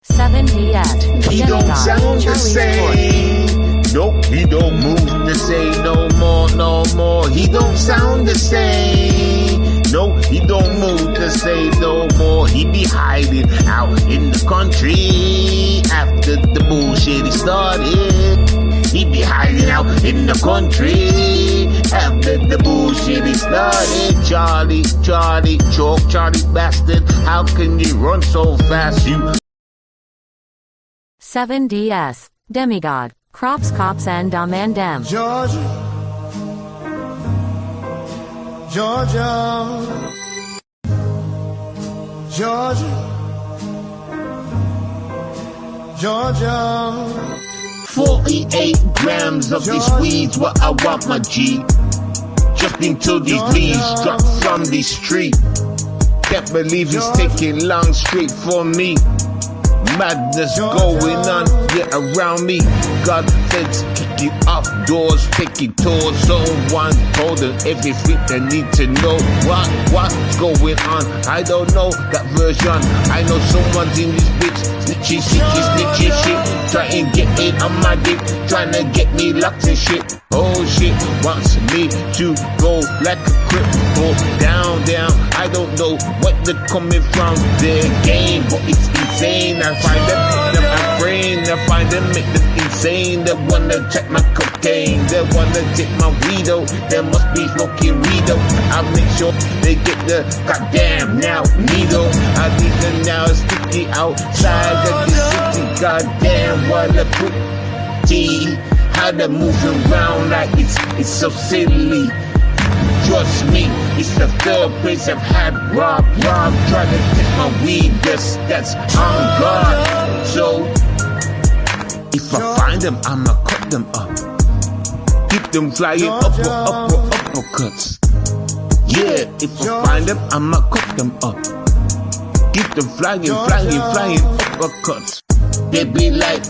70 at He don't sound the same. Nope, he don't move the same no more, no more. He don't sound the same. No, he don't move the same no more. He be hiding out in the country after the bullshit he started. He be hiding out in the country after the bullshit he started. Charlie, choke, Charlie bastard. How can you run so fast, you? 7DS, Demigod, Crops, Cops, and Dem. Georgia, Georgia, Georgia, Georgia. 48 grams of these weeds, what I want, my G. Just until these leaves drop from the street. Can't believe it's taking long straight for me. Madness going on, yeah, around me. God feds kicking off doors, taking tours. Someone told them everything they need to know. What's going on? I don't know that version. I know someone's in this bitch. Snitchy shit. Try and get in on my dick. Trying to get me locked in shit. Oh shit, wants me to go like a cripple. Down. I don't know what they're coming from. Their game, but it's insane. I find them in my brain. I find them, make them insane. They wanna check my cocaine. They wanna take my weed out. They must be smoking weed out. I make sure they get the goddamn now needle. I need them now sticky outside of the city. Goddamn, what a pretty. How they move around like it's so silly. Trust me, it's the third place I've had Rob trying to take my weed, that's on guard. So, if I find them, I'ma cut them up. Keep them flying uppercuts. Yeah, if I find them, I'ma cut them up. Keep them flying uppercuts. They be like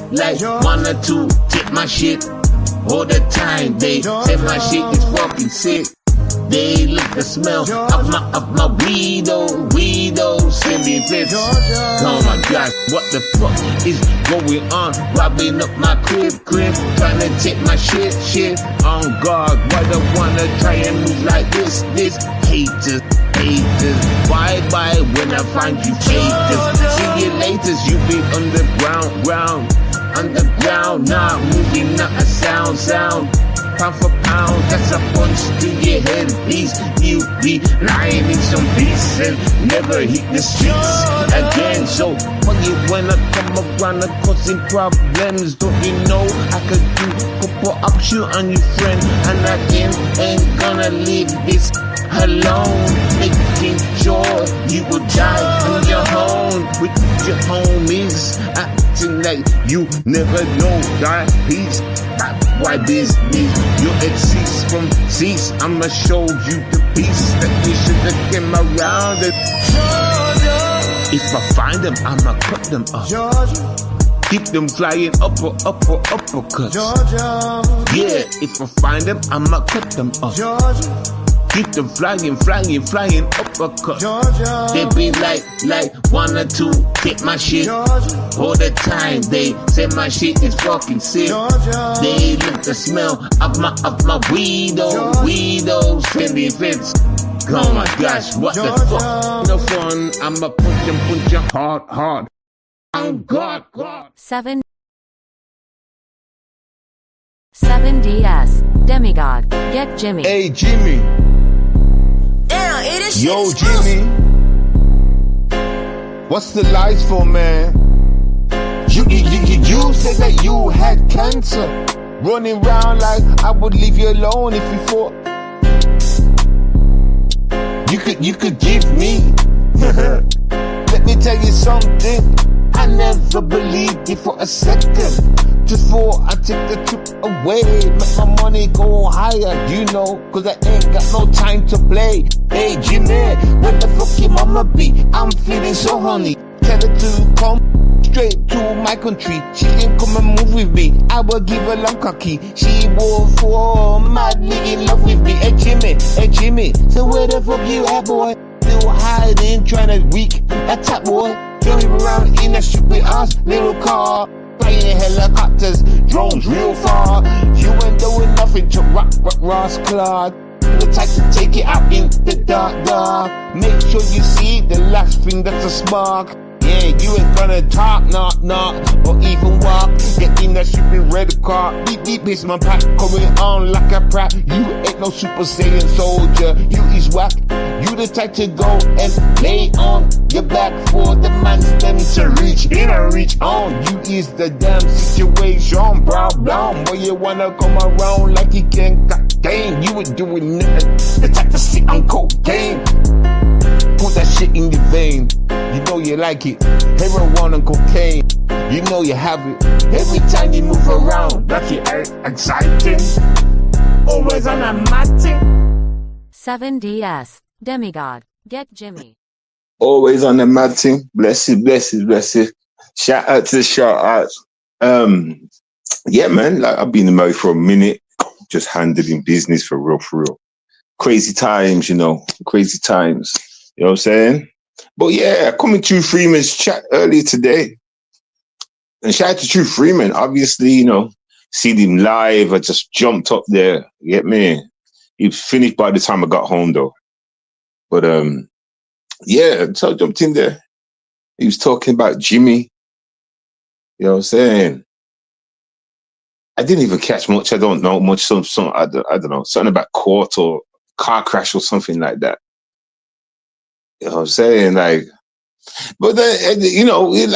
1 or 2, take my shit. All the time, they say my shit is fucking sick. They look the smell of my weedo, sending fits. Oh my God, what the fuck is going on? Robbing up my crib, trying to take my shit. On guard, why they wanna try and move like this? Haters. Bye when I find you haters. See you later, you be underground, not moving, not a sound. Pound for pound, that's a punch to your head, please. You be lying in some peace and never hit the streets again. So funny when I come around and causing problems. Don't you know I could do couple option on your friend, and I ain't gonna leave this alone, making sure you will die on your own with your homies, acting like you never know that peace. Why this? You exist from cease. I'ma show you the piece that you should have came around it. If I find them, I'ma cut them up. Keep them flying uppercuts. Yeah, if I find them, I'ma cut them up. Keep them flying uppercuts. They be like 1 or 2, take my shit. All the time, they say my shit is fucking sick. They look the smell of my weedo, sending fits. Oh my gosh, what the fuck? No fun, I'ma punch you hard. Oh God. 7DS, Demigod, get Jimmy. Hey Jimmy. Yo Jimmy, what's the lies for, man? You said that you had cancer, running around like I would leave you alone if you thought you could give me. Let me tell you something, I never believed it for a second. Just thought I'd take the trip away, make my money go higher, you know, cause I ain't got no time to play. Hey Jimmy, where the fuck your mama be? I'm feeling so horny. Tell her to come straight to my country. She can come and move with me, I will give her long cocky. She will fall madly in love with me. Hey Jimmy, so where the fuck you at, boy? Still hiding, trying to weak that top, boy. Driving around in that stupid ass. car. Flying helicopters, drones real far. You ain't doing nothing to rock Ross Claude. The type to take it out in the dark. Make sure you see the last thing that's a spark. Yeah, you ain't gonna talk, knock, or even walk. Get in that stupid red car. Beep, it's my pack coming on like a prat. You ain't no Super Saiyan soldier. You is whack. You the type to go and lay on your back for the man's them to reach in and reach on. You is the damn situation, bro. Where you wanna come around like you can't got game. You was doing the type to sit on cocaine. Put that shit in your vein. You know you like it. Heroin and cocaine. You know you have it. Every time you move around, that's exciting. Always on a matting. 7DS. Demigod. Get Jimmy. Always on the matting. Bless it. Shout out to the shout outs. Yeah, man. Like I've been married for a minute, just handling business for real. Crazy times, you know. Crazy times. You know what I'm saying? But yeah, coming to Freeman's chat earlier today. And shout out to True Freeman. Obviously, you know, seen him live. I just jumped up there. You get me? He was finished by the time I got home though. But yeah, so I jumped in there. He was talking about Jimmy. You know what I'm saying? I didn't even catch much. I don't know much. Some I don't know. Something about court or car crash or something like that. You know what I'm saying? Like, but then, you know, it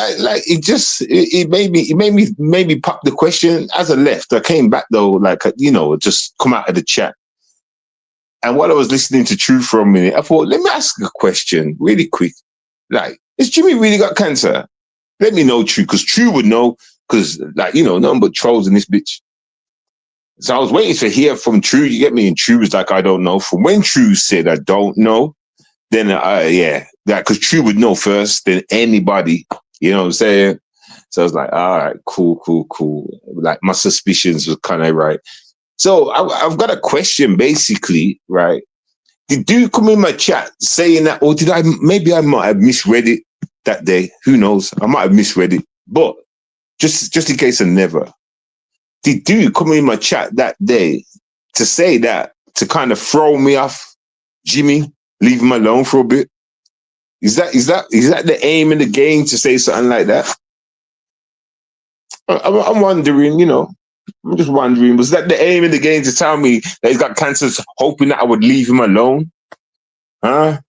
made me pop the question. As I left, I came back though, like, you know, just come out of the chat. And while I was listening to True for a minute, I thought, let me ask a question really quick. Like, has Jimmy really got cancer? Let me know, True, because True would know, because, like, you know, nothing but trolls in this bitch. So I was waiting to hear from True, you get me? And True was like, I don't know. From when True said, I don't know, then, yeah, that because True would know first than anybody, you know what I'm saying? So I was like, all right, cool. Like, my suspicions were kind of right. So I've got a question, basically, right? Did you come in my chat saying that, or maybe I might have misread it that day? Who knows? I might have misread it, but just in case I never. Did you come in my chat that day to say that, to kind of throw me off Jimmy, leave him alone for a bit? Is that the aim in the game, to say something like that? I'm wondering, you know. I'm just wondering, was that the aim in the game, to tell me that he's got cancer, hoping that I would leave him alone? Huh?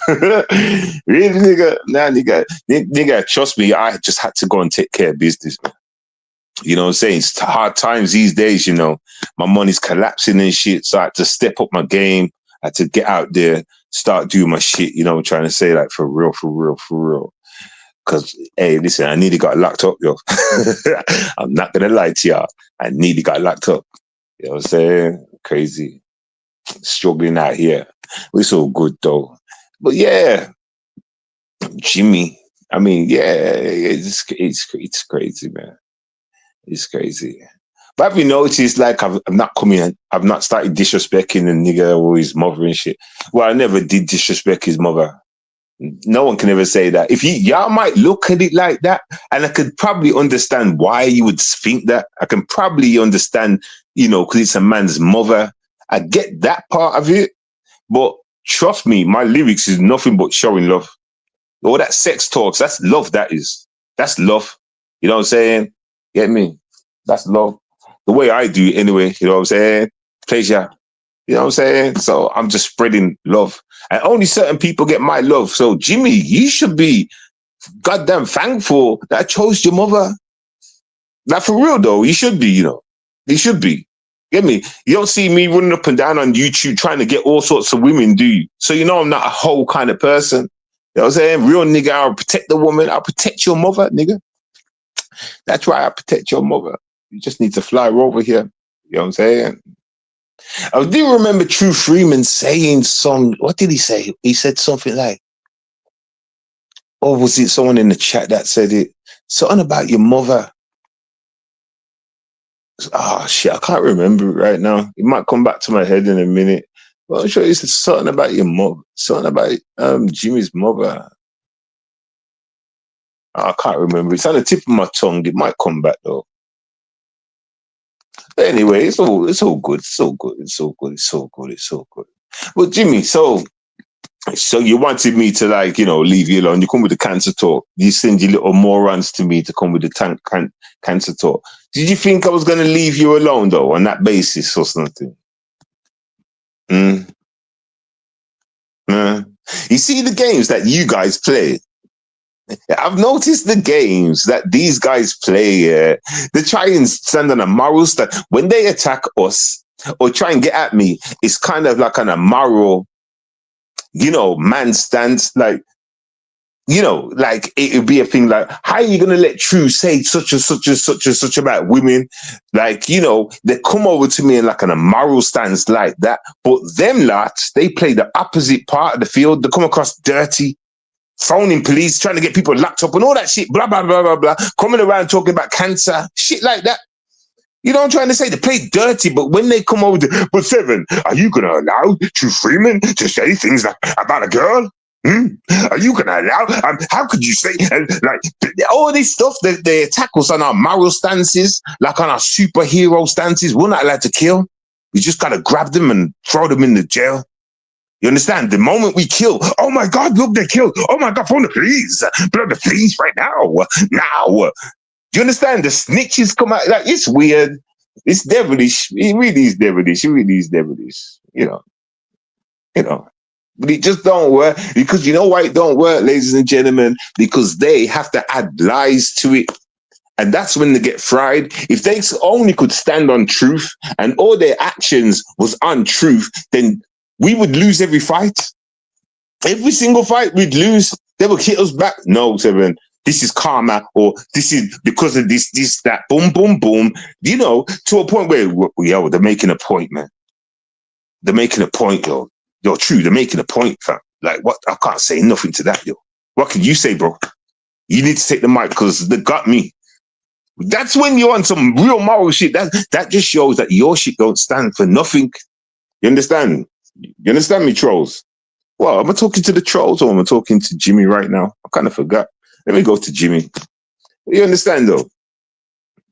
Really, nigga? Nah, nigga, trust me, I just had to go and take care of business, man. You know what I'm saying? It's hard times these days, you know. My money's collapsing and shit, so I had to step up my game. I had to get out there, start doing my shit, you know what I'm trying to say? Like, for real. Because, hey, listen, I nearly got locked up, yo. I'm not going to lie to y'all. I nearly got locked up. You know what I'm saying? Crazy. Struggling out here. It's all good, though. But, yeah, Jimmy, I mean, yeah, it's crazy, man. It's crazy. But have you noticed, like, I've not started disrespecting the nigga or his mother and shit. Well, I never did disrespect his mother. No one can ever say that. If y'all might look at it like that, and I could probably understand why you would think that. I can probably understand, you know, because it's a man's mother. I get that part of it, but trust me, my lyrics is nothing but showing love. All that sex talks, that's love. That's love. You know what I'm saying? Get me? That's love. The way I do it anyway. You know what I'm saying? Pleasure. You know what I'm saying? So I'm just spreading love. And only certain people get my love. So, Jimmy, you should be goddamn thankful that I chose your mother. Like, for real, though, you should be, you know. You should be. Get me? You don't see me running up and down on YouTube trying to get all sorts of women, do you? So you know I'm not a whole kind of person. You know what I'm saying? Real nigga, I'll protect the woman. I'll protect your mother, nigga. That's right, I'll protect your mother. You just need to fly over here. You know what I'm saying? I do remember True Freeman saying what did he say? He said something like, or was it someone in the chat that said it? Something about your mother. Oh, shit, I can't remember it right now. It might come back to my head in a minute. But I'm sure he said something about your mother. Something about Jimmy's mother. I can't remember. It's on the tip of my tongue. It might come back though. But anyway, it's all good. It's all good. It's all good. It's all good. It's all good. But Jimmy, so you wanted me to leave you alone. You come with the cancer talk. You send your little morons to me to come with the cancer talk. Did you think I was going to leave you alone though on that basis or something? You see the games that you guys play. I've noticed the games that these guys play. They try and stand on a moral stand. When they attack us or try and get at me, it's kind of like on a moral, man stance. Like it would be a thing like, how are you going to let True say such and such and such and such about women? They come over to me in like on a moral stance like that. But them lots, they play the opposite part of the field. They come across dirty, phoning police, trying to get people locked up and all that shit, blah, blah, blah, blah, blah, coming around talking about cancer, shit like that. You know what I'm trying to say? They play dirty, but when they come over but Seven, are you going to allow True Freeman to say things about a girl? Are you going to allow? How could you say, all this stuff that they attack us on our moral stances, like on our superhero stances? We're not allowed to kill. We just got to grab them and throw them in the jail. You understand? The moment we kill, oh my God, look, they killed. Oh my God, phone the police. Blood the police right now. Now. Do you understand? The snitches come out. Like, it's weird. It's devilish. It really is devilish. It really is devilish. But it just don't work. Because you know why it don't work, ladies and gentlemen? Because they have to add lies to it. And that's when they get fried. If they only could stand on truth and all their actions was untruth, then we would lose every fight. Every single fight we'd lose. They would hit us back. No, Seven, this is karma, or this is because of this, that, boom, boom, boom. To a point where, they're making a point, man. They're making a point, yo. Yo, True, they're making a point, fam. Like, what? I can't say nothing to that, yo. What can you say, bro? You need to take the mic because they got me. That's when you're on some real moral shit. That just shows that your shit don't stand for nothing. You understand? You understand me, trolls? Well, am I talking to the trolls or am I talking to Jimmy right now? I kind of forgot. Let me go to Jimmy. You understand, though?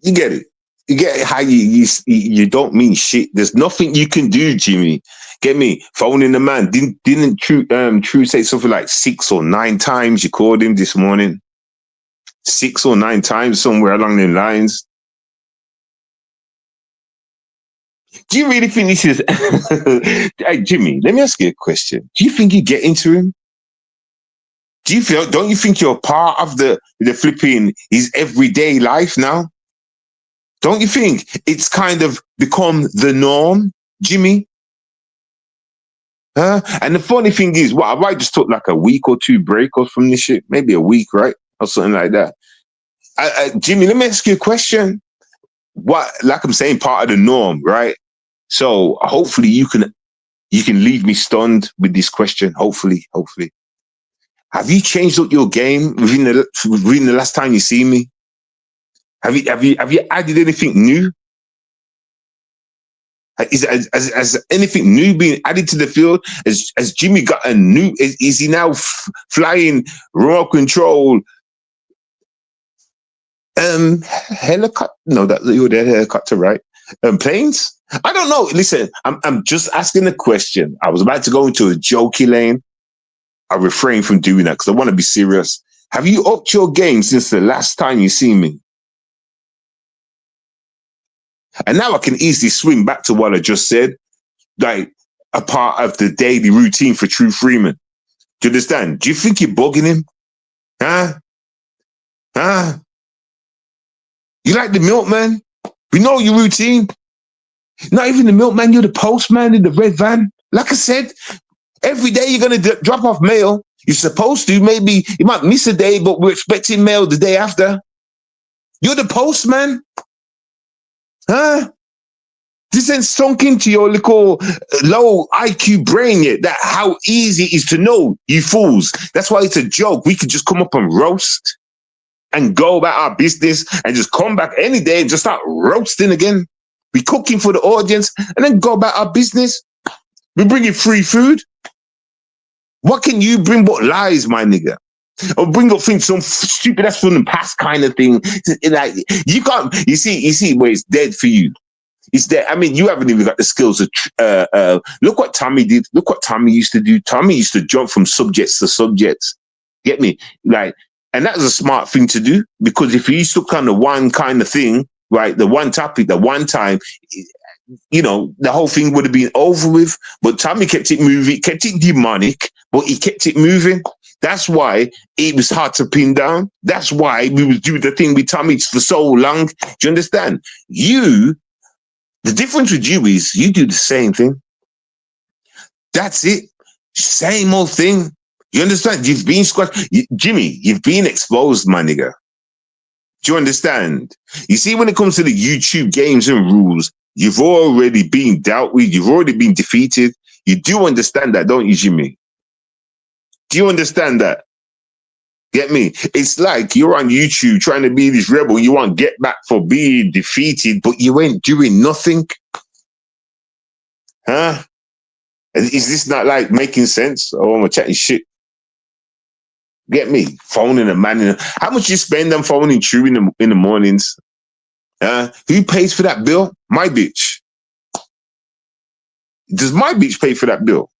You get it. You get how you don't mean shit. There's nothing you can do, Jimmy. Get me? Phoning the man. Didn't True say something like 6 or 9 times you called him this morning? 6 or 9 times, somewhere along the lines. Do you really think this is... Hey, Jimmy, let me ask you a question. Do you think you get into him? Don't you think you're part of the flipping his everyday life now? Don't you think it's kind of become the norm, Jimmy? And the funny thing is, I might just took like a week or 2 break off from this shit, maybe a week, right? Or something like that. Jimmy, let me ask you a question. What, like I'm saying, part of the norm, right? So hopefully you can leave me stunned with this question. Hopefully. Have you changed up your game within the last time you see me? Have you added anything new? Has anything new been added to the field? Has Jimmy got a new? Is he now flying remote control? Helicopter? No, you're the helicopter, right? Planes? I don't know. Listen, I'm just asking a question. I was about to go into a jokey lane. I refrain from doing that because I want to be serious. Have you upped your game since the last time you see me? And now I can easily swing back to what I just said, like a part of the daily routine for True Freeman. Do you understand? Do you think you're bugging him? Huh? You like the milkman? We know your routine. Not even the milkman, you're the postman in the red van. Like I said, every day you're going to drop off mail. You're supposed to. Maybe you might miss a day, but we're expecting mail the day after. You're the postman. Huh? This ain't sunk into your little low IQ brain yet, that how easy it is to know, you fools. That's why it's a joke. We could just come up and roast and go about our business and just come back any day and just start roasting again. We cooking for the audience and then go about our business. We bringing free food. What can you bring but lies, my nigga? or bring up things some stupid that's from the past kind of thing. Like you can't. You see where it's dead for you. It's dead. I mean, you haven't even got the skills of. Look what Tommy did. Look what Tommy used to do. Tommy used to jump from subjects to subjects. Get me? Like, and that was a smart thing to do because if he stuck on the one kind of thing, right, the one topic, the one time, you know, the whole thing would have been over with. But Tommy kept it moving, kept it demonic, but he kept it moving. That's why it was hard to pin down. That's why we was doing the thing with Tommy for so long. Do you understand? The difference with you is you do the same thing. That's it. Same old thing. You understand? You've been squashed. Jimmy, you've been exposed, my nigga. Do you understand? You see, when it comes to the YouTube games and rules, you've already been dealt with. You've already been defeated. You do understand that, don't you, Jimmy? Do you understand that? Get me? It's like you're on YouTube trying to be this rebel. You want get back for being defeated, but you ain't doing nothing. Huh? Is this not like making sense? Oh, I'm chatting shit. Get me? Phoning a man. How much you spend on phoning True in the mornings? Who pays for that bill? My bitch. Does my bitch pay for that bill?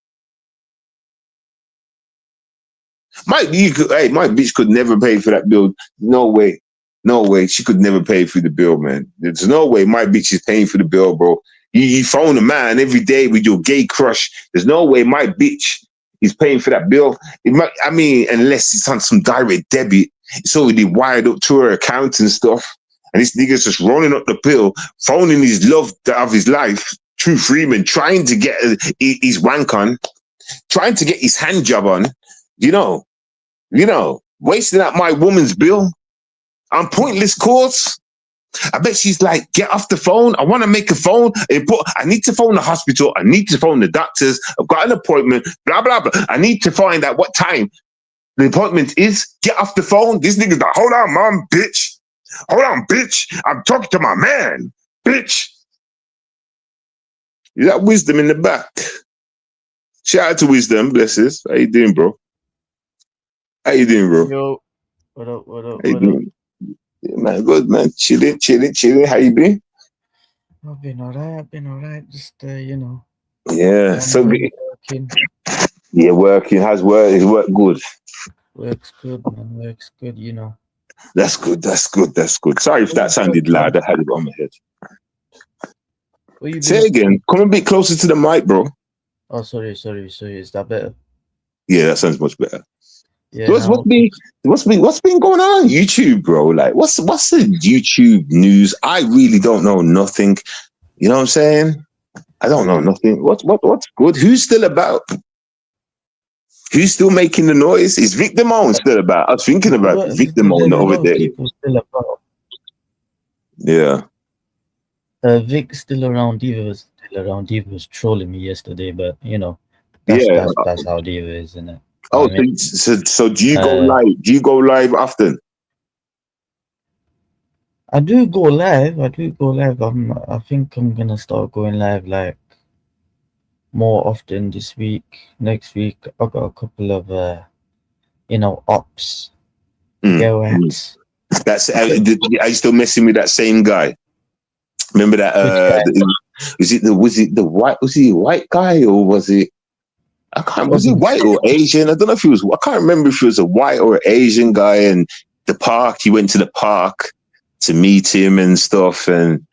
My bitch could never pay for that bill. No way. No way. She could never pay for the bill, man. There's no way my bitch is paying for the bill, bro. You phone a man every day with your gay crush. There's no way my bitch is paying for that bill. Unless it's on some direct debit. It's already wired up to her account and stuff. And this nigga's just rolling up the bill, phoning his love of his life, True Freeman, trying to get his wank on, trying to get his hand job on. You know, wasting out my woman's bill on pointless calls. I bet she's like, get off the phone. I want to make a phone. I need to phone the hospital. I need to phone the doctors. I've got an appointment, blah, blah, blah. I need to find out what time the appointment is. Get off the phone. This nigga's like, hold on, mom, bitch. Hold on, bitch. I'm talking to my man, bitch. You got wisdom in the back. Shout out to Wisdom, blesses. How you doing, bro? How you doing, bro? Yo, what up, what up, How you what up? doing? Yeah, man, good, man. Chilling. How you been? I've been alright, just, Yeah, so working. yeah, working. How's work? Is work good? Works good, man, works good, you know. That's good. Sorry if that sounded loud. I had it on my head. What you been Say up to? again. Come a bit closer to the mic, bro. Oh, sorry, is that better? Yeah, that sounds much better. Yeah, So now, what's been going on on YouTube, bro? Like, what's the YouTube news? I really don't know nothing. You know what I'm saying? I don't know nothing. What's good? Who's still about? Who's still making the noise? Is Vic Damone still about? I was thinking about Vic Damone the there's a other lot of day. people still about. Yeah. Vic's still around, Diva was trolling me yesterday, but, that's how Diva is, isn't it? Oh, so do you go live? Do you go live often? I do go live. I think I'm gonna start going live like more often this week. Next week, I got a couple of ops to go at. That's are you still messing with that same guy? Remember that? Was he a white guy or was it? I can't. Was he white or Asian? I don't know if he was. I can't remember if he was a white or Asian guy. And the park, he went to the park to meet him and stuff. And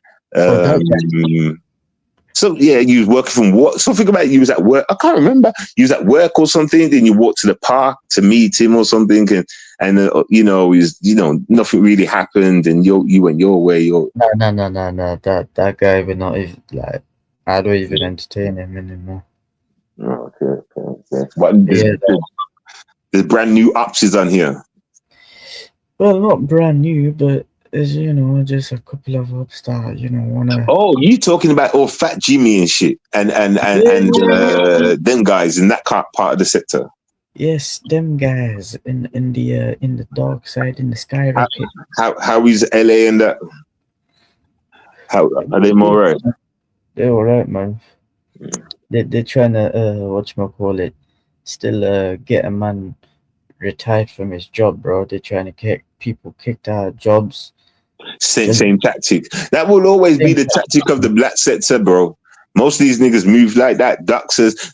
so yeah, you was working from what? Something about you was at work. I can't remember. You was at work or something. Then you walked to the park to meet him or something. And nothing really happened. And you went your way. No. That guy would not even like. I don't even entertain him anymore. Oh, okay. What? There's brand new options on here. Well, not brand new, but there's just a couple of ups that wanna. Oh, you talking about Fat Jimmy and shit, and them guys in that part of the sector. Yes, them guys in the dark side, in the skyrocket. How is LA and that? How are they more right? They're alright, man. They're trying to whatchamacallit, still get a man retired from his job, bro. They're trying to kick people kicked out of jobs. Same tactic. That will always be the tactic of the black sector, bro. Most of these niggas move like that. Doxers,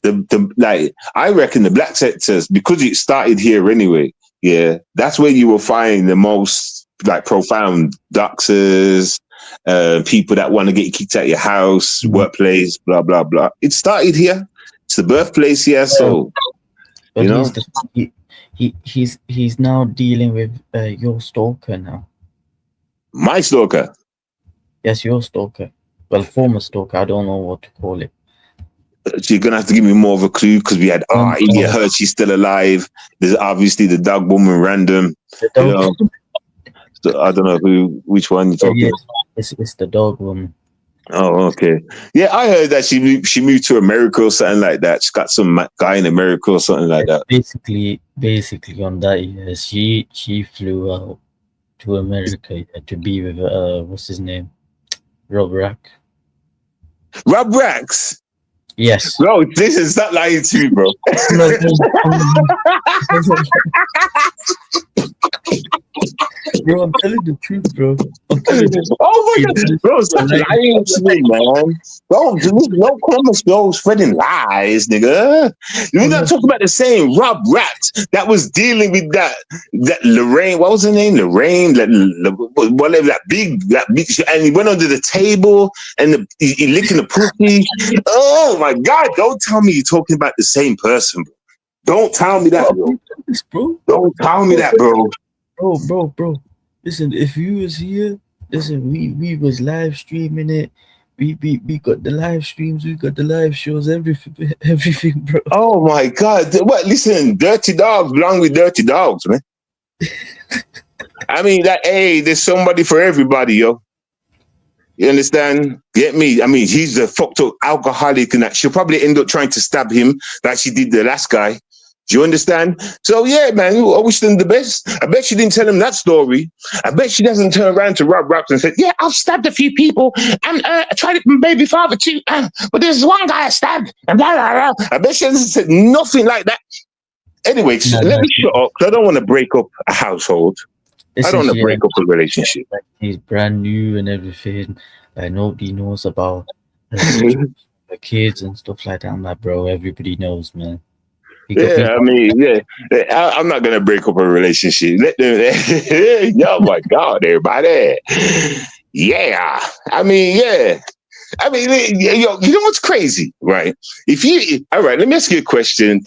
like I reckon the black sectors, because it started here anyway. Yeah, that's where you will find the most like profound doxers, people that want to get you kicked out of your house, workplace, blah blah blah. It started here. It's the birthplace here, so But you know. he's now dealing with your stalker now. My stalker. Yes, your stalker. Well, former stalker. I don't know what to call it. So you're gonna have to give me more of a clue because we had Ilia Hurt, she's still alive. There's obviously the dog woman random. The dog. You know, so I don't know which one you're talking. Yeah, it's the dog woman. Oh, okay. Yeah, I heard that she moved to America or something like that. She got some guy in America or something like that. Basically on that, yeah, she flew out to America to be with what's his name, Rob Rack. Rob Racks. Yes. Bro, listen, stop lying to me, bro. Bro, I'm telling the truth, bro. Oh my god, bro, stop lying to me, man. Bro, no comments, bro, spreading lies, nigga. We're not talking about the same Rob Rat that was dealing with that Lorraine. What was her name? Lorraine, whatever, that big, and he went under the table and he licking the pussy. Oh my god! Don't tell me you're talking about the same person, bro. Don't tell me that, bro. Don't tell me that, bro. Bro. Listen, if you was here, listen, we was live streaming it. We got the live streams, we got the live shows, everything, bro. Oh my god! What? Listen, dirty dogs belong with dirty dogs, man. I mean, there's somebody for everybody, yo. You understand? Get me? I mean, he's a fucked up alcoholic, and that she'll probably end up trying to stab him like she did the last guy. Do you understand? So yeah, man, I wish them the best. I bet she didn't tell him that story. I bet she doesn't turn around to Rob Raps and say, "Yeah, I've stabbed a few people, and I tried it with my baby father too. But there's one guy I stabbed, and blah blah blah." I bet she hasn't said nothing like that. Anyway, let me shut up. I don't want to break up a household. I don't want to break up a relationship. Like, he's brand new and everything. Like nobody knows about the kids and stuff like that. I'm like, bro, everybody knows, man. Yeah, I mean, yeah, I'm not gonna break up a relationship. Let them. Oh my god, everybody. Yeah, I mean, yeah. I mean, you know what's crazy, right? All right, let me ask you a question.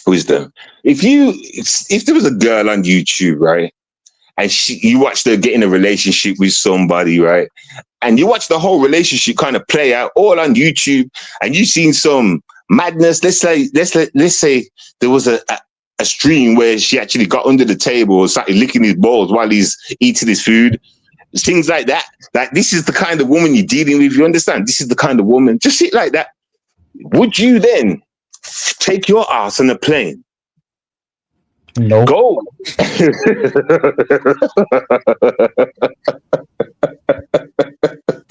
Wisdom. If there was a girl on YouTube, right, and you watched her get in a relationship with somebody, right, and you watch the whole relationship kind of play out all on YouTube, and you seen some madness. Let's say there was a stream where she actually got under the table and started licking his balls while he's eating his food. Things like that. Like, this is the kind of woman you're dealing with. You understand? This is the kind of woman. Just shit like that. Would you then take your ass on a plane? No. Go.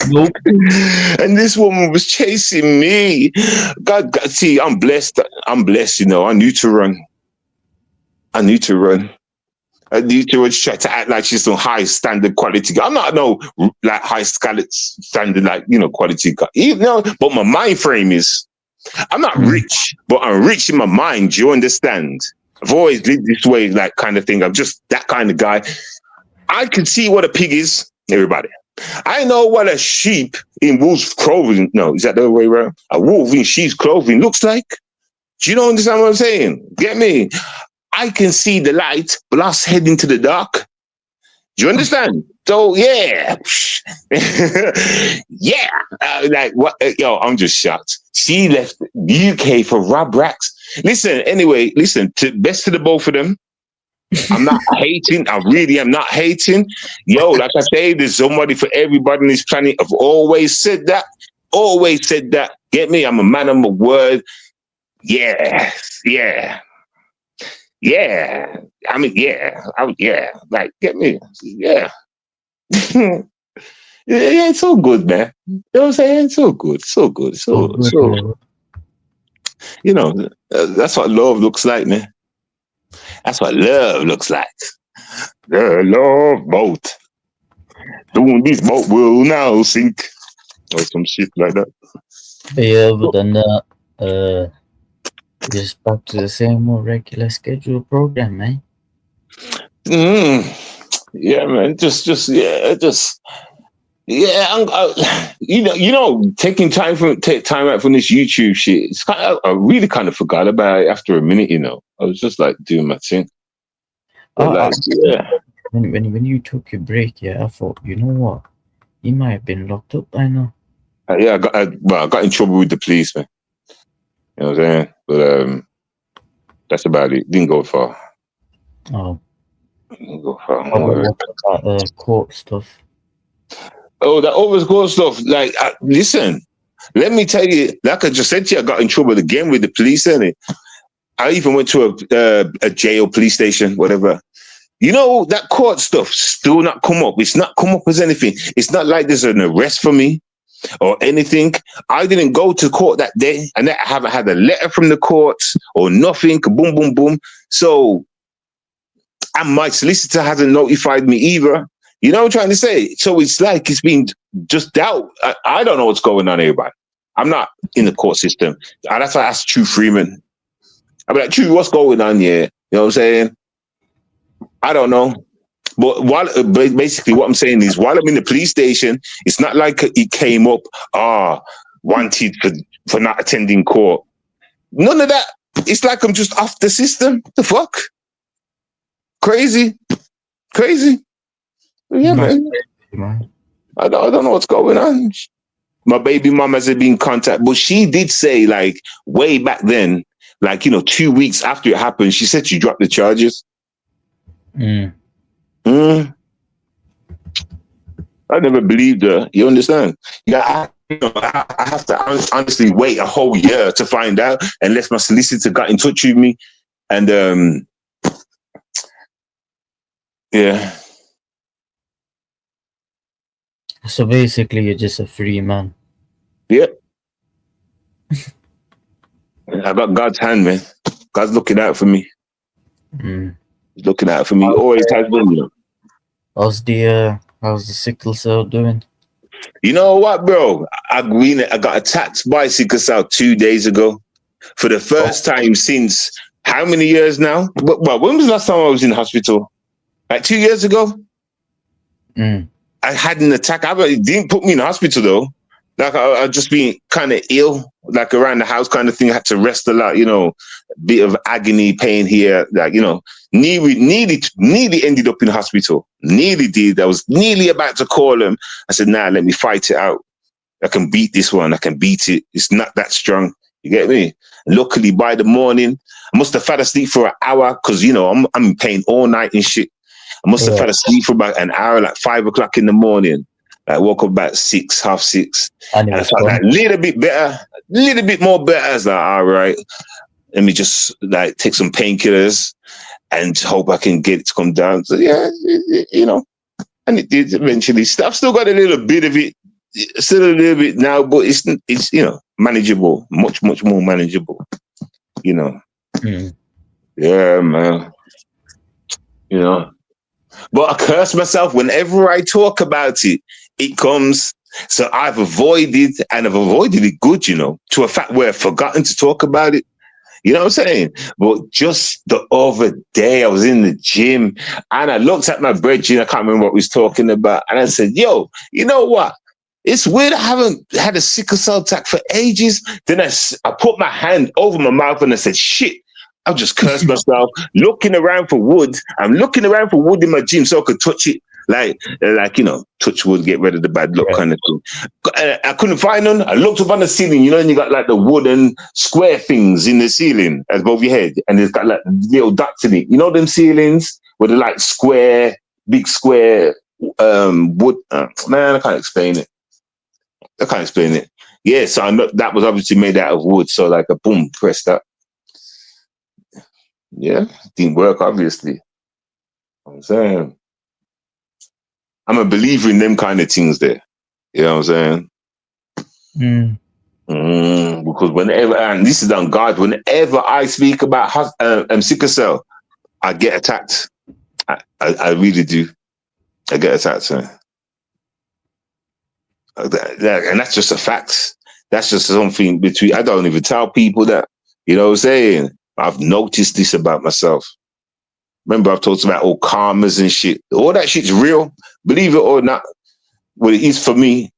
Nope. And this woman was chasing me. God, see, I'm blessed. You know. I need to run. She tried to act like she's some high standard quality. I'm not no like high standard like, you know, quality guy. You know, but my mind frame is, I'm not rich, but I'm rich in my mind. Do you understand? I've always lived this way, like kind of thing. I'm just that kind of guy. I can see what a pig is, everybody. I know what a sheep in wolf's clothing. No, is that the other way around? A wolf in sheep's clothing looks like. Do you understand what I'm saying? Get me? I can see the light, but us head into the dark. Do you understand? So yeah, yeah. Like what? Yo, I'm just shocked. She left the UK for Rob Rax. Listen, anyway, best to the both of them. I'm not hating. I really am not hating. Yo, like I say, there's somebody for everybody on this planet. I've always said that. Get me? I'm a man of my word. Yeah. I mean, yeah. Like, get me? Yeah. Yeah, it's so good, man. You know what I'm saying? So good. You know, that's what love looks like, man. That's what love looks like. The love boat. Doing this boat will now sink. Or some shit like that. But yeah, other than that, just back to the same old regular scheduled program, man. Yeah, man. Taking take time out from this YouTube shit. It's kind of, I really kind of forgot about it after a minute. I was just like doing my thing. But When you took your break, yeah, I thought, you know what, you might have been locked up by now. I got in trouble with the police, man. You know what I'm saying? But that's about it. Didn't go far. Oh, Didn't go far. what about court stuff? Oh, that always court stuff. Like, listen, let me tell you. Like I just said to you, I got in trouble again with the police, innit? I even went to a jail, police station, whatever. That court stuff still not come up. It's not come up as anything. It's not like there's an arrest for me or anything. I didn't go to court that day, and I haven't had a letter from the courts or nothing. Boom, boom, boom. So, and my solicitor hasn't notified me either. You know what I'm trying to say? So it's like it's been just doubt. I don't know what's going on, everybody. I'm not in the court system. That's why I asked True Freeman. I'm like, True, what's going on here? You know what I'm saying? I don't know. But basically what I'm saying is, while I'm in the police station, it's not like it came up, wanted for not attending court. None of that. It's like I'm just off the system. The fuck? Crazy. Yeah, man. I don't know what's going on. My baby mom hasn't been in contact, but she did say, like, way back then, like, 2 weeks after it happened, she said she dropped the charges. I never believed her. You understand? Yeah, I have to honestly wait a whole year to find out, unless my solicitor got in touch with me. And yeah. So basically, you're just a free man. Yeah. I got God's hand, man. God's looking out for me. He's looking out for me. Always has been. How's the sickle cell doing? You know what, bro? I got attacked by sickle cell 2 days ago. For the first time since how many years now? Well, when was the last time I was in hospital? Like 2 years ago? I had an attack. It didn't put me in the hospital though. Like I just been kind of ill, like around the house kind of thing. I had to rest a lot, bit of agony, pain here. Like, nearly ended up in the hospital. Nearly did. I was nearly about to call him. I said, nah, let me fight it out. I can beat this one. I can beat it. It's not that strong. You get me? Luckily, by the morning, I must have fell asleep for an hour because, I'm in pain all night and shit. I must have fell asleep for about an hour, like 5 o'clock in the morning. I woke up about 6, half 6. And I felt like a little bit better, a little bit more better. I was like, all right, let me just like take some painkillers and hope I can get it to come down. So yeah, and it did eventually. I've still got a little bit of it, still a little bit now, but it's manageable, much more manageable. Yeah, man. But I curse myself whenever I talk about it. It comes. So I've avoided it good, to a fact where I've forgotten to talk about it. You know what I'm saying? But just the other day, I was in the gym and I looked at my brethren. I can't remember what we was talking about. And I said, yo, you know what? It's weird. I haven't had a sickle cell attack for ages. Then I put my hand over my mouth and I said, shit. I'll just curse myself, looking around for wood. I'm looking around for wood in my gym so I could touch it. Like touch wood, get rid of the bad luck kind of thing. I couldn't find none. I looked up on the ceiling, and you got like the wooden square things in the ceiling above your head, and it's got like little dots in it. You know them ceilings with the like big square wood. Man, I can't explain it. Yeah, so I know that was obviously made out of wood. So like a boom, press that. Yeah, didn't work, obviously. I'm saying I'm a believer in them kind of things there. You know what I'm saying? Because whenever, and this is on God, whenever I speak about sickle cell, I get attacked. I really do. I get attacked, man. And that's just a fact. That's just something between. I don't even tell people that. You know what I'm saying? I've noticed this about myself. Remember, I've talked about all karmas and shit. All that shit's real. Believe it or not, what it is for me.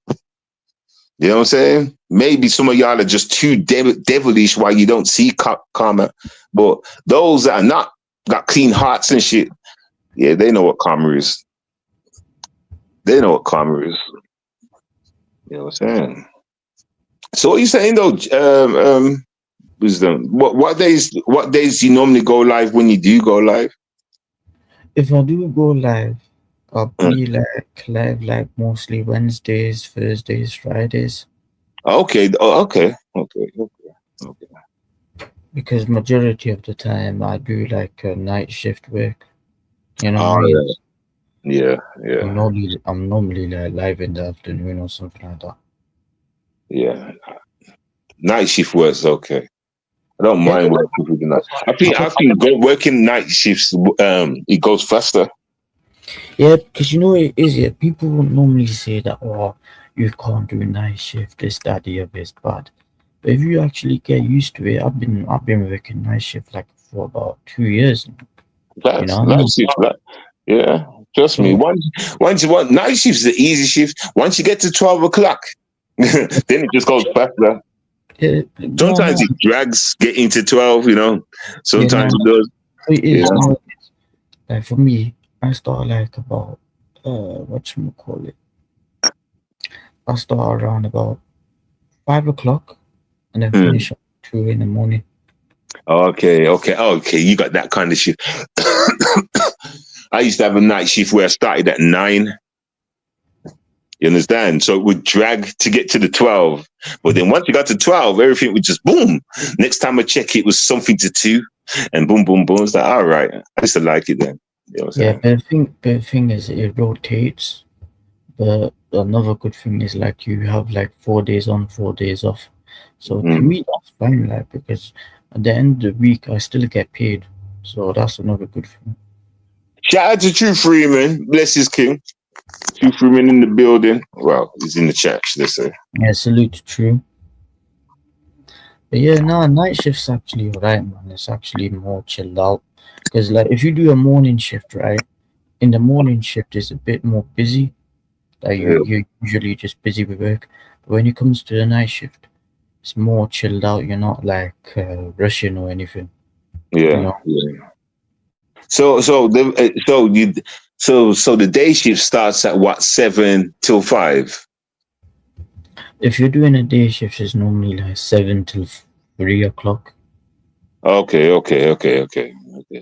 You know what I'm saying? Maybe some of y'all are just too devilish why you don't see karma. But those that are not, got clean hearts and shit, yeah, they know what karma is. They know what karma is. You know what I'm saying? So what are you saying though, Wisdom? What days do you normally go live when you do go live? If I do go live, I'll be like live like mostly Wednesdays, Thursdays, Fridays. Okay. Oh, okay. Because majority of the time I do like night shift work. You know what I Oh, mean? yeah. I'm normally like live in the afternoon or something like that. Yeah. Night shift works okay. I don't mind working with the night. I think working night shifts, it goes faster. Yeah, because you know it is. Yeah, people normally say that, oh, you can't do night shift, this, that, the other is bad. But if you actually get used to it, I've been working night shift like for about 2 years. You know what I mean? Night shift, yeah. Trust me. Once you want night shift is the easy shift. Once you get to 12 o'clock, then it just goes faster. Yeah, Sometimes it drags getting to 12, you know. Sometimes it does. It is. Yeah. Like for me, I start like about whatchamacallit. I start around about 5 o'clock and then finish at 2 in the morning. Okay. You got that kind of shift. I used to have a night shift where I started at 9. You understand? So it would drag to get to the 12. But then once you got to 12, everything would just boom. Next time I check, it was something to 2. And boom, boom, boom. It's like, all right. I used to like it then. You know what I'm saying? But the thing is, it rotates. But another good thing is like you have like 4 days on, 4 days off. So to me, that's fine, like, because at the end of the week, I still get paid. So that's another good thing. Shout out to True Freeman. Bless his king. True Freeman in the building. Well, he's in the chat, should I say. Yeah, salute to True. But yeah, no, night shift's actually alright, man. It's actually more chilled out. Because like if you do a morning shift, right? In the morning shift is a bit more busy. Like you're usually just busy with work. But when it comes to the night shift, it's more chilled out. You're not like rushing or anything. Yeah. You know? Yeah. So the day shift starts at what, 7 till 5? If you're doing a day shift, it's normally like 7 till 3 o'clock. Okay. But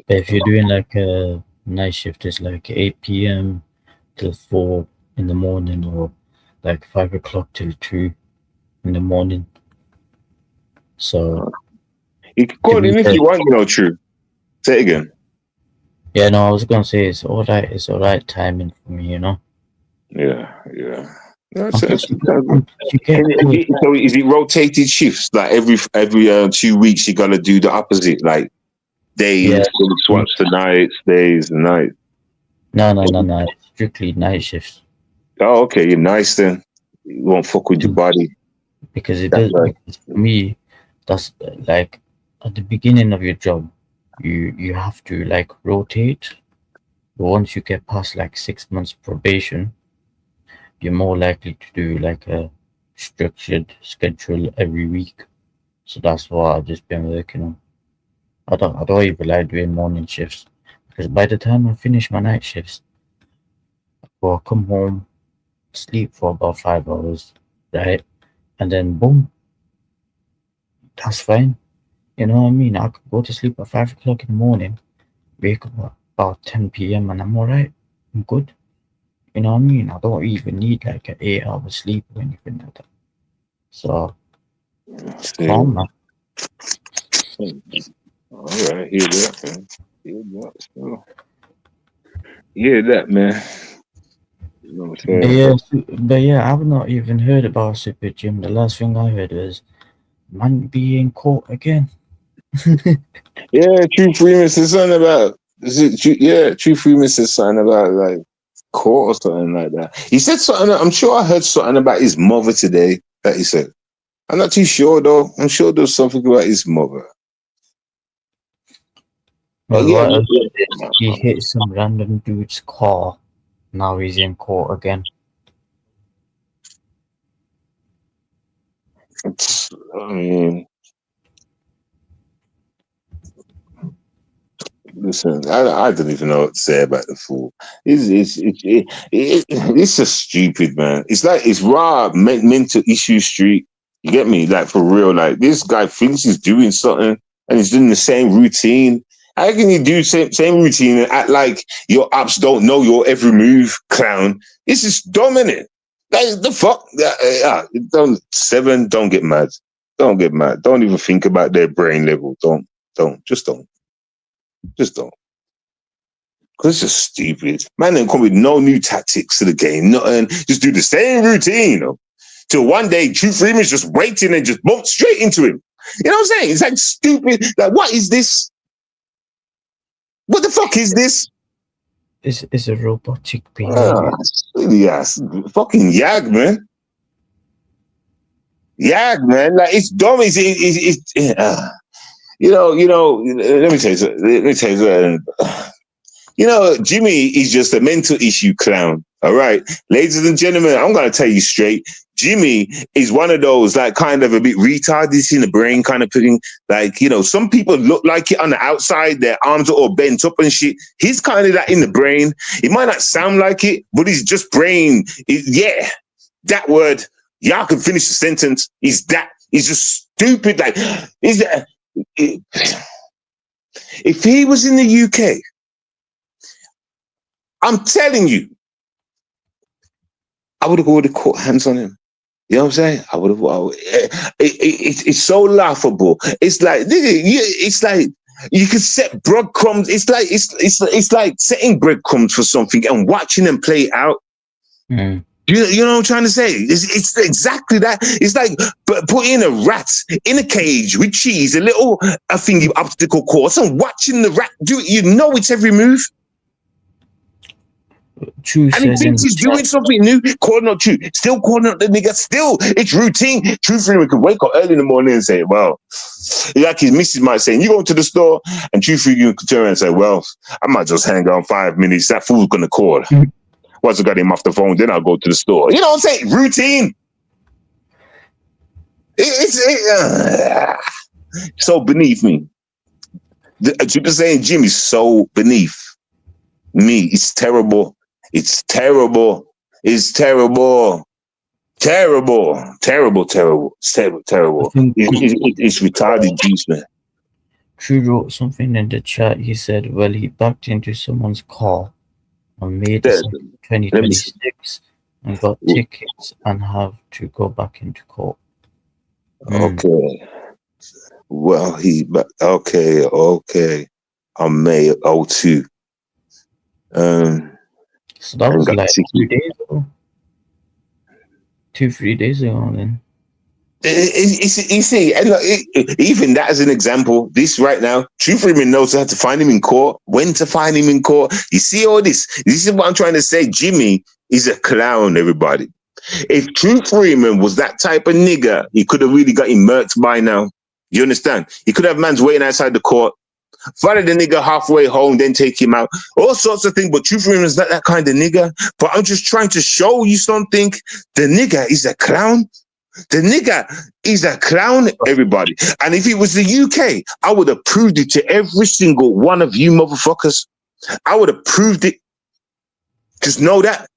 if you're doing like a night shift, it's like 8 p.m. till 4 in the morning, or like 5 o'clock till 2 in the morning. So you can call in if you want, you know. True. Say it again. Yeah, no, I was gonna say it's all right. It's all right timing for me, you know. Yeah. So is it rotated shifts? Like every 2 weeks, you gotta do the opposite, like days, swaps to nights, days and nights. No. Strictly night shifts. Oh, okay. You're nice then. You won't fuck with your body. Because it does. Right. Because for me, that's like at the beginning of your job, you have to like rotate. But once you get past like 6 months probation, you're more likely to do like a structured schedule every week. So that's what I've just been working on. I don't even like doing morning shifts, because by the time I finish my night shifts, I'll come home, sleep for about 5 hours, right? And then boom, that's fine. You know what I mean? I could go to sleep at 5 o'clock in the morning, wake up about 10 p.m. and I'm all right. I'm good. You know what I mean? I don't even need like an 8-hour sleep or anything like that. So, it's calm, man. All right, hear that, man. Hear that, man. You know what I'm saying? But yeah, I've not even heard about Super Jim. The last thing I heard was man being caught again. Yeah, True Freeman said something about Yeah, True Freeman said something about like court or something like that. He said something. I'm sure I heard something about his mother today that he said. I'm not too sure though. I'm sure there was something about his mother. But Well, yeah, what else is he hit some random dude's car. Now he's in court again. I mean, listen, I don't even know what to say about the fool. It's just stupid, man. It's like it's raw mental issue street. You get me? Like for real. Like this guy thinks he's doing something and he's doing the same routine. How can you do same routine and act like your apps don't know your every move, clown? This is dominant. Like the fuck? Don't get mad. Don't get mad. Don't even think about their brain level. Just don't. Just don't. Because it's just stupid. Man, they come with no new tactics to the game. Nothing. Just do the same routine, you know. Till one day, True Freeman's just waiting and just bump straight into him. You know what I'm saying? It's like stupid. Like, what is this? What the fuck is this? It's a robotic behavior. Silly ass. Fucking Yag, man. Yag, man. Like, it's dumb. Let me tell you something. You know, Jimmy is just a mental issue clown. All right. Ladies and gentlemen, I'm going to tell you straight. Jimmy is one of those, like, kind of a bit retarded in the brain kind of thing. Like, you know, some people look like it on the outside, their arms are all bent up and shit. He's kind of that in the brain. It might not sound like it, but he's just brain. Yeah, that word. Y'all can finish the sentence. He's just stupid. Like, if he was in the UK, I'm telling you, I would have caught hands on him. You know what I'm saying? I would have. It's so laughable. It's like you could set breadcrumbs. It's like setting breadcrumbs for something and watching them play out. Mm. You know what I'm trying to say? It's exactly that. It's like putting a rat in a cage with cheese, a thingy obstacle course, and watching the rat do it. You know its every move. True and he thinks he's doing something new, calling out True, still calling out the nigga, still, it's routine. True Freeman could wake up early in the morning and say, well, like his missus might say, you go to the store, and True Freeman could turn around and say, well, I might just hang on 5 minutes, that fool's gonna call. Once I got him off the phone, then I'll go to the store. You know what I'm saying? Routine. It's so beneath me. You're saying Jimmy's so beneath me. It's terrible. It's terrible. It's terrible. Terrible. Terrible. Terrible. Terrible. Terrible. It's retarded juice, man. True wrote something in the chat. He said, well, he backed into someone's car on May 2026 and got tickets and have to go back into court. Okay. Well, okay. On May 02. So that was like 2 days ago. 2-3 days ago then. You see, even that as an example, this right now, True Freeman knows how to find him in court, when to find him in court. You see all this. This is what I'm trying to say. Jimmy is a clown, everybody. If True Freeman was that type of nigga, he could have really got him murked by now. You understand? He could have man's waiting outside the court, follow the nigga halfway home, then take him out. All sorts of things. But True Freeman is not that kind of nigga. But I'm just trying to show you something. The nigga is a clown. The nigga is a clown, everybody. And if it was the UK, I would have proved it to every single one of you motherfuckers. I would have proved it. Just know that.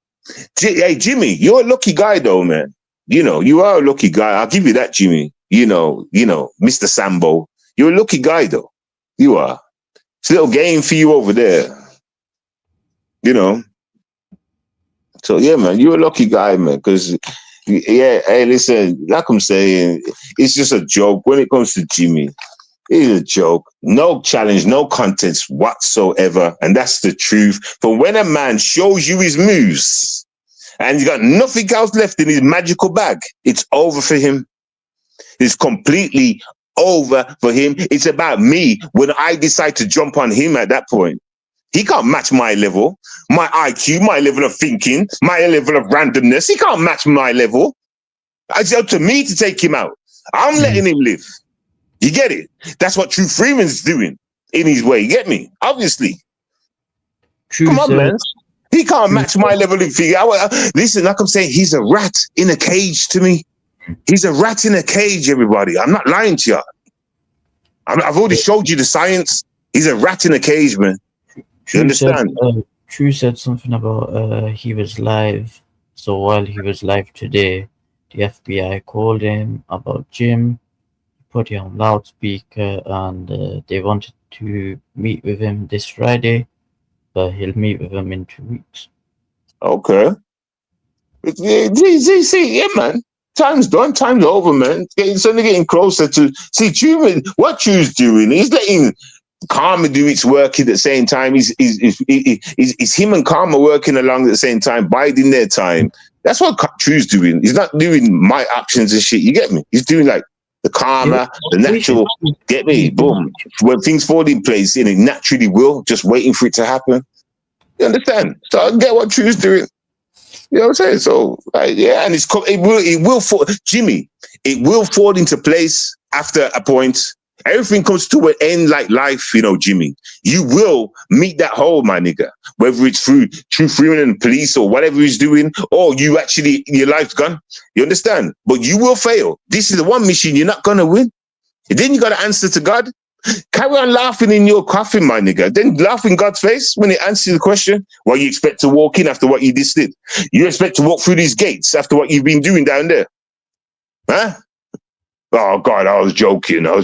Hey, Jimmy, you're a lucky guy, though, man. You know, you are a lucky guy. I'll give you that, Jimmy. You know, Mr. Sambo. You're a lucky guy, though. You are. It's a little game for you over there. You know. So, yeah, man, you're a lucky guy, man, because... Yeah, hey, listen, like I'm saying, it's just a joke when it comes to Jimmy. It's a joke. No challenge, no contest whatsoever. And that's the truth. But when a man shows you his moves and he's got nothing else left in his magical bag, it's over for him. It's completely over for him. It's about me when I decide to jump on him at that point. He can't match my level, my IQ, my level of thinking, my level of randomness. He can't match my level. It's up to me to take him out. I'm letting him live. You get it? That's what True Freeman's doing in his way. You get me? Obviously. True, Come on, sir. man. He can't match my level of figure. Listen, like I'm saying, he's a rat in a cage to me. He's a rat in a cage, everybody. I'm not lying to you. I've already showed you the science. He's a rat in a cage, man. You understand? True said something about he was live. So while he was live today, the FBI called him about Jim, put him on loudspeaker, and they wanted to meet with him this Friday, but he'll meet with them in 2 weeks. Okay. See, yeah, man. Time's done. Time's over, man. It's only getting closer to... See, what True's doing, he's letting Karma do its work at the same time. He's him and Karma working along at the same time, biding their time. That's what True's doing. He's not doing my actions and shit. You get me? He's doing like the karma, the natural. Get me? Boom. When things fall in place, it naturally will. Just waiting for it to happen. You understand? So I get what True's doing. You know what I'm saying? So yeah, and it will fall, Jimmy. It will fall into place after a point. Everything comes to an end like life, you know, Jimmy. You will meet that hole, my nigga. Whether it's through True Freeman and police or whatever he's doing, or you actually, your life's gone. You understand? But you will fail. This is the one mission you're not gonna win. And then you got to answer to God. Carry on laughing in your coffin, my nigga. Then laugh in God's face when it answers the question. What you expect to walk in after what you just did? You expect to walk through these gates after what you've been doing down there? Huh? Oh, God, I was joking. Nah.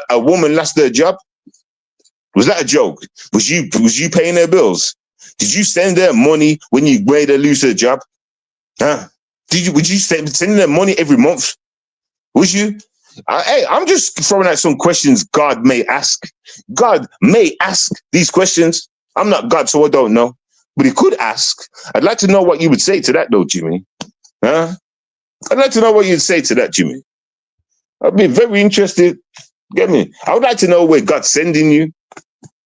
A woman lost her job. Was that a joke? Was you paying her bills? Did you send her money when you made her lose her job? Huh? Would you send her money every month? Was you? Hey, I'm just throwing out some questions God may ask. God may ask these questions. I'm not God, so I don't know. But he could ask. I'd like to know what you would say to that, though, Jimmy. Huh? I'd like to know what you'd say to that, Jimmy. I'd be very interested. Get me? I would like to know where God's sending you.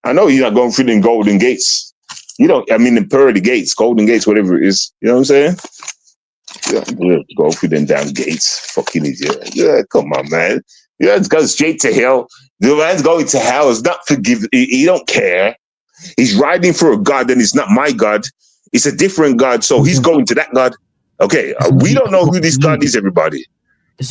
I know you're not going through the golden gates. You don't, I mean, the pearly gates, golden gates, whatever it is. You know what I'm saying? Yeah, go through them damn gates. Fucking idiot. Yeah, come on, man. Yeah, it's going straight to hell. The man's going to hell. Is not forgiven. He don't care. He's riding for a God, and it's not my God. It's a different God, so he's going to that God. Okay, we don't know who this God is, everybody.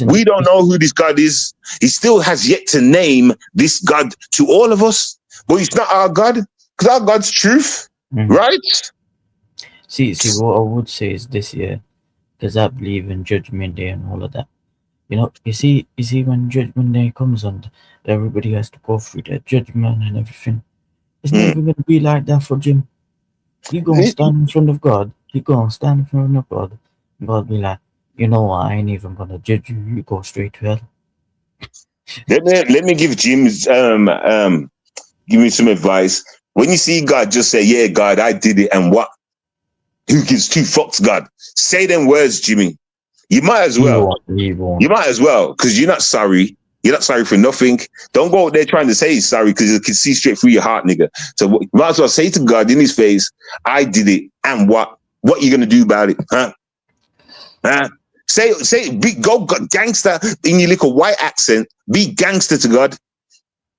We don't know who this God is. He still has yet to name this God to all of us, but it's not our God, because our God's truth, right? See, what I would say is this year, because I believe in Judgment Day and all of that. You know, you see, when Judgment Day comes and everybody has to go through their judgment and everything, it's never going to be like that for Jim. You go and stand in front of God. God be like, you know what, I ain't even going to judge you. You go straight to hell. Let me give Jim's, give me some advice. When you see God, just say, yeah, God, I did it, and what? Who gives two fucks, God? Say them words, Jimmy. You might as well. You might as well, because you're not sorry. You're not sorry for nothing. Don't go out there trying to say he's sorry, because you can see straight through your heart, nigga. So you might as well say to God in his face, I did it, and what? What you gonna do about it? Huh? Say, go gangster in your little white accent. Be gangster to God.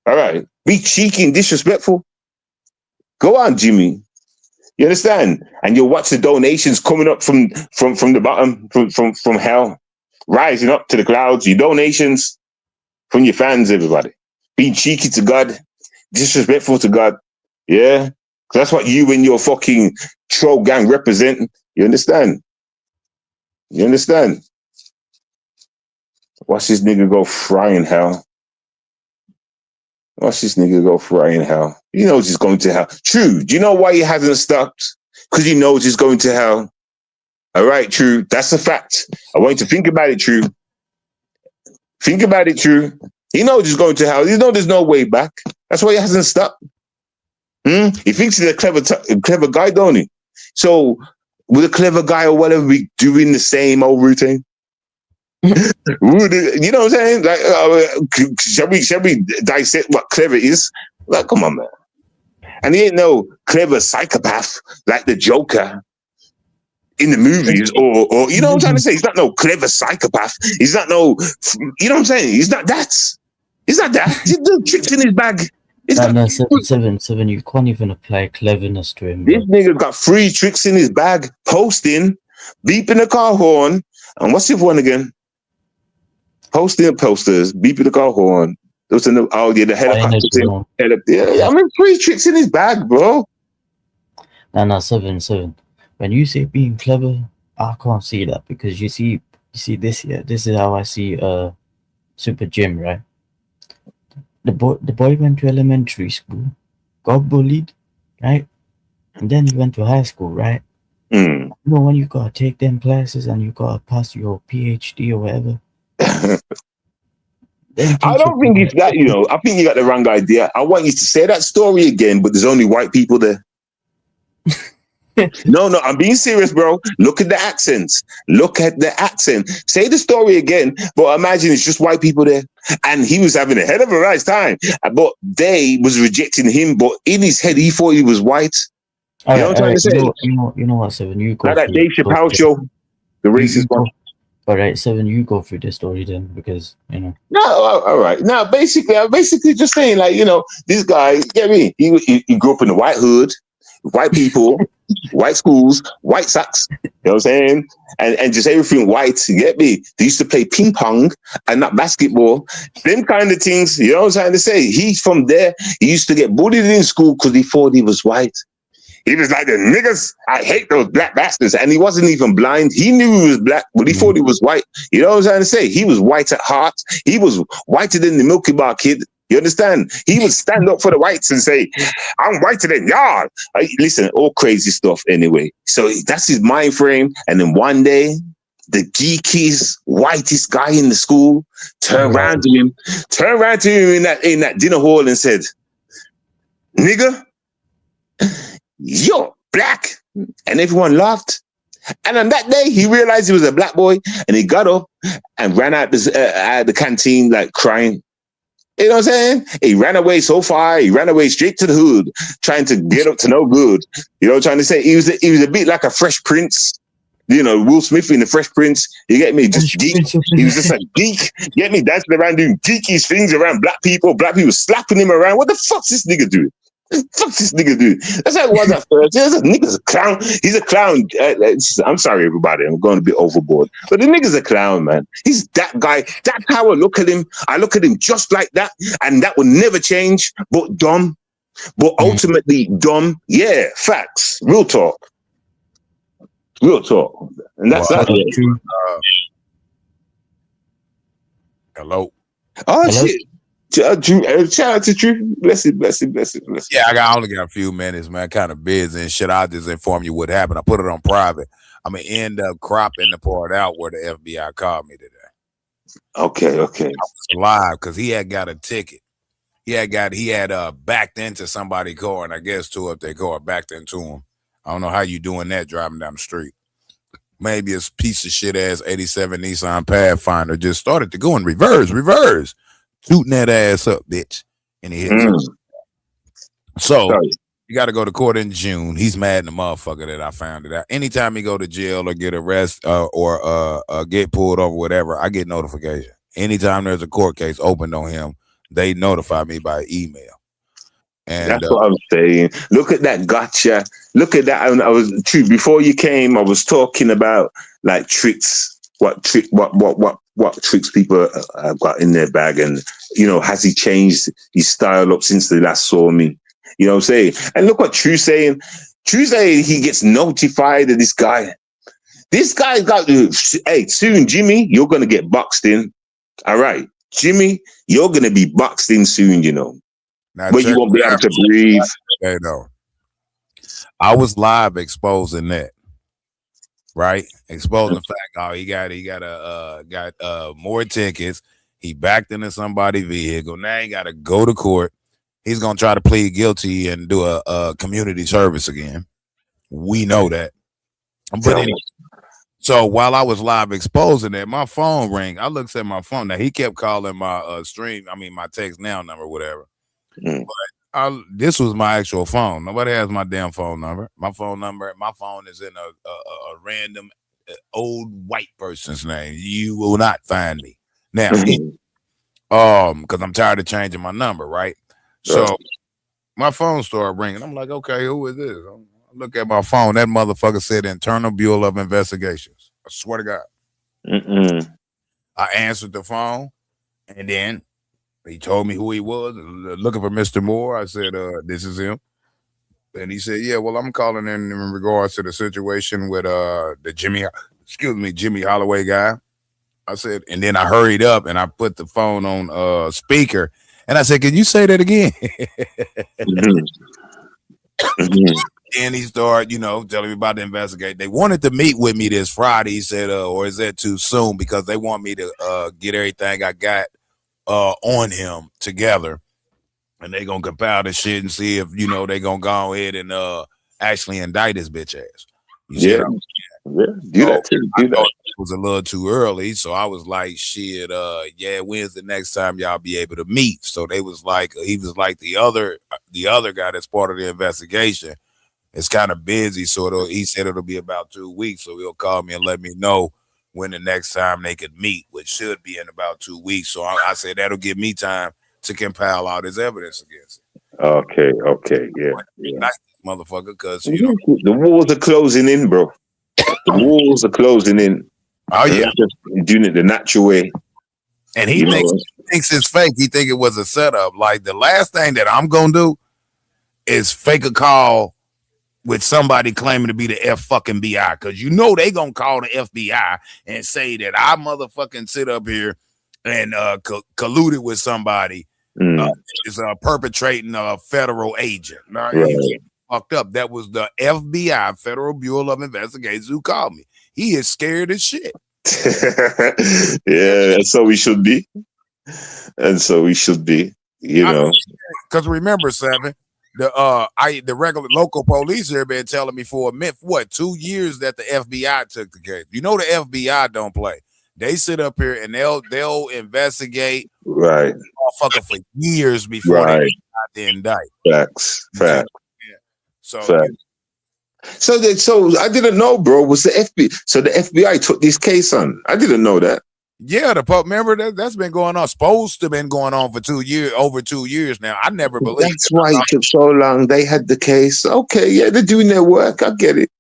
All right. Be cheeky and disrespectful. Go on, Jimmy. You understand? And you'll watch the donations coming up from the bottom, from hell, rising up to the clouds. Your donations from your fans, everybody. Being cheeky to God, disrespectful to God. Yeah? 'Cause that's what you and your fucking troll gang represent. You understand? You understand? Watch this nigga go fry in hell. Watch this nigga go fry in hell. He knows he's going to hell. True. Do you know why he hasn't stopped? Because he knows he's going to hell. All right, True. That's a fact. I want you to think about it, True. Think about it, True. He knows he's going to hell. He knows there's no way back. That's why he hasn't stopped. He thinks he's a clever guy, don't he? So, will a clever guy or whatever be doing the same old routine? You know what I'm saying? Like, shall we dissect what clever is? Like, come on, man. And he ain't no clever psychopath like the Joker in the movies, or you know what I'm trying to say? He's not no clever psychopath. He's not no, you know what I'm saying? He's not that. He's not that. He's doing tricks in his bag. No, seven. You can't even apply cleverness to him. This nigga got 3 tricks in his bag: posting, beeping the car horn, and what's the other one again? Posting posters, beeping the car horn. Those are the helicopter thing. Yeah, I mean, 3 tricks in his bag, bro. No, seven. When you say being clever, I can't see that, because you see this here. This is how I see Super Jim, right? The boy went to elementary school, got bullied, right? And then he went to high school, right? Mm. You know, when you gotta take them classes and you gotta pass your PhD or whatever. I don't think it's that, you know. I think you got the wrong idea. I want you to say that story again, but there's only white people there. No, I'm being serious, bro. Look at the accents. Look at the accent. Say the story again, but imagine it's just white people there. And he was having a hell of a nice time. But they was rejecting him, but in his head, he thought he was white. You know what I'm trying to say? You know what, Seven? You go like that Dave Chappelle show, the racist one. All right, Seven, you go through the story then, because, you know. No, all right. Now, I'm basically just saying, like, you know, this guy, get me? He grew up in the white hood, white people, white schools, white socks, you know what I'm saying? And just everything white, you get me? They used to play ping pong and not basketball, them kind of things, you know what I'm trying to say? He's from there. He used to get bullied in school because he thought he was white. He was like, the niggas, I hate those black bastards. And he wasn't even blind. He knew he was black, but he thought he was white. You know what I'm trying to say? He was white at heart. He was whiter than the Milky Bar Kid. You understand? He would stand up for the whites and say, I'm whiter than y'all. Listen, all crazy stuff anyway. So that's his mind frame. And then one day, the geekiest, whitest guy in the school turned around to him in that dinner hall and said, nigga, you're black. And everyone laughed. And on that day, he realized he was a black boy, and he got up and ran out the canteen like crying. You know what I'm saying? He ran away so far. He ran away straight to the hood, trying to get up to no good. You know what I'm trying to say? He was a bit like a Fresh Prince. You know, Will Smith in the Fresh Prince. You get me? Just geek. He was just a geek. You get me? Dancing around doing geeky things around black people. Black people slapping him around. What the fuck's this nigga doing? Fuck this nigga dude. That's how it was at first. This nigga's a clown. He's a clown. I'm sorry, everybody. I'm going a bit overboard. But the nigga's a clown, man. He's that guy. That's how I look at him. I look at him just like that. And that will never change. But dumb. But ultimately dumb. Yeah, facts. Real talk. Real talk. And that's that. Hello. Oh, Hello? shit. Shout out to Drew. Bless it. Yeah, I only got a few minutes, man. Kind of busy and shit. I'll just inform you what happened. I put it on private. I'm gonna end up cropping the part out where the FBI called me today. Okay. I was live because he had got a ticket. He had backed into somebody's car, and I guess two of their car backed into him. I don't know how you doing that driving down the street. Maybe a piece of shit ass 87 Nissan Pathfinder just started to go in reverse. Tooting that ass up, bitch. And he hit me. So you got to go to court in June. He's mad in the motherfucker that I found it out. Anytime he go to jail or get arrested or get pulled over, whatever, I get notification. Anytime there's a court case opened on him, they notify me by email. And that's what I'm saying. Look at that gotcha. Look at that. I was true. Before you came, I was talking about like tricks. What tricks people have got in their bag, and you know, has he changed his style up since they last saw me? You know what I'm saying? And look what True's saying. True's saying he gets notified of this guy. This guy got, hey, soon, Jimmy, you're gonna get boxed in. All right, Jimmy, you're gonna be boxed in soon. You know, now but you won't be able to breathe. Okay, no. I was live exposing that. Right, exposing the fact. He got more tickets. He backed into somebody's vehicle. Now he got to go to court. He's gonna try to plead guilty and do a community service again. We know that. But anyway, so while I was live exposing that, my phone rang. I looked at my phone. Now he kept calling my my Text Now number, whatever. But This was my actual phone. Nobody has my damn phone number. My phone is in a random old white person's name. You will not find me now. Because I'm tired of changing my number, right? So my phone started ringing. I'm like, okay, who is this? I look at my phone. That motherfucker said Internal Bureau of Investigations. I swear to God. I answered the phone, and then he told me who he was, looking for Mr. Moore. I said, this is him. And he said, yeah, well, I'm calling in regards to the situation with the Jimmy Holloway guy. I said, and then I hurried up and I put the phone on speaker, and I said, can you say that again? And he started, telling me about the investigate. They wanted to meet with me this Friday. He said, or is that too soon? Because they want me to get everything I got on him together, and they gonna compile the shit and see if they gonna go ahead and actually indict his bitch ass. Do that too. Do that. It was a little too early, so I was like, shit, when's the next time y'all be able to meet? So they was like, he was like the other guy that's part of the investigation. It's kind of busy, so he said it'll be about 2 weeks, so he'll call me and let me know when the next time they could meet, which should be in about 2 weeks. So I said that'll give me time to compile all this evidence against it. Okay, yeah. Nice motherfucker, because the walls are closing in, bro. The walls are closing in. Oh yeah, just doing it the natural way. And he thinks it's fake. He think it was a setup. Like, the last thing that I'm gonna do is fake a call with somebody claiming to be the fucking BI, because they gonna call the FBI and say that I motherfucking sit up here and colluded with somebody is perpetrating a federal agent. Now, he fucked up. That was the FBI, Federal Bureau of Investigations, who called me. He is scared as shit. Yeah, and so we should be. Because remember, Seven, the regular local police here been telling me for 2 years that the FBI took the case. The FBI don't play. They sit up here and they'll investigate motherfucker for years before they got to indict. Facts. Yeah. So I didn't know, bro. Was the FBI? So the FBI took this case on? I didn't know that. Yeah, remember that's been going on. Supposed to been going on for 2 years, over 2 years now. I never believed. That's why it took so long. They had the case. Okay, yeah, they're doing their work. I get it.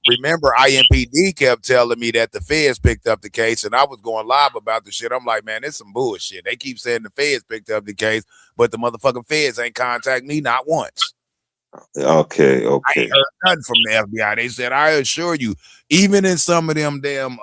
Remember, IMPD kept telling me that the feds picked up the case, and I was going live about the shit. I'm like, man, it's some bullshit. They keep saying the feds picked up the case, but the motherfucking feds ain't contact me not once. Okay. I ain't heard nothing from the FBI. They said, I assure you, even in some of them damn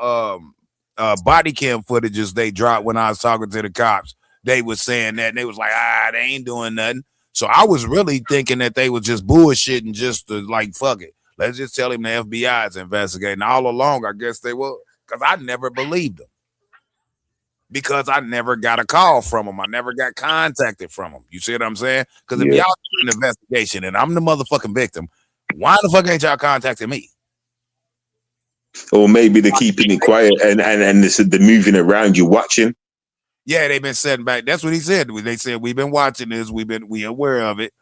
body cam footages they dropped when I was talking to the cops, they was saying that, and they was like, they ain't doing nothing. So I was really thinking that they was just bullshitting just to like, fuck it. Let's just tell him the FBI is investigating. All along, I guess they were, because I never believed them. Because I never got a call from them. I never got contacted from them. You see what I'm saying? Because if y'all do an investigation and I'm the motherfucking victim, why the fuck ain't y'all contacting me? Or maybe they're keeping it quiet and they're moving around you watching. Yeah, they've been setting back. That's what he said. They said, we've been watching this. We aware of it.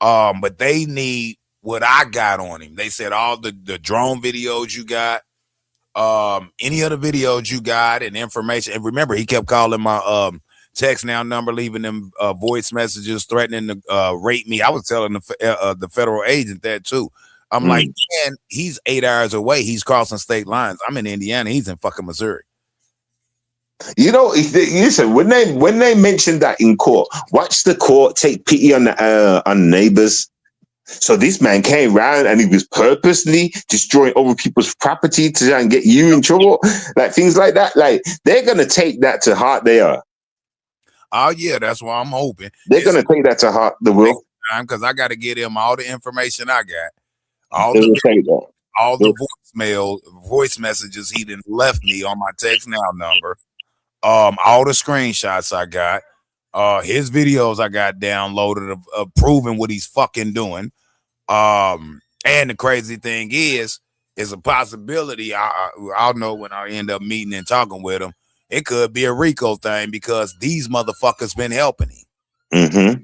But they need what I got on him. They said all the drone videos you got, any other videos you got and information. And remember, he kept calling my text now number, leaving them voice messages, threatening to rape me. I was telling the federal agent that too. I'm like, man, he's 8 hours away. He's crossing state lines. I'm in Indiana. He's in fucking Missouri. Listen, when they mentioned that in court, watch the court take pity on neighbors. So this man came around and he was purposely destroying other people's property to try and get you in trouble, like things like that. Like, they're gonna take that to heart. They are. Oh yeah, that's why I'm hoping they're gonna take that to heart. The will, because I got to get him all the information I got, all the voice messages he done left me on my text now number, all the screenshots I got, his videos I got downloaded of proving what he's fucking doing. And the crazy thing is a possibility. I'll know when I end up meeting and talking with him. It could be a RICO thing because these motherfuckers been helping him. I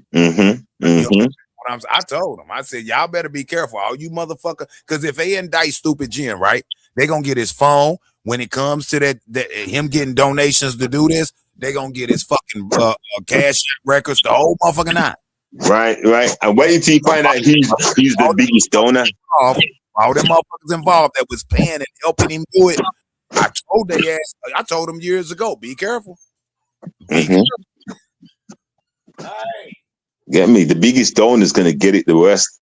told him, I said, y'all better be careful, all you motherfucker, because if they indict Stupid Jen, right, they gonna get his phone. When it comes to that him getting donations to do this, they gonna get his fucking cash records, the whole motherfucking night. Right. And wait until you find out he's the biggest donor. All them motherfuckers involved that was paying and helping him do it. I told them years ago, be careful. Be careful. Hey. Get me? The biggest donor is going to get it the worst.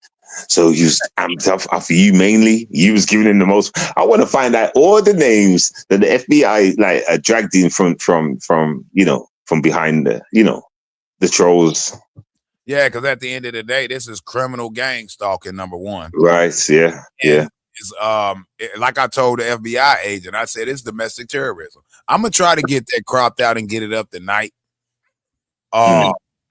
So he was amped up for you mainly. You was giving him the most. I want to find out all the names that the FBI dragged in from behind the trolls. Yeah, because at the end of the day, this is criminal gang stalking, number one. Right. Yeah. It's like I told the FBI agent, I said it's domestic terrorism. I'm gonna try to get that cropped out and get it up tonight.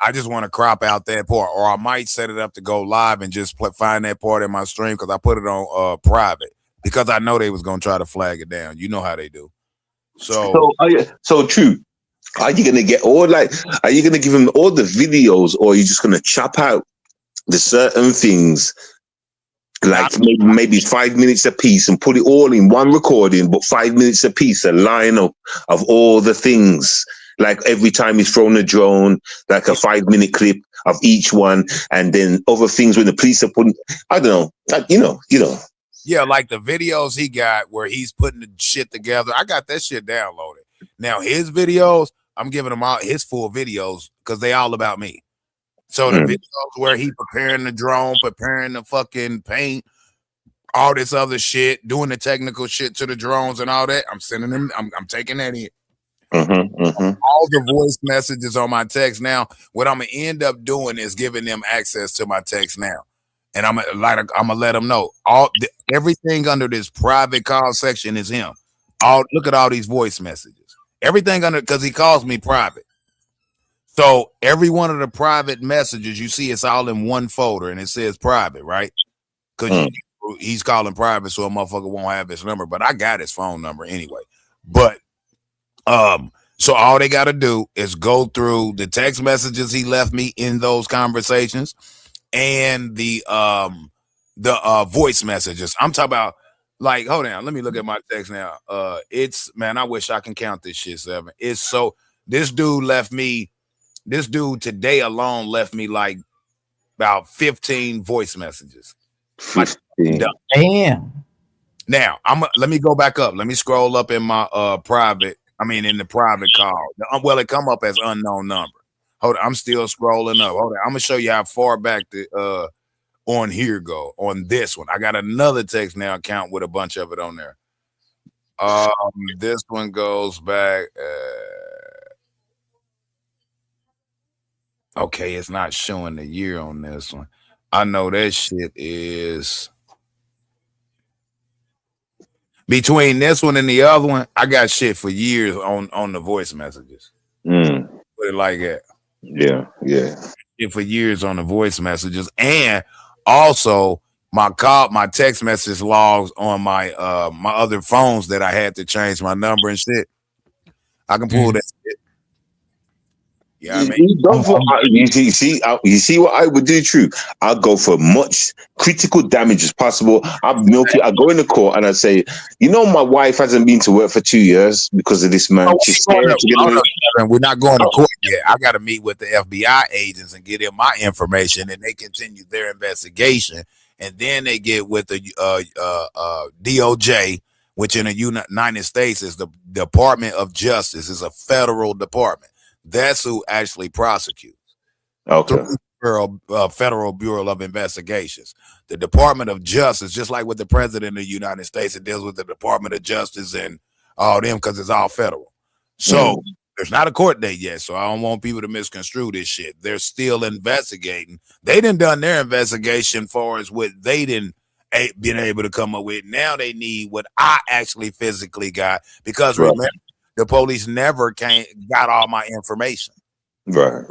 I just want to crop out that part, or I might set it up to go live and just find that part in my stream because I put it on private because I know they was gonna try to flag it down. You know how they do. So true. Are you gonna get are you gonna give them all the videos, or are you just gonna chop out the certain things, like maybe 5 minutes a piece, and put it all in one recording, but 5 minutes a piece, a lineup of all the things? Like every time he's thrown a drone, like a 5-minute clip of each one, and then other things when the police are putting, I don't know, Yeah, like the videos he got where he's putting the shit together. I got that shit downloaded. Now his videos, I'm giving him out his full videos because they all about me. So the videos where he preparing the drone, preparing the fucking paint, all this other shit, doing the technical shit to the drones and all that, I'm sending them. I'm taking that in. All the voice messages on my text now. What I'm gonna end up doing is giving them access to my text now, and I'm gonna let them know everything under this private call section is him. Look at all these voice messages. Everything under, because he calls me private. So every one of the private messages you see, it's all in one folder and it says private, right? Because he's calling private, so a motherfucker won't have his number. But I got his phone number anyway. But so all they got to do is go through the text messages he left me in those conversations and the voice messages. I'm talking about, like, hold on, let me look at my text now. I wish I can count this shit, Seven. This dude today alone left me like about 15 voice messages. 15. Damn. Now let me go back up. Let me scroll up in my in the private call. Well, it come up as unknown number. Hold on, I'm still scrolling up. Hold on, I'm gonna show you how far back the on here go on this one. I got another text now account with a bunch of it on there. This one goes back. Okay, it's not showing the year on this one. I know that shit is between this one and the other one. I got shit for years on the voice messages. Put it like that. Yeah. For years on the voice messages, and also my text message logs on my my other phones that I had to change my number and shit. I can pull that shit. Yeah, I mean, you see what I would do, True. I'll go for much critical damage as possible. I go in the court and I say, my wife hasn't been to work for 2 years because of this man. We're not going to court yet. I got to meet with the FBI agents and get them my information, and they continue their investigation, and then they get with the DOJ, which in the United States is the Department of Justice. Is a federal department. That's who actually prosecutes. Okay. Federal Bureau of Investigations. The Department of Justice, just like with the President of the United States, it deals with the Department of Justice and all them because it's all federal. So there's not a court date yet, so I don't want people to misconstrue this shit. They're still investigating. They done their investigation far as what they didn't been able to come up with. Now they need what I actually physically got, because remember, the police never got all my information. Right.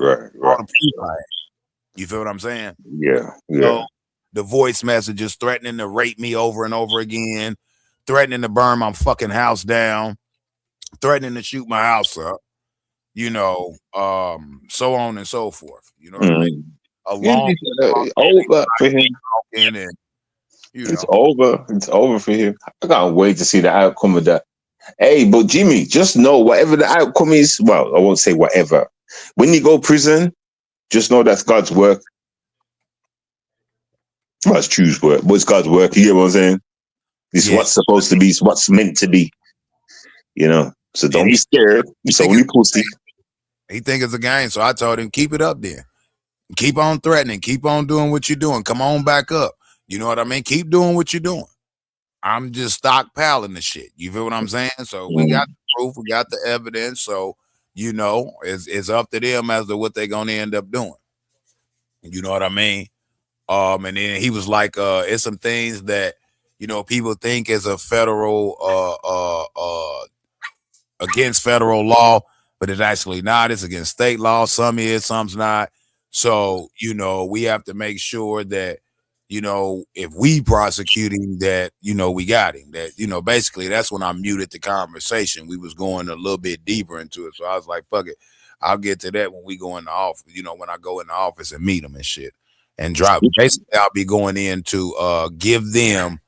You feel what I'm saying? Yeah. So the voice messages threatening to rape me over and over again, threatening to burn my fucking house down, threatening to shoot my house up. so on and so forth. You know what I mean? A Yeah, long over for him. in and It's over. It's over for him. I can't wait to see the outcome of that. Hey, but Jimmy, just know whatever the outcome is. Well, I won't say whatever. When you go prison, just know that's God's work. Well, it's true's work, but it's God's work. You get what I'm saying? It's what's supposed to be. It's what's meant to be. So don't be scared. It's only pussy. He think it's a game, so I told him keep it up there. Keep on threatening. Keep on doing what you're doing. Come on back up. You know what I mean? Keep doing what you're doing. I'm just stockpiling the shit. You feel what I'm saying? So we got the proof, we got the evidence. So it's up to them as to what they're gonna end up doing. You know what I mean? And then he was like, it's some things that people think is a federal against federal law, but it's actually not. It's against state law. Some is, some's not. So we have to make sure that if we prosecuting that, we got him. That basically that's when I muted the conversation. We was going a little bit deeper into it, so I was like, "Fuck it, I'll get to that when we go in the office." When I go in the office and meet them and shit, and drop. Basically, I'll be going in to give them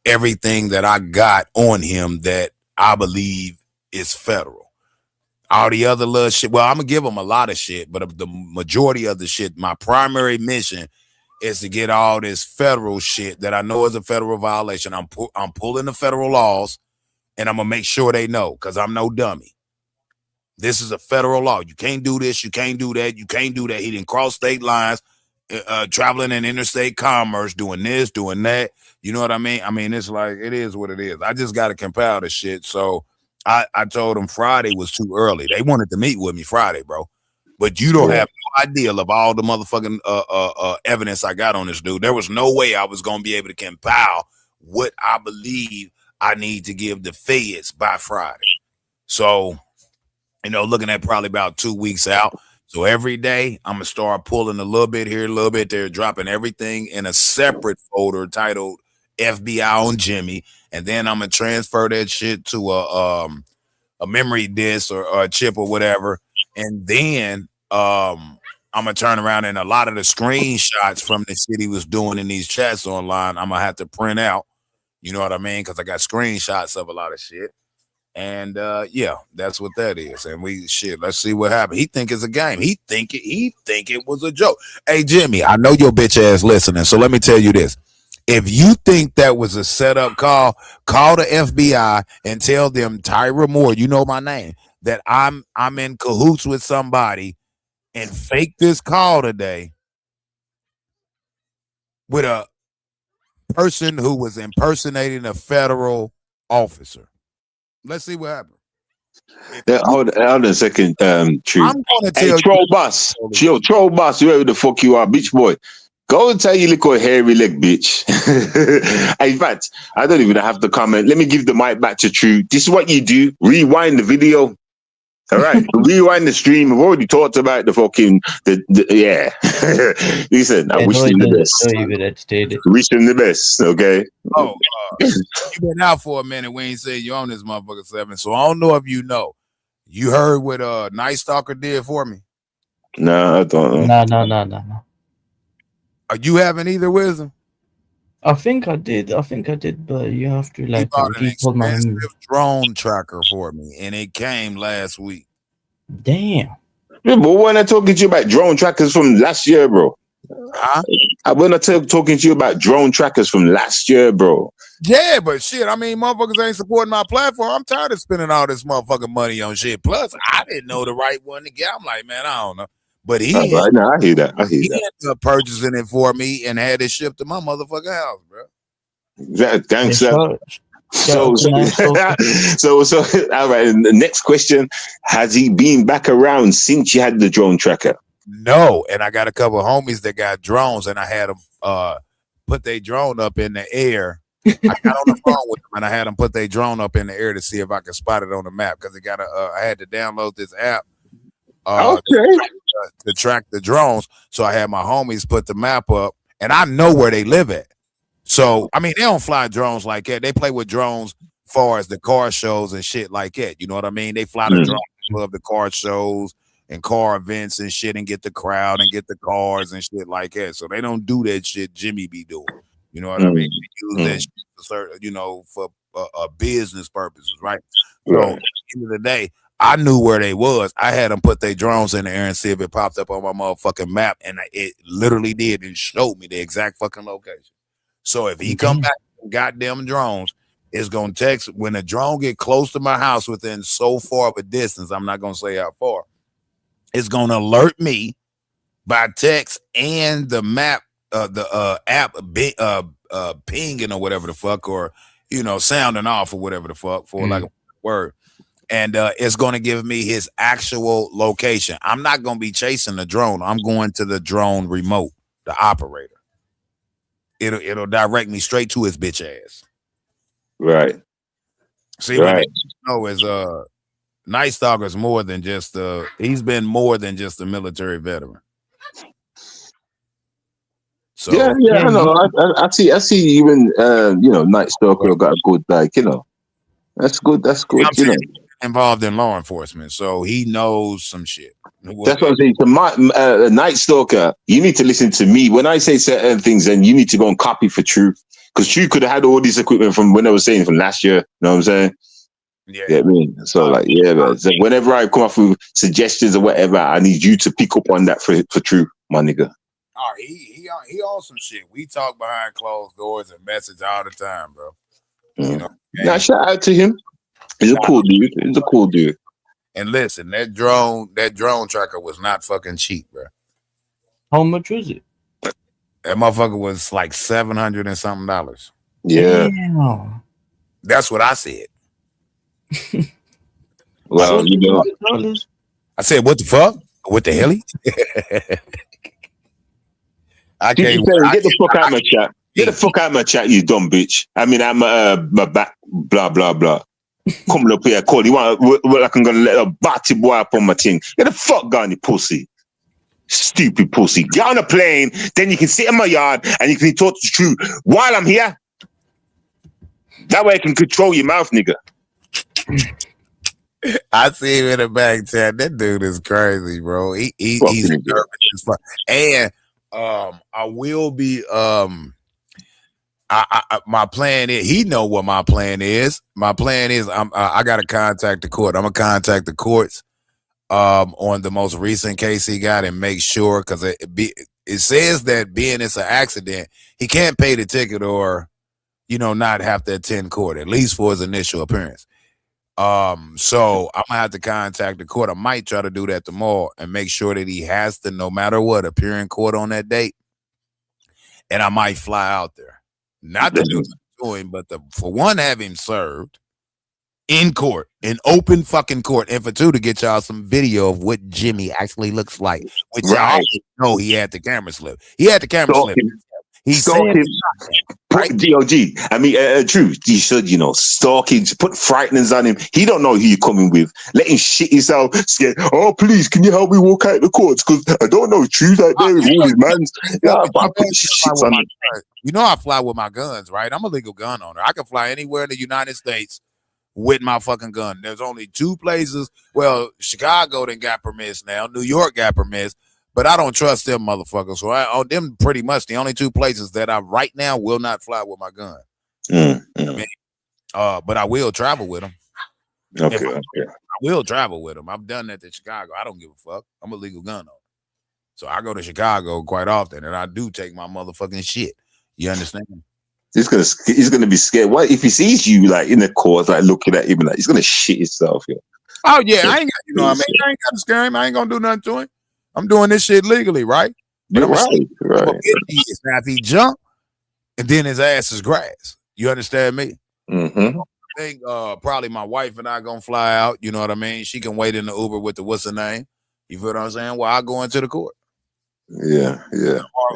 everything that I got on him that I believe is federal. All the other little shit. Well, I'm gonna give them a lot of shit, but the majority of the shit, my primary mission is to get all this federal shit that I know is a federal violation. I'm pulling the federal laws, and I'm gonna make sure they know, because I'm no dummy. This is a federal law. You can't do this. You can't do that. You can't do that. He didn't cross state lines, traveling in interstate commerce, doing this, doing that. You know what I mean? I mean, it's like, it is what it is. I just got to compile the shit. So I told them Friday was too early. They wanted to meet with me Friday, bro. But you don't have no idea of all the motherfucking evidence I got on this dude. There was no way I was going to be able to compile what I believe I need to give the feds by Friday. So, looking at probably about 2 weeks out. So every day I'm going to start pulling a little bit here, a little bit there, dropping everything in a separate folder titled FBI on Jimmy. And then I'm going to transfer that shit to a memory disk or a chip or whatever. And then I'm gonna turn around, and a lot of the screenshots from the shit he was doing in these chats online, I'm gonna have to print out. You know what I mean? Because I got screenshots of a lot of shit. And that's what that is. And let's see what happened. He think it's a game. He think it was a joke. Hey Jimmy, I know your bitch ass listening, so let me tell you this. If you think that was a setup call the FBI and tell them, Tyra Moore, you know my name, that I'm in cahoots with somebody, and fake this call today with a person who was impersonating a federal officer. Let's see what happens. Hold on a second, True. I'm gonna tell you, Troll Boss, Troll Boss, whoever the fuck you are, bitch boy. Go and tell your little hairy leg, bitch. In fact, I don't even have to comment. Let me give the mic back to True. This is what you do. Rewind the video. All right. Rewind the stream. We've already talked about the fucking, yeah. Listen, I wish him the best. Wish him the best, okay? You've been out for a minute. We ain't said you on this motherfucker 7. So I don't know if you know. You heard what Night Stalker did for me? No, I don't know. No. Are you having either wisdom? I think I did, but you have to he bought an expensive drone tracker for me, and it came last week. Damn. Yeah, but when I talking to you about drone trackers from last year, bro. Huh? When I talking to you about drone trackers from last year, bro. Yeah, but shit, I mean, motherfuckers ain't supporting my platform. I'm tired of spending all this motherfucking money on shit. Plus, I didn't know the right one to get. I'm like, man, I don't know. But he I hear that. He ended up purchasing it for me and had it shipped to my motherfucking house, bro. Thanks, sir. So, all right. And the next question: has he been back around since you had the drone tracker? No, and I got a couple of homies that got drones, and I had them put their drone up in the air. I got on the phone with them, and I had them put their drone up in the air to see if I could spot it on the map, because I had to download this app. To track the drones. So I had my homies put the map up, and I know where they live at. So I mean, they don't fly drones like that. They play with drones far as the car shows and shit like that. You know what I mean? They fly the drone of the car shows and car events and shit, and get the crowd and get the cars and shit like that. So they don't do that shit Jimmy be doing. You know what I mean? They use that shit for certain, you know, for business purposes, right? So at the end of the day, I knew where they was. I had them put their drones in the air and see if it popped up on my motherfucking map, and it literally did and showed me the exact fucking location. So if he come back with goddamn drones, it's gonna text when a drone get close to my house within so far of a distance. I'm not gonna say how far. It's gonna alert me by text and the map, the app, pinging or whatever the fuck, or you know, sounding off or whatever the fuck for like a word. And it's going to give me his actual location. I'm not going to be chasing the drone. I'm going to the drone remote, the operator. It'll direct me straight to his bitch ass. Right. See, what they know is Night Stalker's more than just he's been more than just a military veteran. So yeah, I know. I see. Even you know, Night Stalker got a good, like, you know, that's good. That's good. You know, involved in law enforcement, so he knows some shit. That's what I'm saying. To my Night Stalker, you need to listen to me when I say certain things, and you need to go and copy for Truth, because Truth could have had all this equipment from when I was saying from last year. You know what I'm saying? Yeah. You know what I mean? So like, yeah, man. So whenever I come up with suggestions or whatever, I need you to pick up on that for Truth, my nigga. Oh, he on some shit. We talk behind closed doors and message all the time, bro. You know. Now shout out to him. He's a cool dude. He's a cool dude. And listen, that drone tracker was not fucking cheap, bro. How much was it? That motherfucker was like $700 and something. Yeah. Damn. That's what I said. Well, you know. I said, what the fuck? What the hell? I can't get the fuck out of my chat. Get the fuck out of my chat, you dumb bitch. I mean, I'm my back, blah, blah, blah. Coming up here, call you want like I'm gonna let a batty boy up on my thing. Get the fuck gone, you pussy. Stupid pussy. Get on a plane, then you can sit in my yard and you can talk to Truth while I'm here. That way I can control your mouth, nigga. I see him in the back chat. That dude is crazy, bro. He's nervous as fuck. And I will be my plan is, he know what my plan is. My plan is I gotta contact the court. I'm gonna contact the courts on the most recent case he got and make sure, because it says that being it's an accident, he can't pay the ticket or, you know, not have to attend court, at least for his initial appearance. So I'm gonna have to contact the court. I might try to do that tomorrow and make sure that he has to, no matter what, appear in court on that date. And I might fly out there. Not to do doing, but for one, have him served in court, in open fucking court, and for two, to get y'all some video of what Jimmy actually looks like. Which y'all know he had the camera slip. He had the camera slip. He said, right? DOG. I mean, Truth. You should, you know, stalking, put frightenings on him. He don't know who you're coming with. Let him shit himself. Scared. Oh, please, can you help me walk out the courts? Because I don't know. Truth out there with all his mans. Yeah, you know, I fly with my guns, right? I'm a legal gun owner. I can fly anywhere in the United States with my fucking gun. There's only two places. Well, Chicago done got permits now. New York got permits. But I don't trust them motherfuckers. So them pretty much the only two places that I right now will not fly with my gun. I mean, but I will travel with them. Okay. I will travel with them. I've done that to Chicago. I don't give a fuck. I'm a legal gun owner. So I go to Chicago quite often, and I do take my motherfucking shit. You understand? He's gonna be scared. What if he sees you like in the court, like looking at him, like he's gonna shit himself? Yeah. Oh yeah, I ain't got, you know what I mean? I ain't got to scare him. I ain't gonna do nothing to him. I'm doing this shit legally, right? But right. Now if he jump, and then his ass is grass. You understand me? Mm-hmm. I think probably my wife and I gonna fly out. You know what I mean? She can wait in the Uber with the what's her name. You feel what I'm saying? Well, I go into the court. Yeah.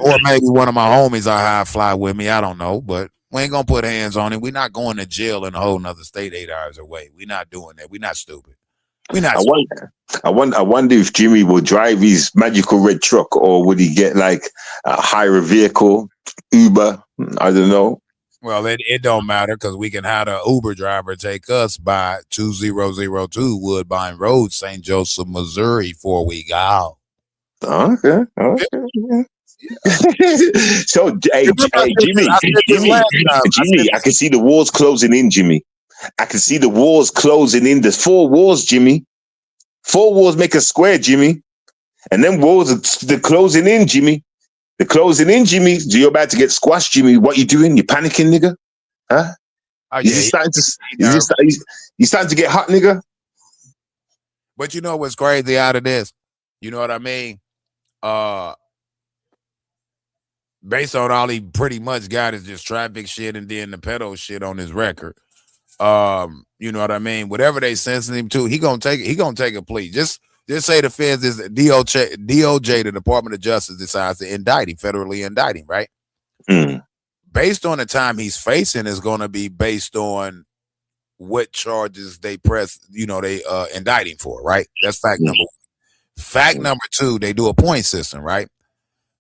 Or maybe one of my homies I high fly with me. I don't know, but we ain't gonna put hands on him. We're not going to jail in a whole nother state 8 hours away. We're not doing that. We're not stupid. We're not. I wonder if Jimmy will drive his magical red truck, or would he get like a hire vehicle, Uber? I don't know. Well, it don't matter because we can have the Uber driver take us by 2002 Woodbine Road, St. Joseph, Missouri, for a week out. Okay. Yeah. So, hey, Jimmy, I can see the walls closing in, Jimmy. I can see the walls closing in. There's 4 walls, Jimmy. 4 walls make a square, Jimmy. And then walls, the closing in, Jimmy. The closing in, Jimmy. You're about to get squashed, Jimmy. What you doing? You panicking, nigga? Huh? Oh, You starting to get hot, nigga? But you know what's crazy out of this? You know what I mean? Based on all he pretty much got is just traffic shit and then the pedo shit on his record. You know what I mean? Whatever they sensing him to, he gonna take it. He gonna take a plea. Just say the feds is DOJ, the Department of Justice, decides to indict him, federally indict him, right? Mm. Based on the time he's facing is going to be based on what charges they press, they indict him for, right? That's fact number one. Fact number two, they do a point system, right?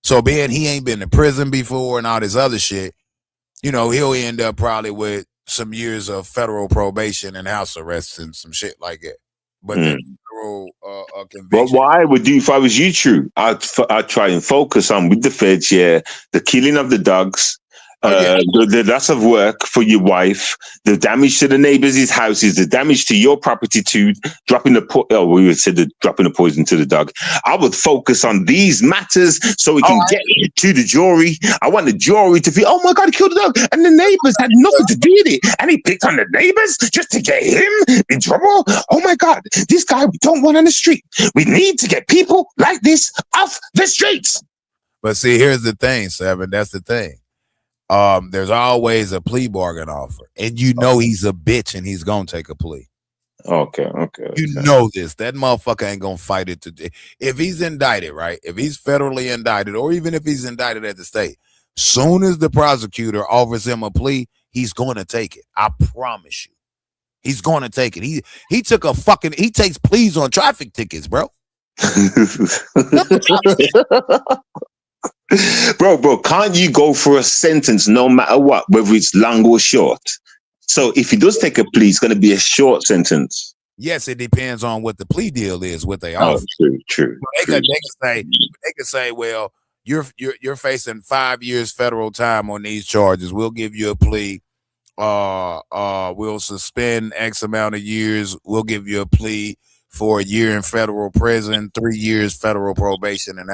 So being he ain't been to prison before and all this other shit, he'll end up probably with some years of federal probation and house arrest and some shit like that. But the federal conviction. But what I would do if I was you, True, I'd try and focus on with the feds, the killing of the dogs, the loss of work for your wife, the damage to the neighbors' houses, the damage to your property too, dropping the poison to the dog. I would focus on these matters so we can get to the jury. I want the jury to feel, oh my God, he killed the dog. And the neighbors had nothing to do with it. And he picked on the neighbors just to get him in trouble. Oh my God, this guy we don't want on the street. We need to get people like this off the streets. But see, here's the thing, Seven. That's the thing. There's always a plea bargain offer, and he's a bitch and he's gonna take a plea. Okay. You know this. That motherfucker ain't gonna fight it today. If he's indicted, right? If he's federally indicted, or even if he's indicted at the state, soon as the prosecutor offers him a plea, he's gonna take it. I promise you. He's gonna take it. He takes pleas on traffic tickets, bro. Bro, can't you go for a sentence no matter what, whether it's long or short? So if he does take a plea, it's going to be a short sentence. Yes, it depends on what the plea deal is, what they offer. True. They can say, well, you're facing 5 years federal time on these charges. We'll give you a plea. We'll suspend X amount of years. We'll give you a plea for a year in federal prison, 3 years federal probation, and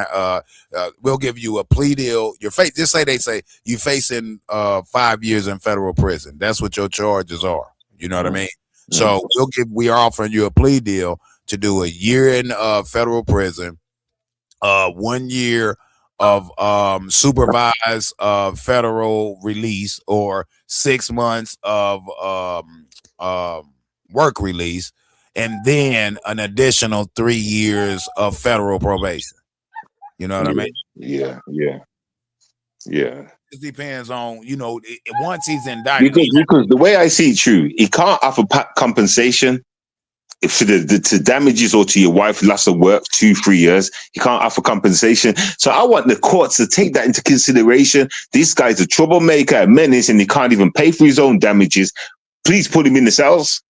we'll give you a plea deal. Just say they say you facing 5 years in federal prison. That's what your charges are. You know what I mean? So we are offering you a plea deal to do a year in federal prison, 1 year of supervised federal release, or 6 months of work release, and then an additional 3 years of federal probation. You know what I mean? Yeah. It depends on, once he's indicted. Because the way I see it, True, he can't offer compensation for the damages, or to your wife, loss of work, 2-3 years. He can't offer compensation. So I want the courts to take that into consideration. This guy's a troublemaker, a menace, and he can't even pay for his own damages. Please put him in the cells.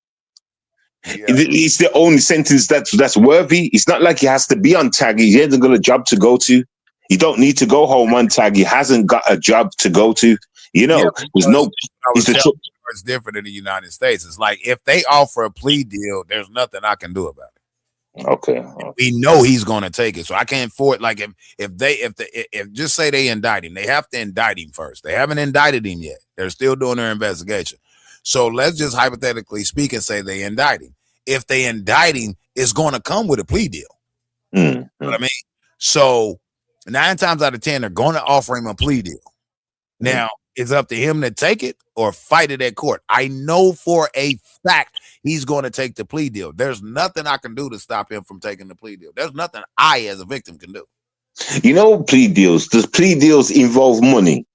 Yeah. It's the only sentence that's worthy. It's not like he has to be on tag. He hasn't got a job to go to. He don't need to go home on tag. He hasn't got a job to go to. There's no. It's different in the United States. It's like if they offer a plea deal, there's nothing I can do about it. Okay. We know he's going to take it, so I can't afford. Like if just say they indict him, they have to indict him first. They haven't indicted him yet. They're still doing their investigation. So let's just hypothetically speak and say they indict him. If they indict him, it's going to come with a plea deal. You know what I mean? So 9 times out of 10, they're going to offer him a plea deal. Now, it's up to him to take it or fight it at court. I know for a fact he's going to take the plea deal. There's nothing I can do to stop him from taking the plea deal. There's nothing I, as a victim, can do. Plea deals. Does plea deals involve money?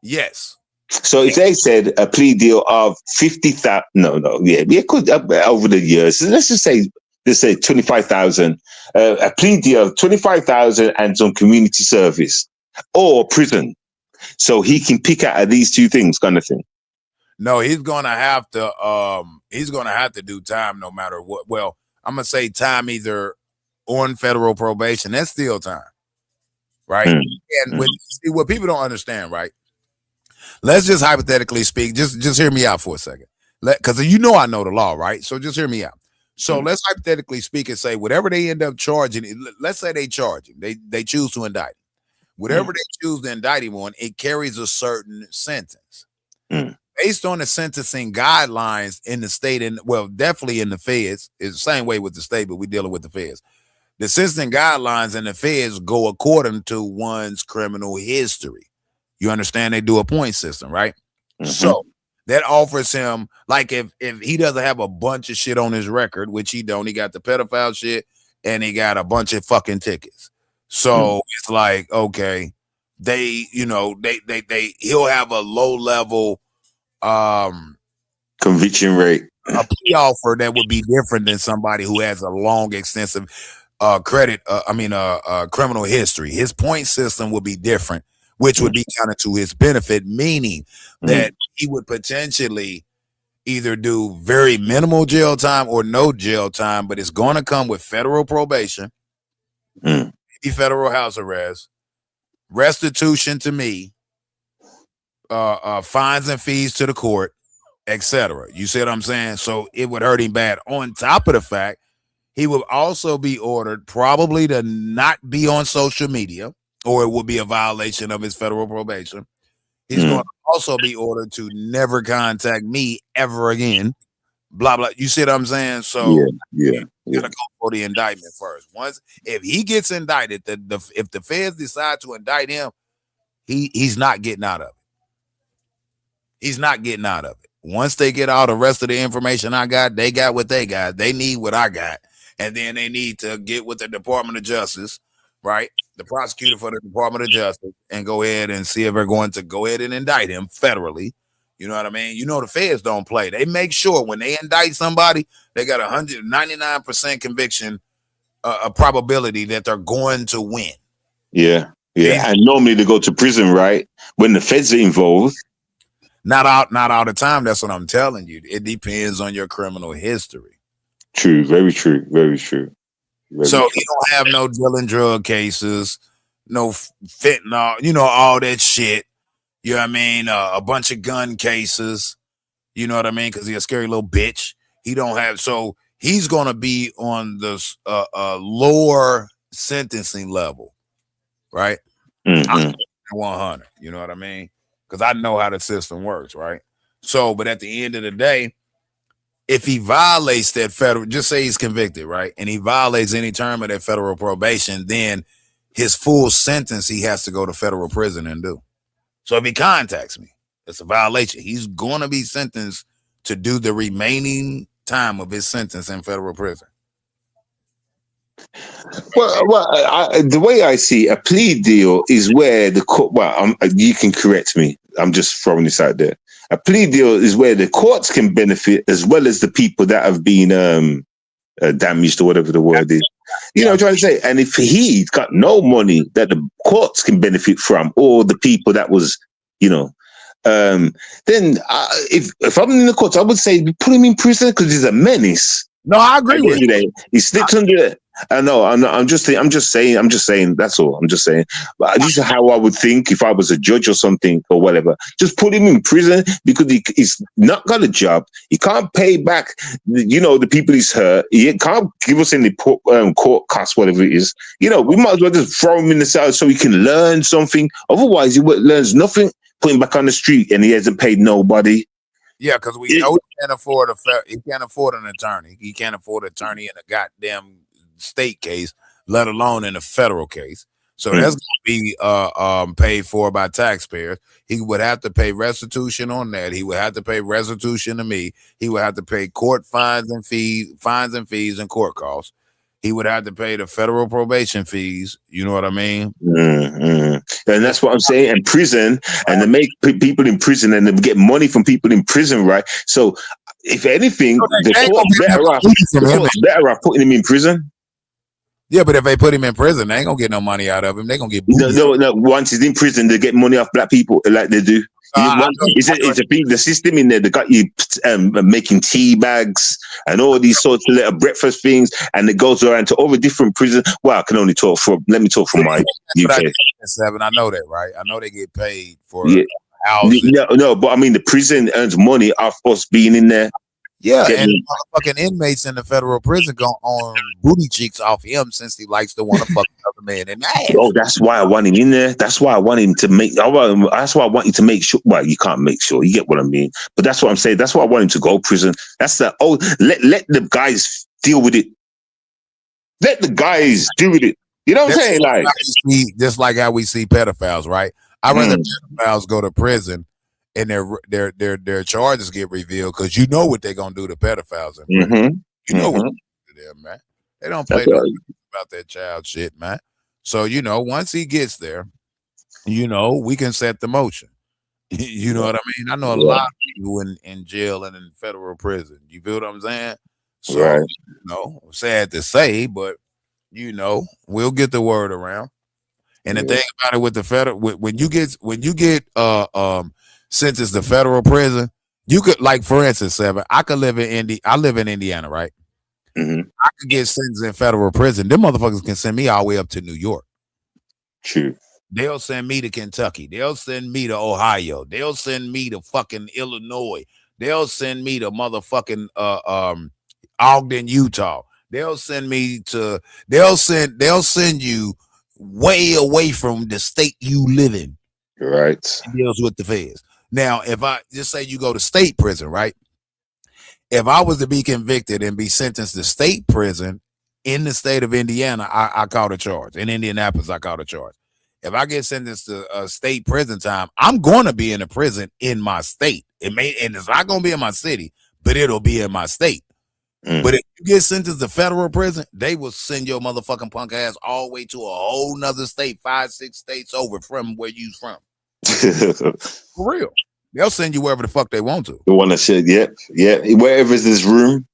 Yes. So if they said a plea deal of 50,000, it could over the years. Let's say 25,000. A plea deal of 25,000 and some community service or prison. So he can pick out of these two things, kind of thing. No, he's gonna have to do time no matter what. Well, I'm gonna say time either on federal probation. That's still time, right? And what people don't understand, right? Let's just hypothetically speak. Just hear me out for a second, because I know the law, right? So just hear me out. So let's hypothetically speak and say whatever they end up charging. Let's say they charge him. They choose to indict him. Whatever they choose to indict him on, it carries a certain sentence. Based on the sentencing guidelines in the state, and well, definitely in the feds, it's the same way with the state, but we're dealing with the feds. The sentencing guidelines in the feds go according to one's criminal history. You understand? They do a point system, right? So that offers him, like if he doesn't have a bunch of shit on his record, which he don't, he got the pedophile shit and he got a bunch of fucking tickets. So it's like, okay, he'll have a low level conviction rate, a plea offer that would be different than somebody who has a long, extensive criminal history. His point system would be different, which would be kind of to his benefit, meaning that he would potentially either do very minimal jail time or no jail time, but it's going to come with federal probation, federal house arrest, restitution to me, fines and fees to the court, etc. You see what I'm saying? So it would hurt him bad. On top of the fact, he will also be ordered probably to not be on social media, or it will be a violation of his federal probation. He's going to also be ordered to never contact me ever again. Blah blah. You see what I'm saying? So you gotta go for the indictment first. If he gets indicted, if the feds decide to indict him, he's not getting out of it. He's not getting out of it. Once they get all the rest of the information I got, they got what they got. They need what I got. And then they need to get with the Department of Justice, right? The prosecutor for the Department of Justice, and go ahead and see if they're going to go ahead and indict him federally. You know what I mean? You know, the feds don't play. They make sure when they indict somebody, they got 199% conviction, a probability that they're going to win. Yeah. And normally they go to prison, right? When the feds are involved. Not all the time. That's what I'm telling you. It depends on your criminal history. True. Very true. Very true. So you don't have no dealing drug cases, no fentanyl, all that shit. You know what I mean? A bunch of gun cases. You know what I mean? Because he's a scary little bitch. He don't have. So he's going to be on the lower sentencing level, right? 100. You know what I mean? Because I know how the system works, right? So, but at the end of the day, if he violates that federal, just say he's convicted, right? And he violates any term of that federal probation, then his full sentence, he has to go to federal prison and do. So if he contacts me, it's a violation. He's going to be sentenced to do the remaining time of his sentence in federal prison. Well, the way I see a plea deal is where the court. Well, you can correct me. I'm just throwing this out there. A plea deal is where the courts can benefit as well as the people that have been damaged, or whatever the word is. You know what I'm trying to say? And if he's got no money that the courts can benefit from, or the people that was, then if I'm in the courts, I would say put him in prison because he's a menace. No, I agree with you. He slips under it. I know. I'm just saying. That's all. I'm just saying. But this is how I would think if I was a judge or something or whatever. Just put him in prison because he's not got a job. He can't pay back, the people he's hurt. He can't give us any court costs, whatever it is. We might as well just throw him in the cell so he can learn something. Otherwise, he learns nothing. Put him back on the street and he hasn't paid nobody. Yeah, because we know he can't afford an attorney. He can't afford an attorney in a goddamn state case, let alone in a federal case. So that's going to be paid for by taxpayers. He would have to pay restitution on that. He would have to pay restitution to me. He would have to pay court fines and fees and court costs. He would have to pay the federal probation fees. You know what I mean? And that's what I'm saying. And prison, and they make people in prison, and they get money from people in prison, right? So, if anything, the court's better off putting him in prison. Yeah, but if they put him in prison, they ain't gonna get no money out of him. They gonna get booty. No. Once he's in prison, they get money off black people like they do. The system in there. They got you making tea bags and all these sorts of little breakfast things, and it goes around to over different prisons. Well, I can only talk from. Let me talk from my UK. I know that, right? I know they get paid for housing. No, but I mean the prison earns money off us being in there. Yeah, and fucking inmates in the federal prison go on booty cheeks off him since he likes to want to fuck another man in the ass. Oh, that's why I want him in there. That's why I want him to make. That's why I want you to make sure. Well, you can't make sure. You get what I mean. But that's what I'm saying. That's why I want him to go prison. That's the let the guys deal with it. Let the guys deal with it. You know what I'm saying? Like just like how we see pedophiles, right? I'd rather pedophiles go to prison and their charges get revealed because you know what they're gonna do to pedophiles. You know what to them, man. They don't play about that child shit, man. So once he gets there, we can set the motion. You know what I mean? I know a lot of people in jail and in federal prison. You feel what I'm saying? So sad to say, but we'll get the word around. And the thing about it with the federal, when you get sentenced to federal prison, you could, like, for instance, Seven, I live in Indiana, right? I could get sentenced in federal prison. Them motherfuckers can send me all the way up to New York. True. They'll send me to Kentucky. They'll send me to Ohio. They'll send me to fucking Illinois. They'll send me to motherfucking Ogden, Utah. They'll send you way away from the state you live in. Right. It deals with the feds. Now, if I just say you go to state prison, right? If I was to be convicted and be sentenced to state prison in the state of Indiana, I caught a charge. In Indianapolis, I caught a charge. If I get sentenced to state prison time, I'm going to be in a prison in my state. And it's not going to be in my city, but it'll be in my state. But if you get sentenced to federal prison, they will send your motherfucking punk ass all the way to a whole nother state, 5-6 states over from where you from. For real. They'll send you wherever the fuck they want to. The one that said, yeah. Wherever is this room.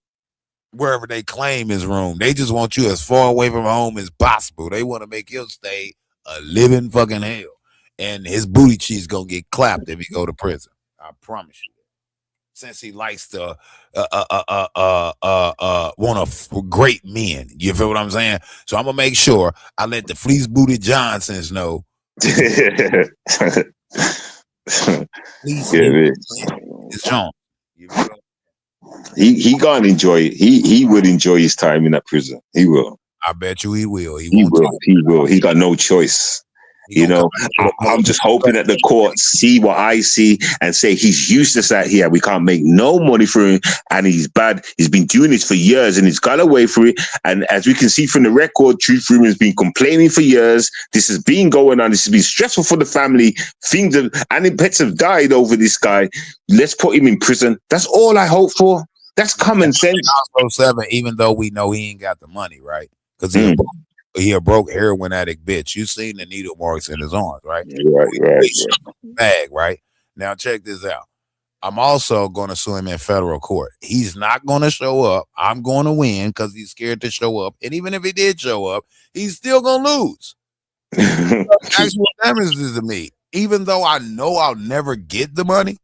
Wherever they claim is room. They just want you as far away from home as possible. They want to make you stay a living fucking hell. And his booty cheeks gonna get clapped if he go to prison. I promise you. Since he likes to want to great men. You feel what I'm saying? So I'm gonna make sure I let the fleece booty Johnsons know. It's John. He gonna enjoy it. He would enjoy his time in that prison. He will. I bet you he will. He will. He got no choice. I'm just hoping that the courts see what I see and say he's useless out here. We can't make no money for him, and he's bad. He's been doing this for years, and he's got away for it. And as we can see from the record, Truth Room has been complaining for years. This has been going on. This has been stressful for the family. And pets have died over this guy. Let's put him in prison. That's all I hope for. That's common sense. Also, 7, even though we know he ain't got the money, right? Because he a broke heroin addict bitch. You seen the needle marks in his arms, right? Right. Bag, right? Now check this out. I'm also going to sue him in federal court. He's not going to show up. I'm going to win because he's scared to show up. And even if he did show up, he's still going to lose. Actual damages to me. Even though I know I'll never get the money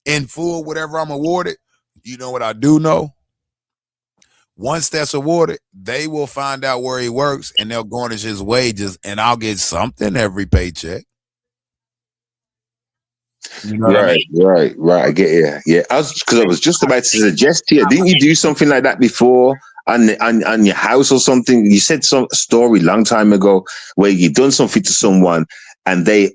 in full, whatever I'm awarded, you know what I do know? Once that's awarded, they will find out where he works and they'll garnish his wages, and I'll get something every paycheck. You know right. I get you. Yeah, I was just about to suggest to you. Didn't you do something like that before on your house or something? You said some story long time ago where you've done something to someone and they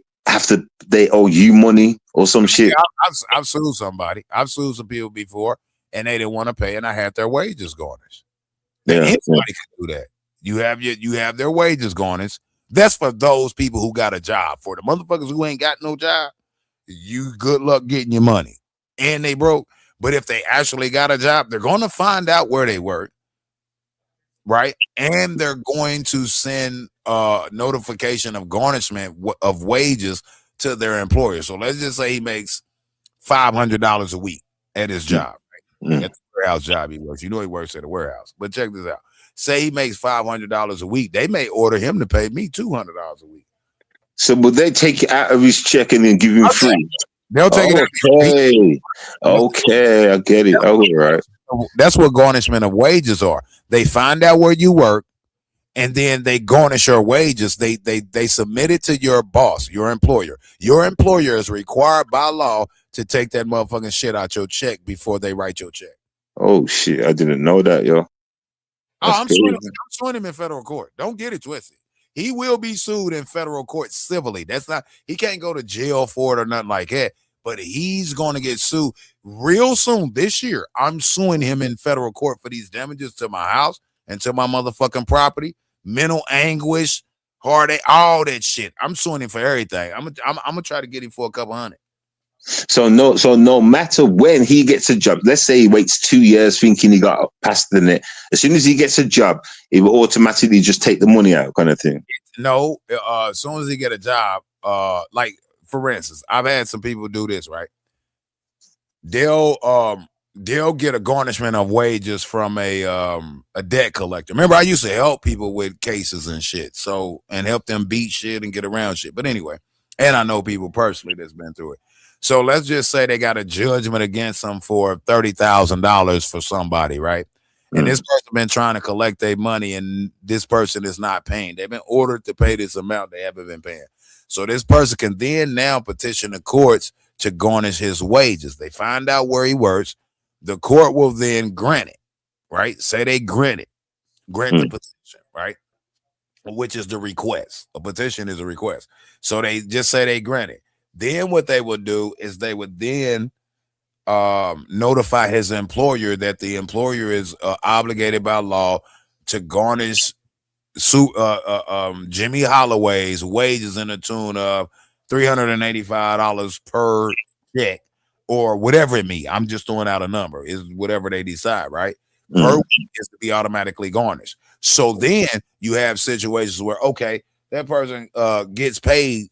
owe you money or some shit. Yeah, I've sued somebody. I've sued some people before. And they didn't want to pay, and I had their wages garnished. Anybody can do that. You have their wages garnished. That's for those people who got a job. For the motherfuckers who ain't got no job, you good luck getting your money. And they broke. But if they actually got a job, they're going to find out where they work, right? And they're going to send notification of garnishment of wages to their employer. So let's just say he makes $500 a week at his job. That's the warehouse job he works. You know he works at a warehouse. But check this out. Say he makes $500 a week. They may order him to pay me $200 a week. So would they take it out of his check and then give him free? They'll take it out. Okay, I get it. All right. That's what garnishment of wages are. They find out where you work, and then they garnish your wages. They submit it to your boss, your employer. Your employer is required by law to take that motherfucking shit out your check before they write your check. Oh shit, I didn't know that, yo. I'm suing him in federal court. Don't get it twisted. He will be sued in federal court civilly. That's not, he can't go to jail for it or nothing like that, but he's going to get sued real soon this year. I'm suing him in federal court for these damages to my house and to my motherfucking property, mental anguish, heartache, all that shit. I'm suing him for everything. I'm gonna try to get him for $200. So no matter when he gets a job, let's say he waits 2 years thinking he got past the net. As soon as he gets a job, he will automatically just take the money out, kind of thing. No, as soon as he get a job, like for instance, I've had some people do this, right? They'll get a garnishment of wages from a debt collector. Remember, I used to help people with cases and shit, and help them beat shit and get around shit. But anyway, and I know people personally that's been through it. So let's just say they got a judgment against them for $30,000 for somebody, right? And this person been trying to collect their money, and this person is not paying. They've been ordered to pay this amount. They haven't been paying. So this person can then now petition the courts to garnish his wages. They find out where he works. The court will then grant it, right? Say they grant the petition, right? Which is the request. A petition is a request. So they just say they grant it. Then what they would do is they would then notify his employer that the employer is obligated by law to garnish Jimmy Holloway's wages in the tune of $385 per check or whatever it may. I'm just throwing out a number. Is whatever they decide, right? Per week is to be automatically garnished. So then you have situations where, okay, that person gets paid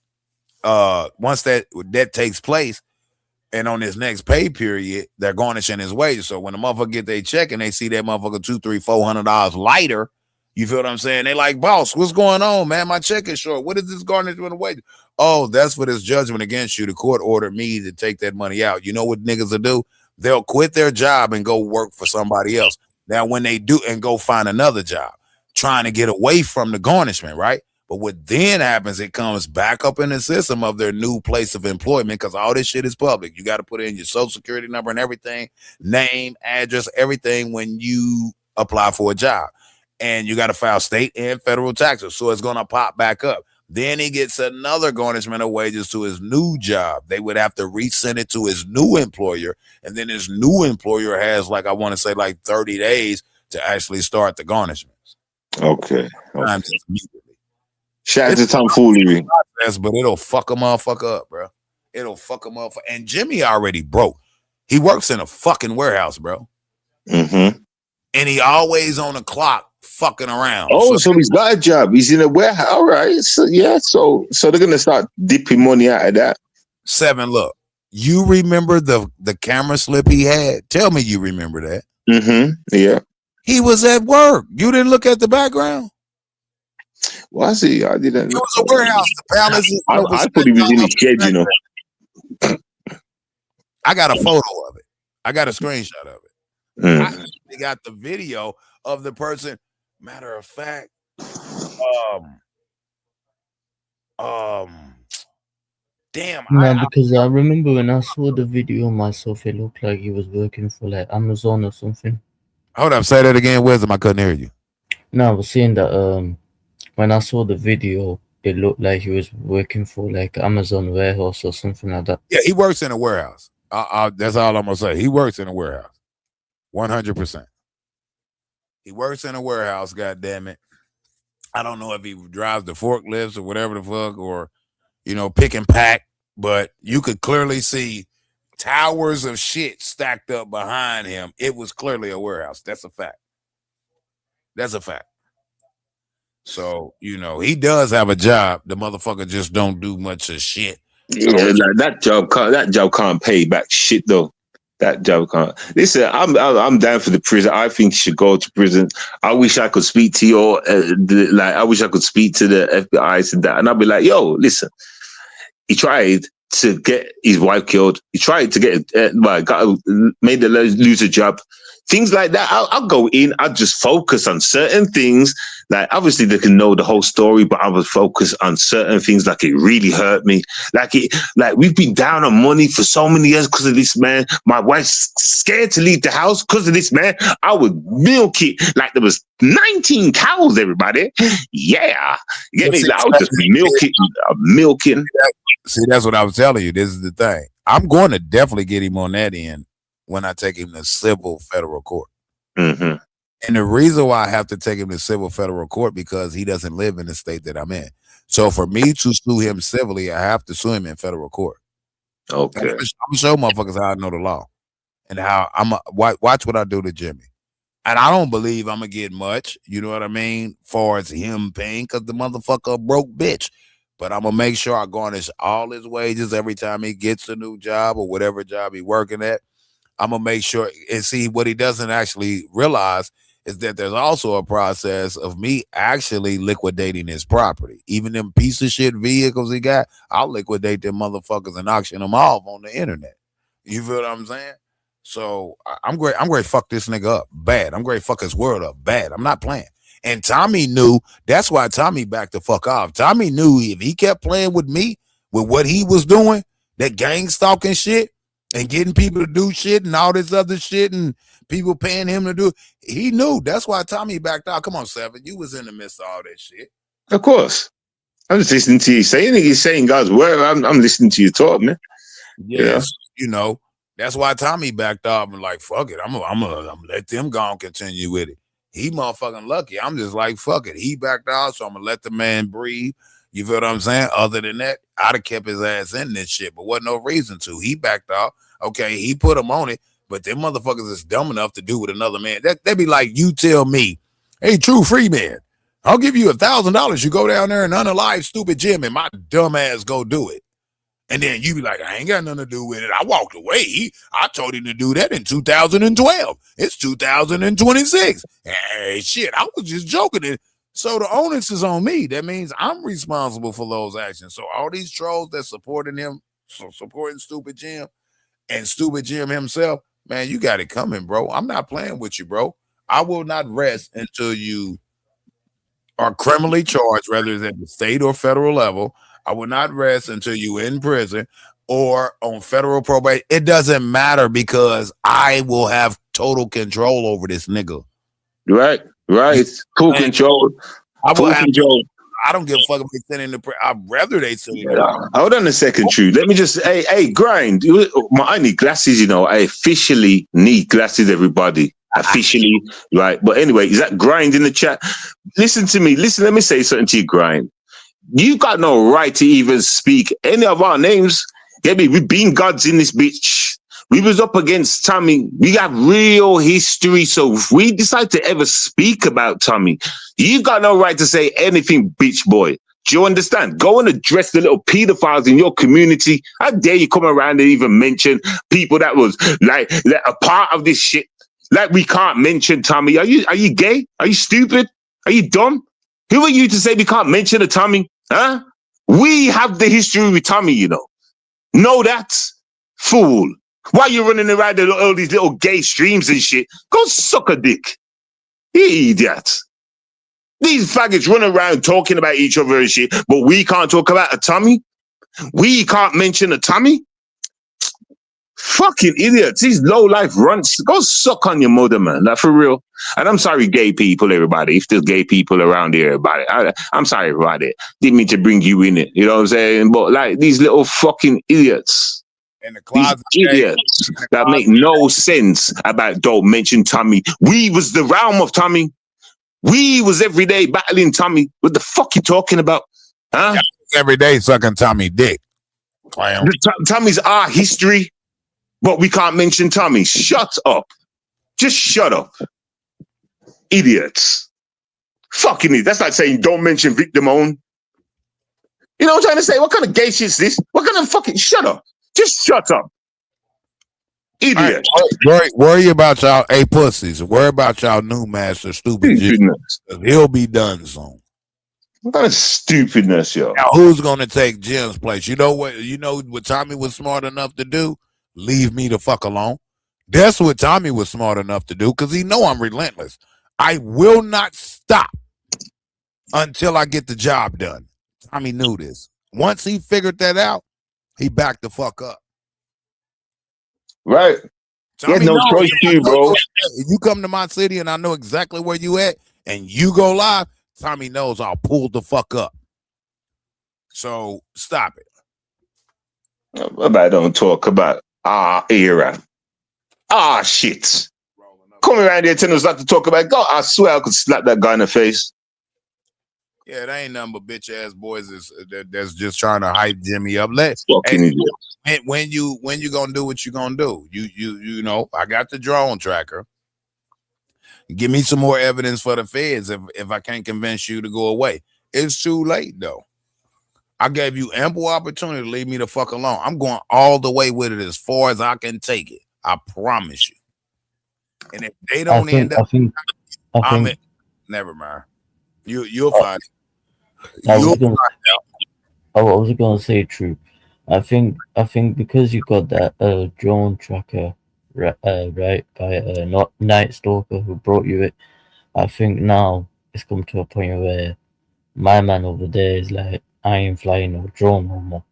once that takes place, and on this next pay period, they're garnishing his wages. So when the motherfucker get their check and they see that motherfucker $200-$400 lighter, you feel what I'm saying? They like, boss, what's going on, man? My check is short. What is this garnishment of wages? Oh, that's for this judgment against you. The court ordered me to take that money out. You know what niggas will do? They'll quit their job and go work for somebody else. Now, when they do and go find another job, trying to get away from the garnishment, right? But what then happens, it comes back up in the system of their new place of employment because all this shit is public. You got to put in your social security number and everything, name, address, everything when you apply for a job. And you got to file state and federal taxes. So it's going to pop back up. Then he gets another garnishment of wages to his new job. They would have to resend it to his new employer. And then his new employer has, like, I want to say, like 30 days to actually start the garnishments. Okay. Shout out to tomfoolery. But it'll fuck a motherfucker up, bro. It'll fuck a motherfucker. And Jimmy already broke. He works in a fucking warehouse, bro. Mm-hmm. And he always on the clock fucking around. Oh, so he's got a job. He's in a warehouse. All right. So yeah, so they're gonna start dipping money out of that. 7, look. You remember the camera slip he had? Tell me you remember that. Mm-hmm. Yeah. He was at work. You didn't look at the background? Was he? I didn't. It was a warehouse. The palace. I thought he was in his shed, you know. I got a photo of it. I got a screenshot of it. I actually got the video of the person. Matter of fact, damn. No, because I remember when I saw the video myself, it looked like he was working for like Amazon or something. Hold up, say that again, Wisdom. I couldn't hear you. No, I was saying that when I saw the video, it looked like he was working for like Amazon warehouse or something like that. Yeah, he works in a warehouse. That's all I'm gonna say. He works in a warehouse. 100%. He works in a warehouse, God damn it. I don't know if he drives the forklifts or whatever the fuck, or, you know, pick and pack, but you could clearly see towers of shit stacked up behind him. It was clearly a warehouse. That's a fact. That's a fact. So, you know, he does have a job. The motherfucker just don't do much of shit. Yeah, that job can't pay back shit though. That job can't. Listen, I'm down for the prison. I think you should go to prison. I wish I could speak to your I wish I could speak to the FBI and that, and I'd be like, yo, listen. He tried to get his wife killed. He tried to get made the loser job. Things like that. I'll go in. I'll just focus on certain things. Like, obviously they can know the whole story, but I would focus on certain things. Like, it really hurt me. Like we've been down on money for so many years because of this man. My wife's scared to leave the house because of this man. I would milk it like there was 19 cows, everybody. Yeah. You get me? Like, I would just milk it. Milking. See, that's what I was telling you. This is the thing. I'm going to definitely get him on that end when I take him to civil federal court. Mm-hmm. And the reason why I have to take him to civil federal court because he doesn't live in the state that I'm in. So for me to sue him civilly, I have to sue him in federal court. Okay. I'm gonna show motherfuckers how I know the law and how watch what I do to Jimmy. And I don't believe I'm gonna get much, you know what I mean, far as him paying, because the motherfucker a broke bitch. But I'm gonna make sure I garnish all his wages every time he gets a new job or whatever job he's working at. I'm gonna make sure and see what he doesn't actually realize is that there's also a process of me actually liquidating his property. Even them piece of shit vehicles he got, I'll liquidate them motherfuckers and auction them off on the internet. You feel what I'm saying? So I'm great. I'm great. Fuck this nigga up bad. I'm great. Fuck his world up bad. I'm not playing. And Tommy knew. That's why Tommy backed the fuck off. Tommy knew if he kept playing with me, with what he was doing, that gang stalking shit and getting people to do shit and all this other shit and people paying him to do it, he knew. That's why Tommy backed out. Come on, Seven. You was in the midst of all that shit. Of course. I'm just listening to you saying it. You're saying God's word. I'm listening to you talk, man. Yes. You know, that's why Tommy backed off and like, fuck it. I'm gonna let them go and continue with it. He motherfucking lucky. I'm just like, fuck it. He backed out, so I'm gonna let the man breathe. You feel what I'm saying? Other than that, I'd have kept his ass in this shit, but wasn't no reason to. He backed off. Okay, he put him on it, but them motherfuckers is dumb enough to do with another man. That'd be like you tell me, hey, True Free Man, I'll give you $1,000. You go down there and unalive stupid Jim, and my dumb ass go do it. And then you be like, I ain't got nothing to do with it. I walked away. I told him to do that in 2012. It's 2026. Hey, shit, I was just joking. So the onus is on me. That means I'm responsible for those actions. So all these trolls that supporting him, supporting Stupid Jim and Stupid Jim himself, man, you got it coming, bro. I'm not playing with you, bro. I will not rest until you are criminally charged, whether it's at the state or federal level. I will not rest until you in prison or on federal probation. It doesn't matter because I will have total control over this nigga. Right. Full control. I don't give a fuck if they send in the prison. I'd rather they send in the Hold on a second, True. Let me just, hey, Grind. I need glasses, you know. I officially need glasses, everybody. Officially, right? But anyway, is that Grind in the chat? Listen to me. Listen, let me say something to you, Grind. You got no right to even speak any of our names. Get me? We've been gods in this bitch. We was up against Tommy. We got real history. So if we decide to ever speak about Tommy, you got no right to say anything, bitch boy. Do you understand? Go and address the little pedophiles in your community. How dare you come around and even mention people that was like a part of this shit? Like we can't mention Tommy. Are you gay? Are you stupid? Are you dumb? Who are you to say we can't mention a Tommy? Huh? We have the history with Tommy, you know. Know that? Fool. Why you running around all these little gay streams and shit? Go suck a dick. You idiot. These faggots run around talking about each other and shit, but we can't talk about a Tommy? We can't mention a Tommy? Fucking idiots. These low-life runts. Go suck on your mother, man. Like, for real. And I'm sorry, gay people, everybody. If there's gay people around here, everybody. I'm sorry, everybody. Didn't mean to bring you in it. You know what I'm saying? But, like, these little fucking idiots. In the closet, these idiots that make no sense about don't mention Tommy. We was the realm of Tommy. We was every day battling Tommy. What the fuck you talking about? Huh? Every day sucking Tommy dick. Tommy's our history. But we can't mention Tommy. Shut up. Just shut up. Idiots. Fucking it. That's like saying don't mention Vic Damone. You know what I'm trying to say? What kind of gay shit's this? What kind of fucking shut up? Just shut up. Idiot. Worry about y'all, pussies. Worry about y'all new master, stupid G. Stupidness. He'll be done soon. What kind of stupidness, yo? Now, who's gonna take Jim's place? You know what? You know what Tommy was smart enough to do? Leave me the fuck alone. That's what Tommy was smart enough to do because he know I'm relentless. I will not stop until I get the job done. Tommy knew this. Once he figured that out, he backed the fuck up. Right. He had no choice to, bro. If you come to my city and I know exactly where you at and you go live, Tommy knows I'll pull the fuck up. So stop it. I don't talk about era. Shit. Come around here telling us not to talk about God. I swear I could slap that guy in the face. Yeah, that ain't nothing but bitch ass boys that's just trying to hype Jimmy up. When you gonna do what you gonna do? You know, I got the drone tracker. Give me some more evidence for the feds if I can't convince you to go away. It's too late though. I gave you ample opportunity to leave me the fuck alone. I'm going all the way with it as far as I can take it. I promise you. And if they don't end up, never mind. You'll find it. I was gonna say true. I think because you got that drone tracker right by Night Stalker who brought you it. I think now it's come to a point where my man over there is like, I ain't flying no drone no more.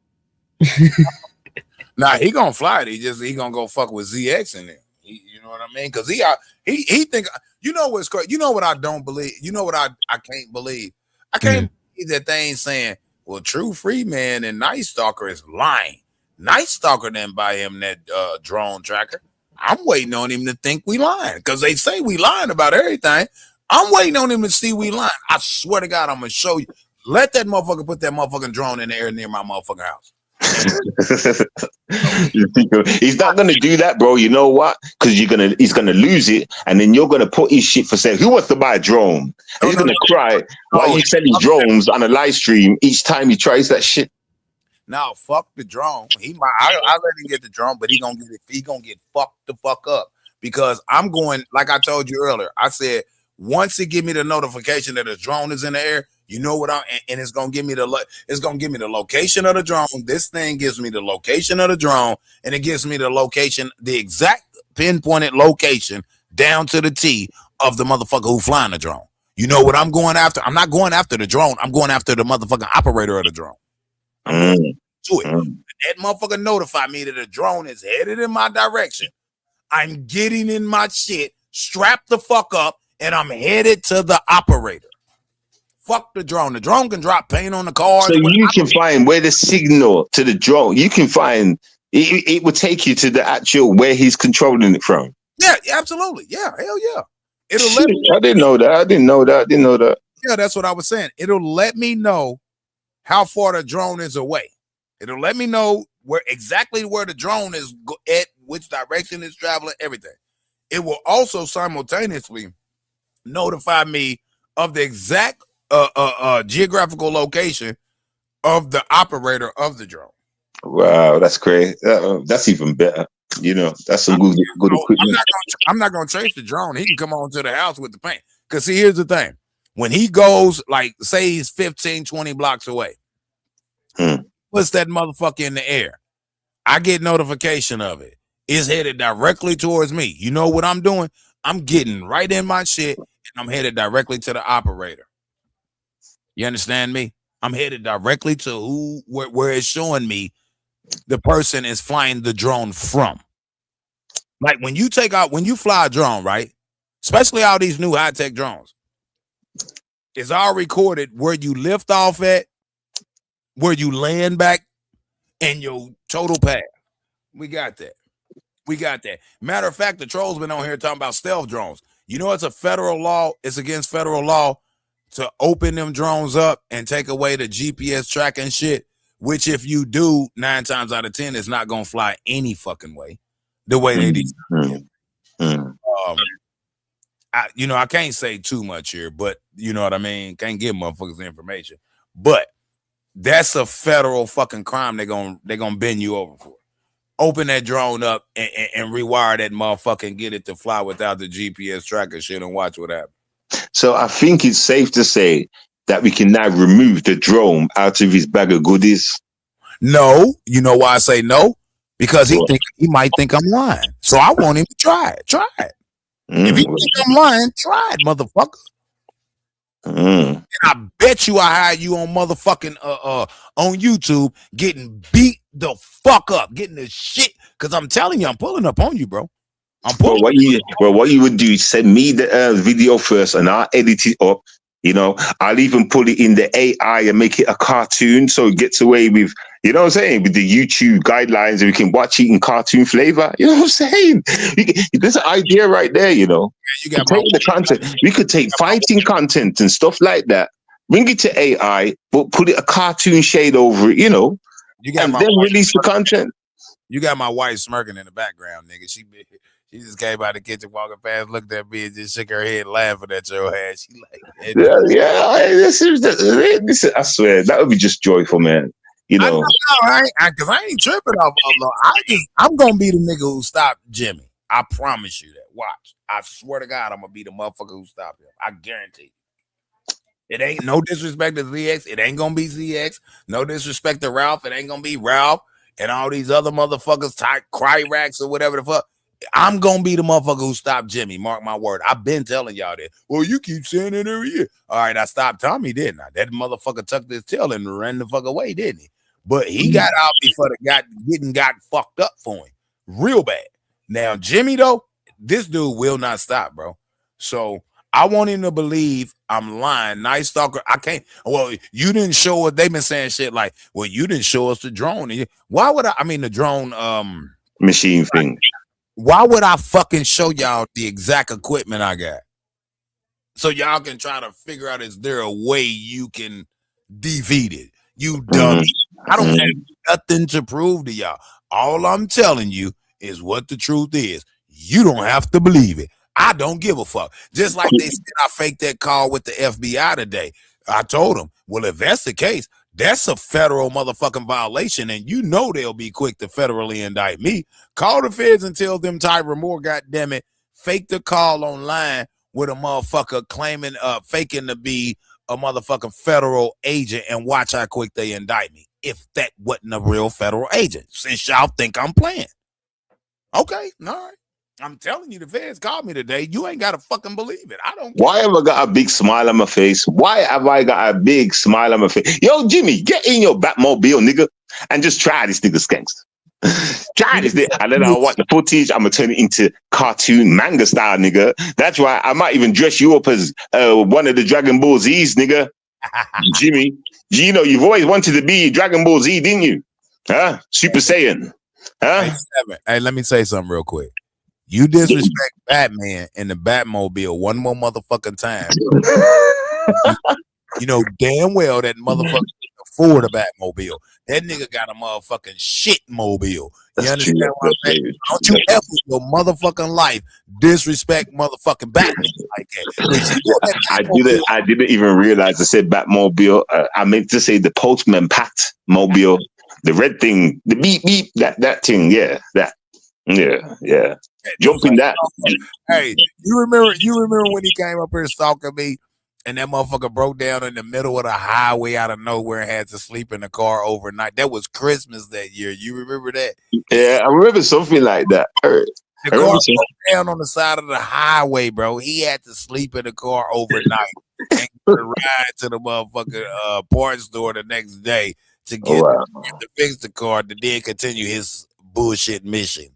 Nah, he gonna fly it. He gonna go fuck with ZX in there. You know what I mean? Because he think, you know what's crazy. You know what I don't believe. You know what I can't believe. I can't believe that they ain't saying, well, True Freeman and Night Stalker is lying. Night Stalker didn't buy him that drone tracker. I'm waiting on him to think we lying because they say we lying about everything. I'm waiting on him to see we lying. I swear to God, I'm gonna show you. Let that motherfucker put that motherfucking drone in the air near my motherfucking house. He's not gonna do that, bro. You know what? Because he's gonna lose it, and then you're gonna put his shit for sale. Who wants to buy a drone? He's gonna cry while you sell his drones on a live stream each time he tries that shit. Now, fuck the drone. I let him get the drone, but he gonna get fucked the fuck up because I'm going. Like I told you earlier, I said once he give me the notification that the drone is in the air. You know what and it's gonna give me the location of the drone. This thing gives me the location of the drone, and it gives me the exact pinpointed location down to the T of the motherfucker who flying the drone. You know what I'm going after? I'm not going after the drone. I'm going after the motherfucking operator of the drone. I'm going to it. That motherfucker notified me that the drone is headed in my direction. I'm getting in my shit, strapped the fuck up, and I'm headed to the operator. Fuck the drone. The drone can drop paint on the car. So you can find where the signal to the drone, you can find, it will take you to the actual where he's controlling it from. Yeah, absolutely. Yeah, hell yeah. I didn't know that. Yeah, that's what I was saying. It'll let me know how far the drone is away. It'll let me know where the drone is at, which direction it's traveling, everything. It will also simultaneously notify me of the exact geographical location of the operator of the drone. Wow, that's crazy. That's even better. You know, that's some good equipment. I'm not gonna trace the drone. He can come on to the house with the paint. Because see, here's the thing. When he goes, like, say he's 15, 20 blocks away, puts that motherfucker in the air. I get notification of it. It's headed directly towards me. You know what I'm doing? I'm getting right in my shit, and I'm headed directly to the operator. You understand me? I'm headed directly to where it's showing me the person is flying the drone from. Like when you fly a drone, right? Especially all these new high-tech drones, it's all recorded where you lift off at, where you land back, and your total path. We got that. Matter of fact, the trolls been on here talking about stealth drones. You know, it's a federal law. It's against federal law to open them drones up and take away the GPS tracking shit, which if you do, 9 times out of 10, it's not going to fly any fucking way the way they did. I can't say too much here, but you know what I mean? Can't give motherfuckers the information. But that's a federal fucking crime they're gonna bend you over for. open that drone up and rewire that motherfucker and get it to fly without the GPS tracker shit and watch what happens. So I think it's safe to say that we can now remove the drone out of his bag of goodies. No, you know why I say no? Because he might think I'm lying. So I want him to try it. Try it. If he thinks I'm lying, try it, motherfucker. And I bet you I had you on motherfucking on YouTube getting beat the fuck up, getting the shit. Because I'm telling you, I'm pulling up on you, bro. What you would do is send me the video first, and I'll edit it up. You know, I'll even put it in the AI and make it a cartoon, so it gets away with, you know what I'm saying, with the YouTube guidelines, and we can watch it in cartoon flavor. You know what I'm saying? There's an idea right there. You know, you got take the content. We could take fighting content and stuff like that, bring it to AI, but put it a cartoon shade over it. You know, and then release the content. You got my wife smirking in the background, nigga. She just came out of the kitchen, walking past, looked at me, and just shook her head, laughing at your ass. She like, Listen, I swear that would be just joyful, man. You know, because I ain't tripping off. I'm gonna be the nigga who stopped Jimmy. I promise you that. Watch. I swear to God, I'm gonna be the motherfucker who stopped him. I guarantee. It ain't no disrespect to ZX. It ain't gonna be ZX. No disrespect to Ralph. It ain't gonna be Ralph and all these other motherfuckers, Cryrax or whatever the fuck. I'm gonna be the motherfucker who stopped Jimmy. Mark my word. I've been telling y'all that. Well, you keep saying it every year. All right, I stopped Tommy, didn't I? That motherfucker tucked his tail and ran the fuck away, didn't he? But he got out before got fucked up for him real bad. Now, Jimmy, though, this dude will not stop, bro. So I want him to believe I'm lying. Night Stalker, I can't. Well, you didn't show us. They've been saying shit like, well, you didn't show us the drone. Why would I mean, the drone machine thing. Why would I fucking show y'all the exact equipment I got? So y'all can try to figure out, is there a way you can defeat it? You dummy. I don't have nothing to prove to y'all. All I'm telling you is what the truth is. You don't have to believe it. I don't give a fuck. Just like they said I faked that call with the FBI today. I told them, well, if that's the case, that's a federal motherfucking violation, and you know they'll be quick to federally indict me. Call the feds and tell them Tyra Moore, goddammit, fake the call online with a motherfucker claiming, faking to be a motherfucking federal agent, and watch how quick they indict me. If that wasn't a real federal agent, since y'all think I'm playing. Okay, all right. I'm telling you, the feds called me today. You ain't got to fucking believe it. I don't care. Why have I got a big smile on my face? Why have I got a big smile on my face? Yo, Jimmy, get in your Batmobile, nigga, and just try this nigga skanks. Try this, and then I'll watch the footage. I'm gonna turn it into cartoon manga style, nigga. That's why I might even dress you up as one of the Dragon Ball Z's, nigga. Jimmy, you know you've always wanted to be Dragon Ball Z, didn't you? Huh? Super Saiyan. Huh? Hey, let me say something real quick. You disrespect Batman in the Batmobile one more motherfucking time. You know damn well that motherfucker can afford a Batmobile. That nigga got a motherfucking shit mobile. You understand what I'm saying? Don't you ever in your motherfucking life disrespect motherfucking Batman like that. I didn't even realize I said Batmobile. I meant to say the Postman Pat mobile, the red thing, the beep beep, that thing. Yeah, that. Yeah. Jumping that. Hey, you remember when he came up here stalking me, and that motherfucker broke down in the middle of the highway out of nowhere and had to sleep in the car overnight? That was Christmas that year. You remember that? Yeah, I remember something like that. The car broke down on the side of the highway, bro. He had to sleep in the car overnight and ride to the motherfucking parts store the next day to get to fix the car to then continue his bullshit mission.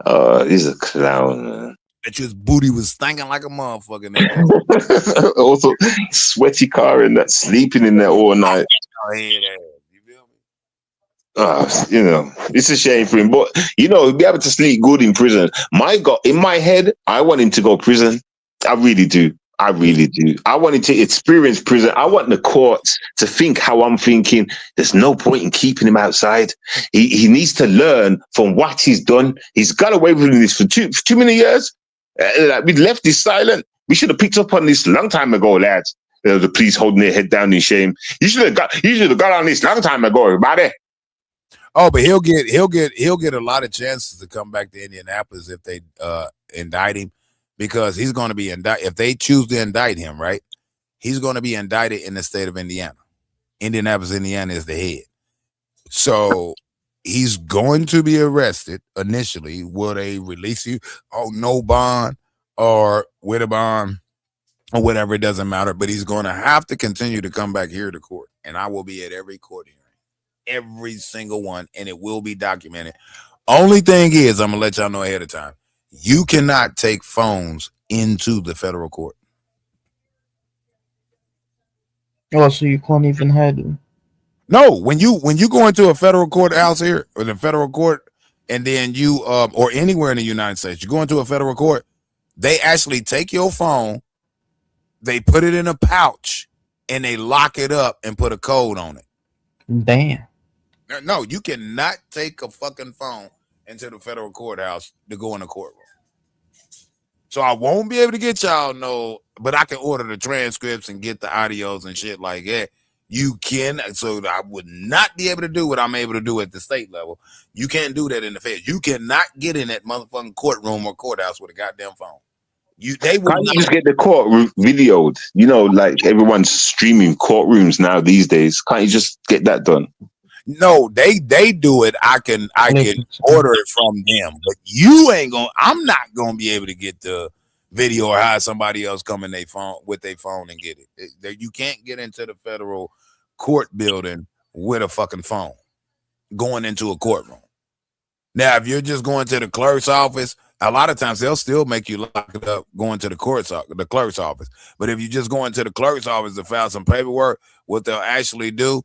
He's a clown, man. That his booty was stinking like a motherfucker. Also, sweaty car and that sleeping in there all night. You know, it's a shame for him, but you know, he'll be able to sleep good in prison. My God, in my head, I want him to go prison. I really do. I want him to experience prison. I want the courts to think how I'm thinking. There's no point in keeping him outside. He needs to learn from what he's done. He's got away with this for too many years. We left this silent. We should have picked up on this long time ago, lads. The police holding their head down in shame. You should have got on this long time ago, everybody. Oh, but he'll get a lot of chances to come back to Indianapolis if they indict him, because he's going to be indicted. If they choose to indict him, right, he's going to be indicted in the state of Indiana. Indianapolis, Indiana is the head. So he's going to be arrested initially. Will they release you? Oh, no bond or with a bond or whatever, it doesn't matter. But he's going to have to continue to come back here to court. And I will be at every court hearing. Every single one, and it will be documented. Only thing is, I'm gonna let y'all know ahead of time, you cannot take phones into the federal court. Oh, so you can't even hide them? No, when you go into a federal courthouse here or the federal court, and then you or anywhere in the United States, you go into a federal court, they actually take your phone, they put it in a pouch, and they lock it up and put a code on it. Damn. No, you cannot take a fucking phone into the federal courthouse to go in the courtroom. So I won't be able to get y'all but I can order the transcripts and get the audios and shit like that. You can, so I would not be able to do what I'm able to do at the state level. You can't do that in the Fed. You cannot get in that motherfucking courtroom or courthouse with a goddamn phone. They will Can't you just get the court videoed? You know, like everyone's streaming courtrooms now these days. Can't you just get that done? No, they do it. I can order it from them, but I'm not gonna be able to get the video or have somebody else come in their phone and get it. You can't get into the federal court building with a fucking phone going into a courtroom. Now, if you're just going to the clerk's office, a lot of times they'll still make you lock it up going to the clerk's office. But if you just go into the clerk's office to file some paperwork, what they'll actually do,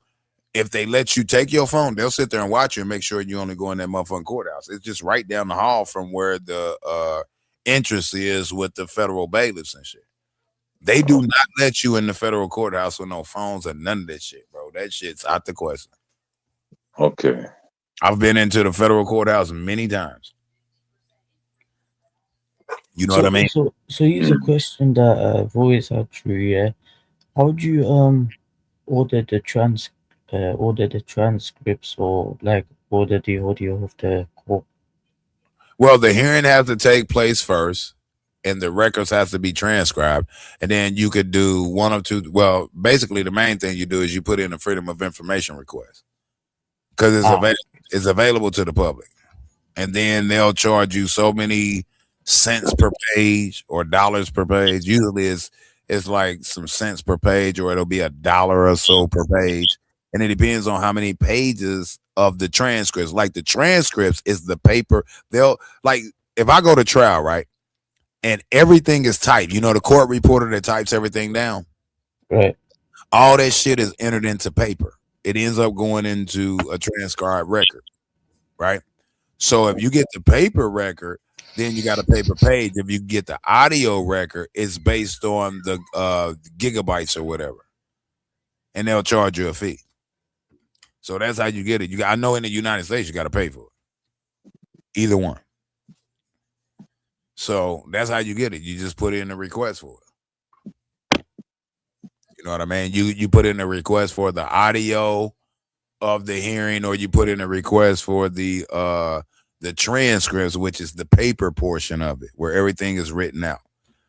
if they let you take your phone, they'll sit there and watch you and make sure you only go in that motherfucking courthouse. It's just right down the hall from where the entrance is with the federal bailiffs and shit. They do not let you in the federal courthouse with no phones or none of that shit, bro. That shit's out the question. Okay. I've been into the federal courthouse many times. You know what I mean? So here's a question that I've always had, True. Yeah, how do you order the transcripts or like order the audio of the court? Well, the hearing has to take place first, and the records has to be transcribed, and then you could do one of two. Well, basically, the main thing you do is you put in a Freedom of Information request because it's available to the public, and then they'll charge you so many cents per page or dollars per page. Usually, it's like some cents per page, or it'll be $1 or so per page. And it depends on how many pages of the transcripts. Like the transcripts is the paper. They'll like if I go to trial, right, and everything is typed. You know, the court reporter that types everything down. Right. All that shit is entered into paper. It ends up going into a transcribed record, right? So if you get the paper record, then you got a paper page. If you get the audio record, it's based on the gigabytes or whatever, and they'll charge you a fee. So that's how you get it. I know in the United States you got to pay for it. Either one. So that's how you get it. You just put in a request for it. You know what I mean? You put in a request for the audio of the hearing, or you put in a request for the transcripts, which is the paper portion of it, where everything is written out.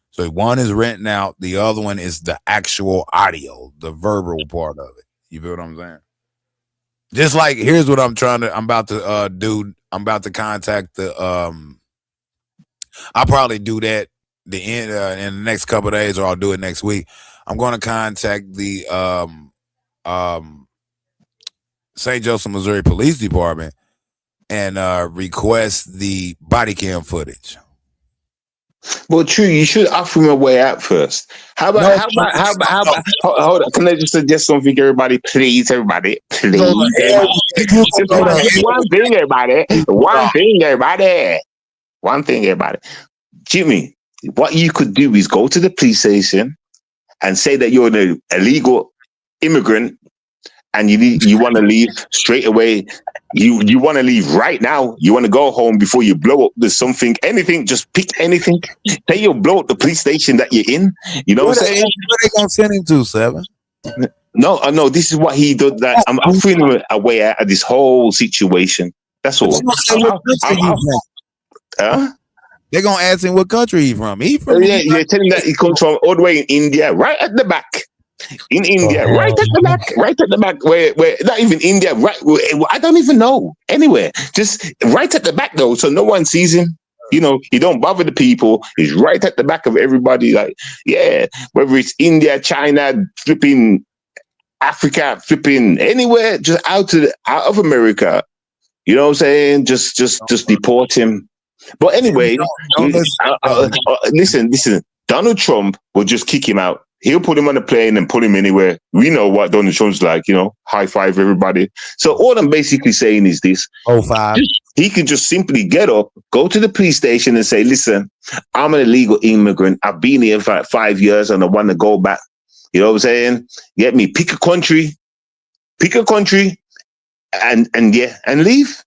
So one is written out, the other one is the actual audio, the verbal part of it. You feel what I'm saying? Just like here's what I'm about to do. I'm about to contact the I'll probably do that in the next couple of days, or I'll do it next week. I'm going to contact the St. Joseph, Missouri Police Department and request the body cam footage. Well, True, you should offer him a way out first. How about hold on, can I just suggest something, everybody? Please, everybody, please. One thing, everybody. Jimmy, what you could do is go to the police station and say that you're an illegal immigrant and you want to leave straight away. You want to leave right now. You want to go home before you blow up anything. Just pick anything. Say you'll blow up the police station that you're in. You know what I'm saying? Where they gonna send him to, Seven? No, I know this is what he did. That I'm offering a way out of this whole situation. That's all. They gonna say what country he from. Huh? They're gonna ask him what country he from. He from Yeah, you're telling that he comes from all the way in India, right at the back. In India, Oh, right at the back, right at the back, where not even India, right? I don't even know anywhere. Just right at the back though, so no one sees him. You know, he don't bother the people. He's right at the back of everybody. Like, yeah, whether it's India, China, flipping Africa, flipping anywhere, just out of America. You know what I'm saying? Just deport him. But anyway, Don't listen. listen. Donald Trump will just kick him out. He'll put him on a plane and put him anywhere. We know what Donald Trump's like, you know, high five everybody. So all I'm basically saying is this. 05. He can just simply get up, go to the police station and say, listen, I'm an illegal immigrant. I've been here for 5 years and I want to go back. You know what I'm saying? Get me, pick a country and leave.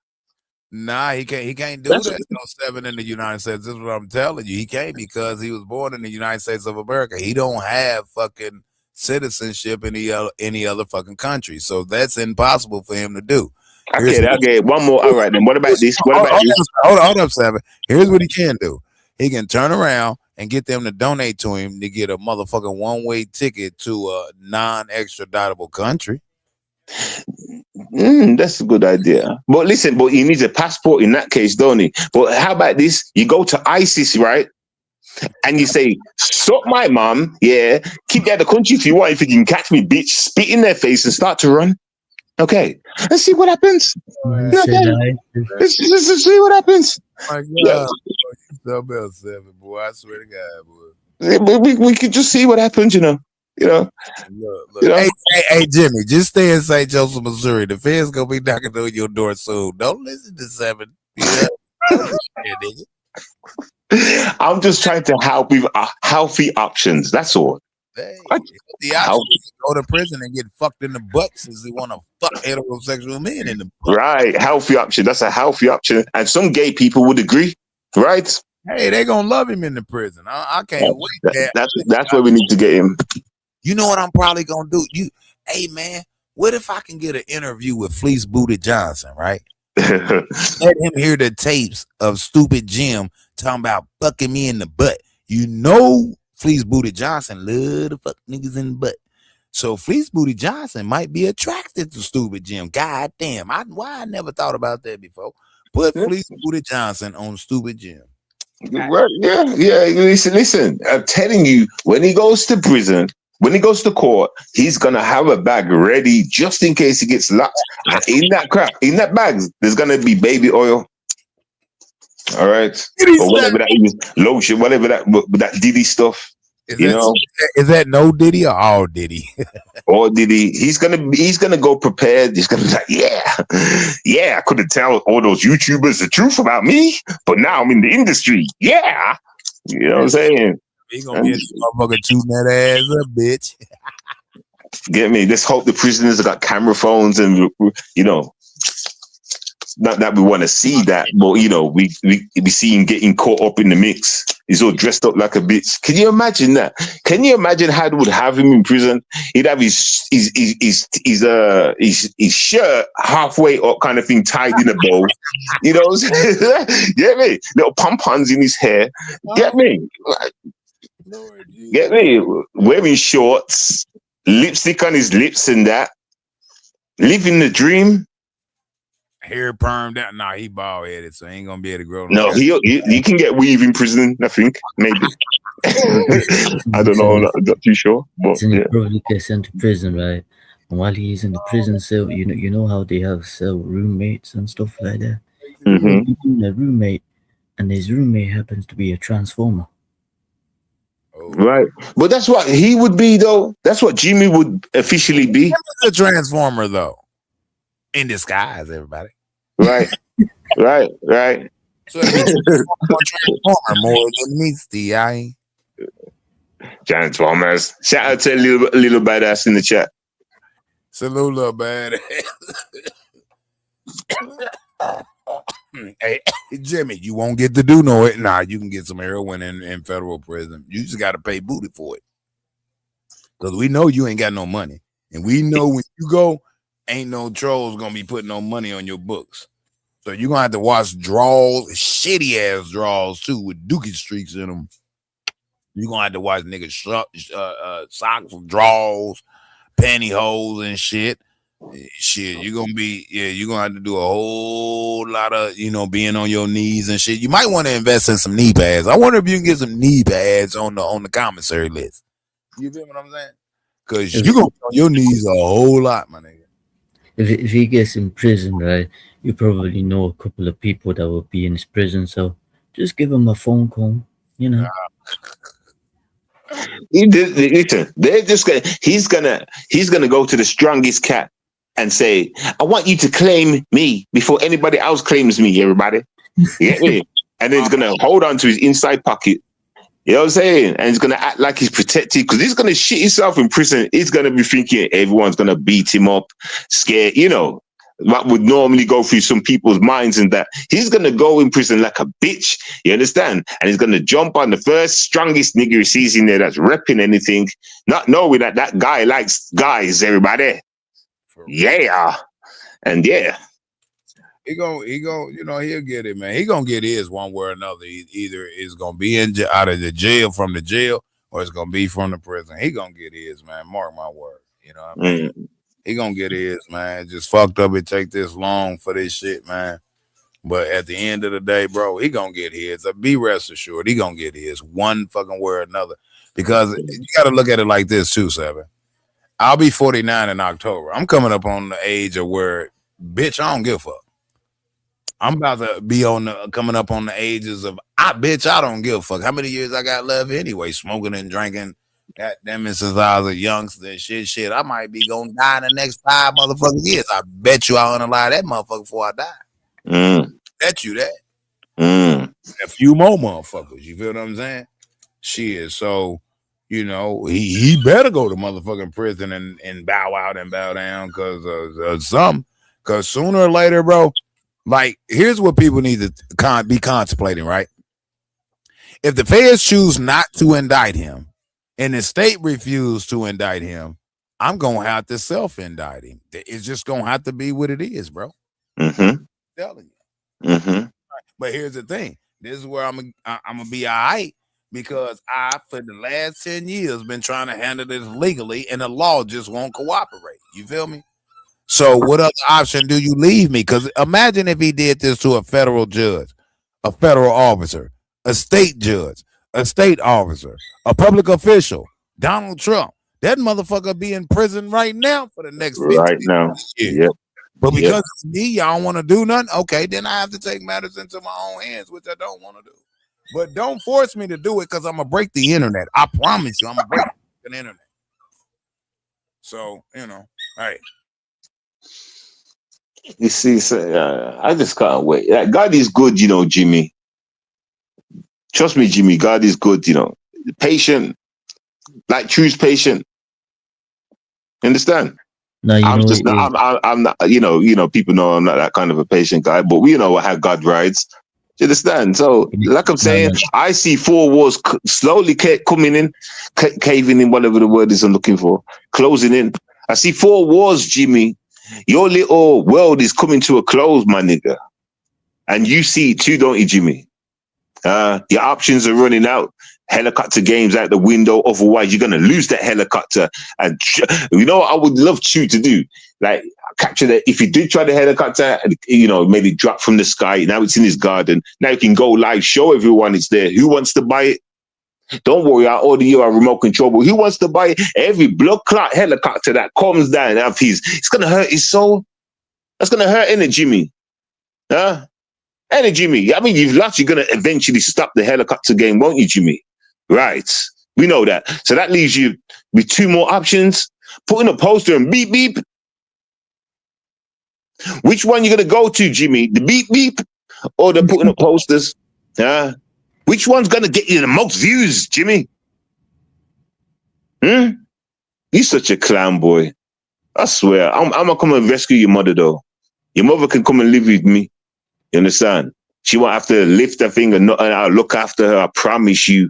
Nah, he can't do that. No 7 in the United States. This is what I'm telling you. He can't because he was born in the United States of America. He don't have fucking citizenship in any other fucking country. So that's impossible for him to do. Okay. One more. All right, then. What about this? Hold up, 7. Here's what he can do. He can turn around and get them to donate to him to get a motherfucking one-way ticket to a non-extraditable country. That's a good idea. But listen, he needs a passport in that case, don't he? But how about this? You go to ISIS, right? And you say, suck my mom, yeah, keep me out of the country if you want. If you can catch me, bitch, spit in their face and start to run. Okay, let's see what happens. Okay. Let's see what happens. Oh my God. Yeah. Something else, 7, boy. I swear to God, boy. We could just see what happens, you know. Look. You know? Hey, Jimmy, just stay in St. Joseph, Missouri. The feds gonna be knocking on your door soon. Don't listen to 7. I'm just trying to help with healthy options. That's all. Hey, the option is to go to prison and get fucked in the butt since they want to fuck heterosexual men in the butt. Right, healthy option. That's a healthy option, and some gay people would agree. Right? Hey, they gonna love him in the prison. I can't wait. That's where we need to get him. You know what I'm probably gonna do? Hey man, what if I can get an interview with Fleece Booty Johnson, right? Let him hear the tapes of Stupid Jim talking about fucking me in the butt. You know, Fleece Booty Johnson love to fuck niggas in the butt. So Fleece Booty Johnson might be attracted to Stupid Jim. God damn, why I never thought about that before. Put Fleece Booty Johnson on Stupid Jim. Right, yeah. Listen. I'm telling you, when he goes to prison, when he goes to court, he's gonna have a bag ready just in case he gets locked. And in that bag, there's gonna be baby oil. All right, or whatever that is, lotion, whatever that Diddy stuff. Is that no Diddy or all Diddy? All Diddy. He's gonna go prepared. He's gonna be like, yeah. I couldn't tell all those YouTubers the truth about me, but now I'm in the industry. Yeah, you know what I'm saying. He gonna get motherfucker shooting that ass up, bitch. Get me? Let's hope the prisoners have got camera phones and, you know, not that we want to see that, but, you know, we see him getting caught up in the mix. He's all dressed up like a bitch. Can you imagine that? Can you imagine how they would have him in prison? He'd have his shirt halfway up kind of thing tied in a bow. You know what I'm saying? Get me? Little pom-poms in his hair. Get me? Get me? Wearing shorts, lipstick on his lips and that. Living the dream. Hair permed out. Nah, he bald headed, so he ain't gonna be able to grow. No, he can get weave in prison, I think. Maybe. I don't know, I'm not too sure. But he probably gets sent to prison, right? And while he's in the prison cell, you know how they have cell roommates and stuff like that. Mm-hmm. A roommate, and his roommate happens to be a transformer. Right, but that's what he would be, though. That's what Jimmy would officially be. A transformer, though, in disguise, everybody. Right. So transformer more than me, Steve. Transformers. Shout out to little badass in the chat. Salute, little badass. Hey, Jimmy, you won't get to do no it. Nah, you can get some heroin in federal prison. You just got to pay booty for it. Because we know you ain't got no money. And we know when you go, ain't no trolls gonna be putting no money on your books. So you're gonna have to watch draws, shitty ass draws too, with dookie streaks in them. You're gonna have to watch niggas socks with draws, pantyhose and shit. Shit, you're gonna have to do a whole lot of, being on your knees and shit. You might want to invest in some knee pads. I wonder if you can get some knee pads on the commissary list. You feel what I'm saying? Because you're gonna be on your knees a whole lot, my nigga. If he gets in prison, right, you probably know a couple of people that will be in his prison, so just give him a phone call, Listen, he's gonna go to the strongest cat and say, I want you to claim me before anybody else claims me, everybody. You get me? And then he's gonna hold on to his inside pocket. You know what I'm saying? And he's gonna act like he's protected because he's gonna shit himself in prison. He's gonna be thinking everyone's gonna beat him up, scared, what would normally go through some people's minds, and that he's gonna go in prison like a bitch. You understand? And he's gonna jump on the first strongest nigger he sees in there that's repping anything, not knowing that guy likes guys, everybody. Yeah. And yeah. He'll get it, man. He gonna get his one way or another. Either it's gonna be out of the jail, from the jail, or it's gonna be from the prison. He gonna get his, man. Mark my word. You know what I mean? He gonna get his, man. Just fucked up it take this long for this shit, man. But at the end of the day, bro, he gonna get his. Be rest assured, he gonna get his one fucking way or another. Because you gotta look at it like this too, Seven. I'll be 49 in October. I'm coming up on the age of where, bitch, I don't give a fuck. I'm about to be coming up on the ages of, I don't give a fuck. How many years I got left anyway? Smoking and drinking. Goddamn it, since I was a youngster, shit. I might be gonna die in the next 5 motherfucking years. I bet you I'll unalive that motherfucker before I die. Bet you that. A few more motherfuckers. You feel what I'm saying? Shit. So, he better go to motherfucking prison and bow out and bow down because of something. Because sooner or later, bro, like, here's what people need to be contemplating, right? If the feds choose not to indict him and the state refused to indict him, I'm going to have to self-indict him. It's just going to have to be what it is, bro. I'm telling you. But here's the thing. This is where I'm going to be all right, because for the last 10 years, been trying to handle this legally, and the law just won't cooperate. You feel me? So what other option do you leave me? Because imagine if he did this to a federal judge, a federal officer, a state judge, a state officer, a public official, Donald Trump. That motherfucker be in prison right now for the next 15 right now. years. Yep. But because it's me, y'all don't want to do nothing. Okay, then I have to take matters into my own hands, which I don't want to do. But don't force me to do it, because I'm gonna break the internet. I promise you, I'm gonna break the internet. So, hey. You see, I just can't wait. God is good, Jimmy. Trust me, Jimmy. God is good, patient, like choose patient. Understand? No, I'm not. People know I'm not that kind of a patient guy, but we know how God rides. You understand? So, like I'm saying, I see 4 walls slowly coming in, caving in, whatever the word is I'm looking for, closing in. I see 4 walls, Jimmy. Your little world is coming to a close, my nigga. And you see it too, don't you, Jimmy? Your options are running out. Helicopter games out the window. Otherwise, you're going to lose that helicopter. And you know what I would love you to do? Like, capture that. If you did try the helicopter, maybe drop from the sky. Now it's in his garden. Now you can go live, show everyone it's there. Who wants to buy it? Don't worry, I'll order you a remote control. But who wants to buy every blood clot helicopter that comes down of his? It's going to hurt his soul. That's going to hurt, innit, Jimmy? Huh? Innit, Jimmy? I mean, you're going to eventually stop the helicopter game, won't you, Jimmy? Right. We know that. So that leaves you with 2 more options. Putting a poster and beep, beep. Which one you going to go to, Jimmy? The beep, beep or the putting up posters? Huh? Which one's going to get you the most views, Jimmy? You're such a clown, boy. I swear. I'm going to come and rescue your mother, though. Your mother can come and live with me. You understand? She won't have to lift her finger and I'll look after her. I promise you,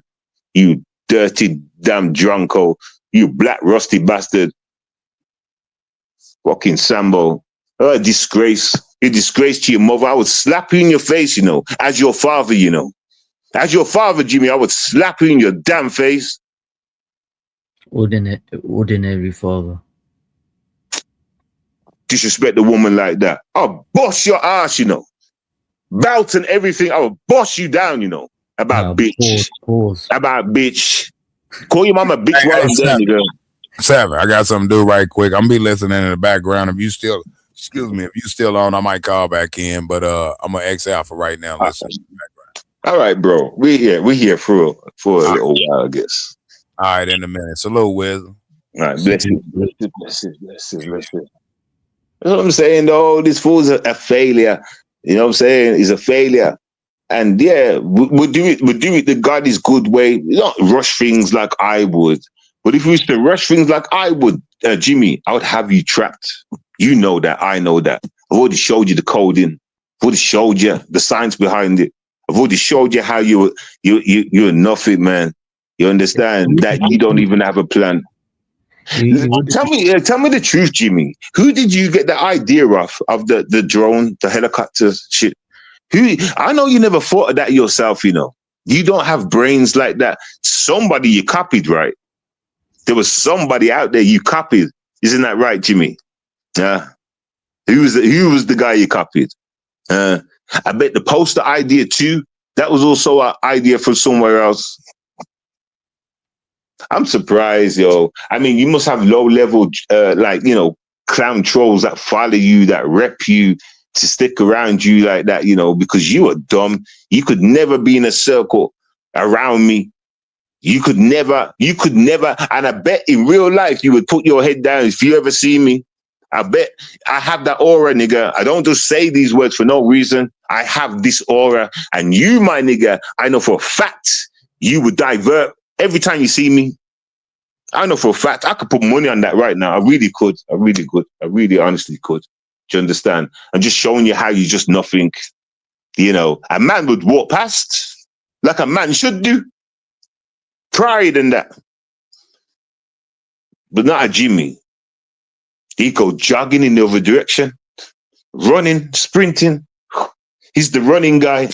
you dirty damn drunko. You black rusty bastard. Fucking Sambo. Oh, disgrace. You disgrace to your mother. I would slap you in your face, you know, as your father, you know. As your father, Jimmy, I would slap you in your damn face. Ordinary father. Disrespect the woman like that. I'll boss your ass, you know. Belt and everything. I will boss you down, you know. About bitch. Pause. About bitch. Call your mama bitch Hey, while I'm there, nigga. Seven, I got something to do right quick. I'm gonna be listening in the background. If you still, excuse me, if you still on, I might call back in, but I'm gonna X out for right now. Listen. All right, bro. We here for a little while, I guess. All right, in a minute. Salute, Wiz. All right, bless you. That's what I'm saying, though. This fool's a failure. You know what I'm saying? He's a failure. And yeah, we'll do it the God is good way. We don't rush things like I would. But if we used to rush things like I would, Jimmy, I would have you trapped. You know that. I know that. I've already showed you the coding. I've already showed you the science behind it. I've already showed you how you're nothing, man. You understand that you don't even have a plan. Tell me the truth, Jimmy. Who did you get the idea of the drone, the helicopter shit? I know you never thought of that yourself, you know. You don't have brains like that. Somebody you copied, right? There was somebody out there you copied. Isn't that right, Jimmy? Yeah. Who was the guy you copied? I bet the poster idea too, that was also an idea from somewhere else. I'm surprised, yo. I mean, you must have low-level, clown trolls that follow you, that rep you, to stick around you like that, you know, because you are dumb. You could never be in a circle around me. You could never, and I bet in real life you would put your head down if you ever see me. I bet I have that aura, nigga. I don't just say these words for no reason. I have this aura, and you, my nigga, I know for a fact you would divert every time you see me. I know for a fact I could put money on that right now. I really could. I really honestly could. Do you understand? I'm just showing you how you just nothing. You know, a man would walk past like a man should do. Pride in that. But not a Jimmy. He'd go jogging in the other direction, running, sprinting. He's the running guy.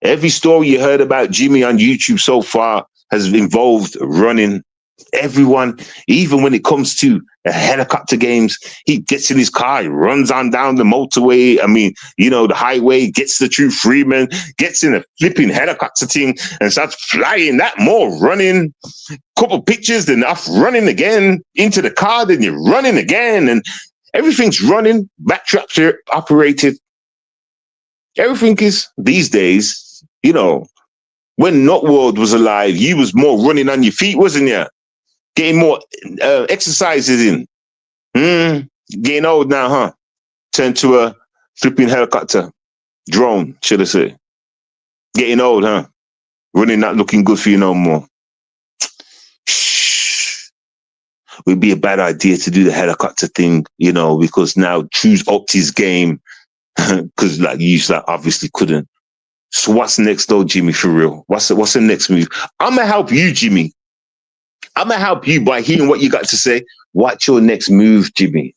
Every story you heard about Jimmy on YouTube so far has involved running. Everyone, even when it comes to the helicopter games, he gets in his car, he runs on down the motorway. I mean, you know, the highway, gets the True Freeman, gets in a flipping helicopter thing and starts flying. That more running. Couple pictures, then off running again into the car, then you're running again, and everything's running, backtraps are operated. Everything is these days, you know, when Not World was alive, you was more running on your feet, wasn't you? Getting more exercises in. Getting old now, huh? Turn to a flipping helicopter. Drone, should I say. Getting old, huh? Running not looking good for you no more. Would be a bad idea to do the helicopter thing, you know, because now True's upped his game. Because like you obviously couldn't. So what's next though, Jimmy, for real? What's the next move? I'm going to help you, Jimmy. I'm going to help you by hearing what you got to say. What's your next move, Jimmy?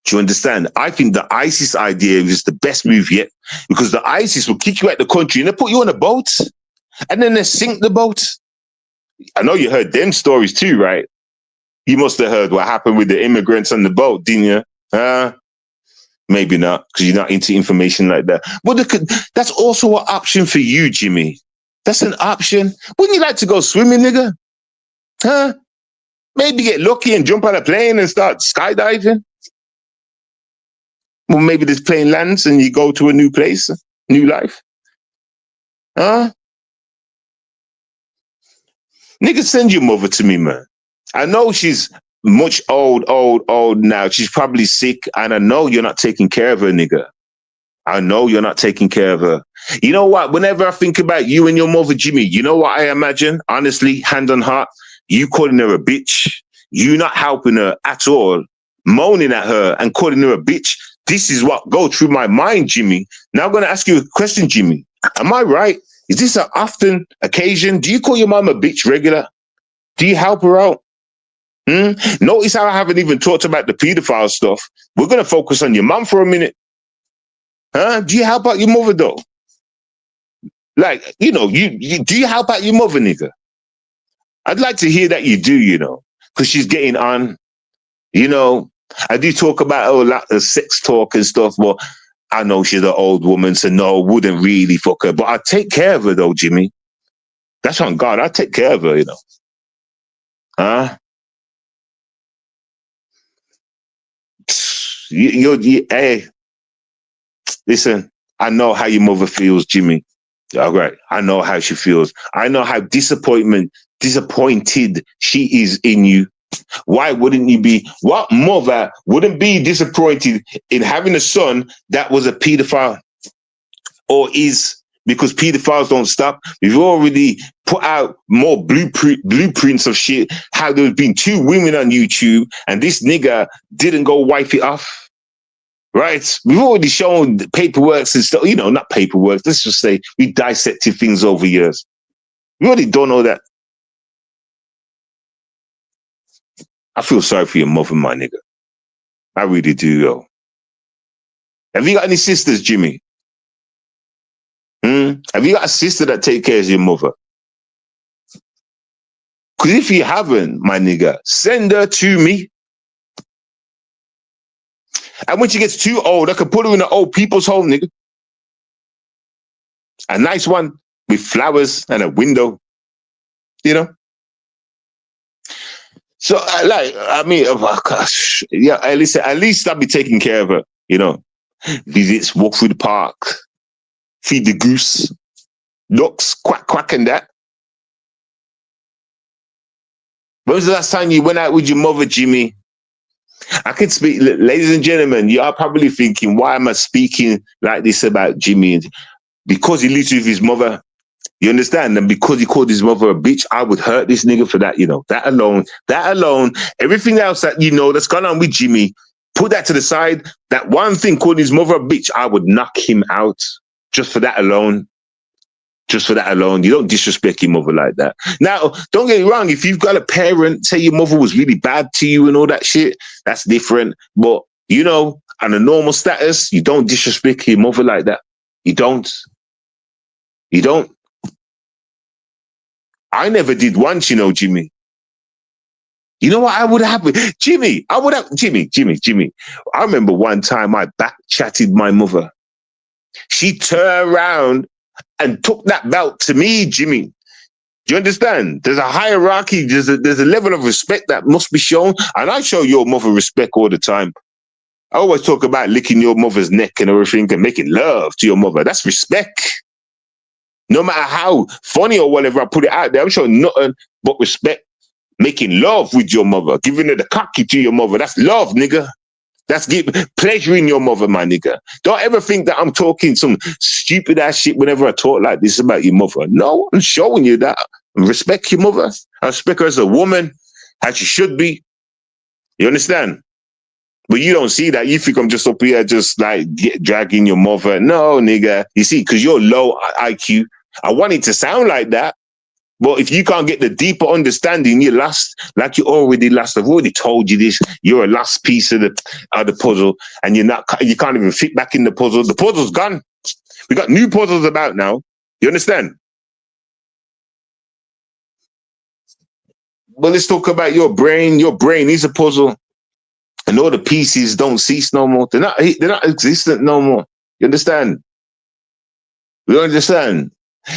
Do you understand? I think the ISIS idea is the best move yet, because the ISIS will kick you out the country and they put you on a boat and then they sink the boat. I know you heard them stories too, right? You must have heard what happened with the immigrants on the boat, didn't you? Maybe not, because you're not into information like that. But that's also an option for you, Jimmy. That's an option. Wouldn't you like to go swimming, nigga? Huh? Maybe get lucky and jump on a plane and start skydiving. Well, maybe this plane lands and you go to a new place, new life. Huh? Nigga, send your mother to me, man. I know she's much old now. She's probably sick, and I know you're not taking care of her, nigga. I know you're not taking care of her. You know what? Whenever I think about you and your mother, Jimmy, you know what I imagine? Honestly, hand on heart, you calling her a bitch, you not helping her at all, moaning at her and calling her a bitch. This is what goes through my mind, Jimmy. Now I'm going to ask you a question, Jimmy. Am I right? Is this an often occasion? Do you call your mom a bitch regular? Do you help her out? Notice how I haven't even talked about the pedophile stuff. We're going to focus on your mum for a minute. Do you help out your mother, though? Like, you know, you do you help out your mother, nigga? I'd like to hear that you do, you know, because she's getting on. You know, I do talk about a lot of sex talk and stuff, but I know she's an old woman, so no, wouldn't really fuck her. But I take care of her, though, Jimmy. That's on God. I take care of her, you know. Hey, listen, I know how your mother feels, Jimmy. All right. I know how she feels. I know how disappointed she is in you. Why wouldn't you be? What mother wouldn't be disappointed in having a son that was a pedophile or is? Because pedophiles don't stop. We've already put out more blueprints of shit. How there's been 2 women on YouTube and this nigga didn't go wipe it off. Right? We've already shown paperwork and stuff. You know, not paperwork. Let's just say we dissected things over years. We already done all that. I feel sorry for your mother, my nigga. I really do, yo. Have you got any sisters, Jimmy? Have you got a sister that take care of your mother? Because if you haven't, my nigga, send her to me. And when she gets too old, I can put her in an old people's home, nigga. A nice one with flowers and a window, you know? So, oh gosh, yeah, at least I'll be taking care of her, you know? Visits, walk through the park, feed the goose, ducks, quack, and that. When was the last time you went out with your mother, Jimmy? I can speak, ladies and gentlemen, you are probably thinking, why am I speaking like this about Jimmy? Because he lives with his mother. You understand? And because he called his mother a bitch, I would hurt this nigga for that, you know. That alone, everything else that you know that's gone on with Jimmy, put that to the side. That one thing, calling his mother a bitch, I would knock him out just for that alone. Just for that alone. You don't disrespect your mother like that. Now, don't get me wrong. If you've got a parent, say your mother was really bad to you and all that shit, that's different. But, you know, on a normal status, you don't disrespect your mother like that. You don't. You don't. I never did once, you know, Jimmy. You know what I would have? Jimmy. I remember one time I back chatted my mother. She turned around and took that belt to me, Jimmy. Do you understand? There's a hierarchy. There's a level of respect that must be shown. And I show your mother respect all the time. I always talk about licking your mother's neck and everything and making love to your mother. That's respect. No matter how funny or whatever I put it out there, I'm showing nothing but respect. Making love with your mother, giving her the cocky to your mother. That's love, nigga. That's pleasuring your mother, my nigga. Don't ever think that I'm talking some stupid ass shit whenever I talk like this about your mother. No, I'm showing you that. Respect your mother. I respect her as a woman, how she should be. You understand? But you don't see that. You think I'm just up here just like dragging your mother. No, nigga. You see, because you're low IQ. I want it to sound like that. But if you can't get the deeper understanding, you're lost. Like you're already lost. I've already told you this. You're a last piece of the puzzle, and you can't even fit back in the puzzle. The puzzle's gone. We got new puzzles about now. You understand? Well, let's talk about your brain. Your brain is a puzzle, and all the pieces don't cease no more. They're not existent no more. You understand? You understand?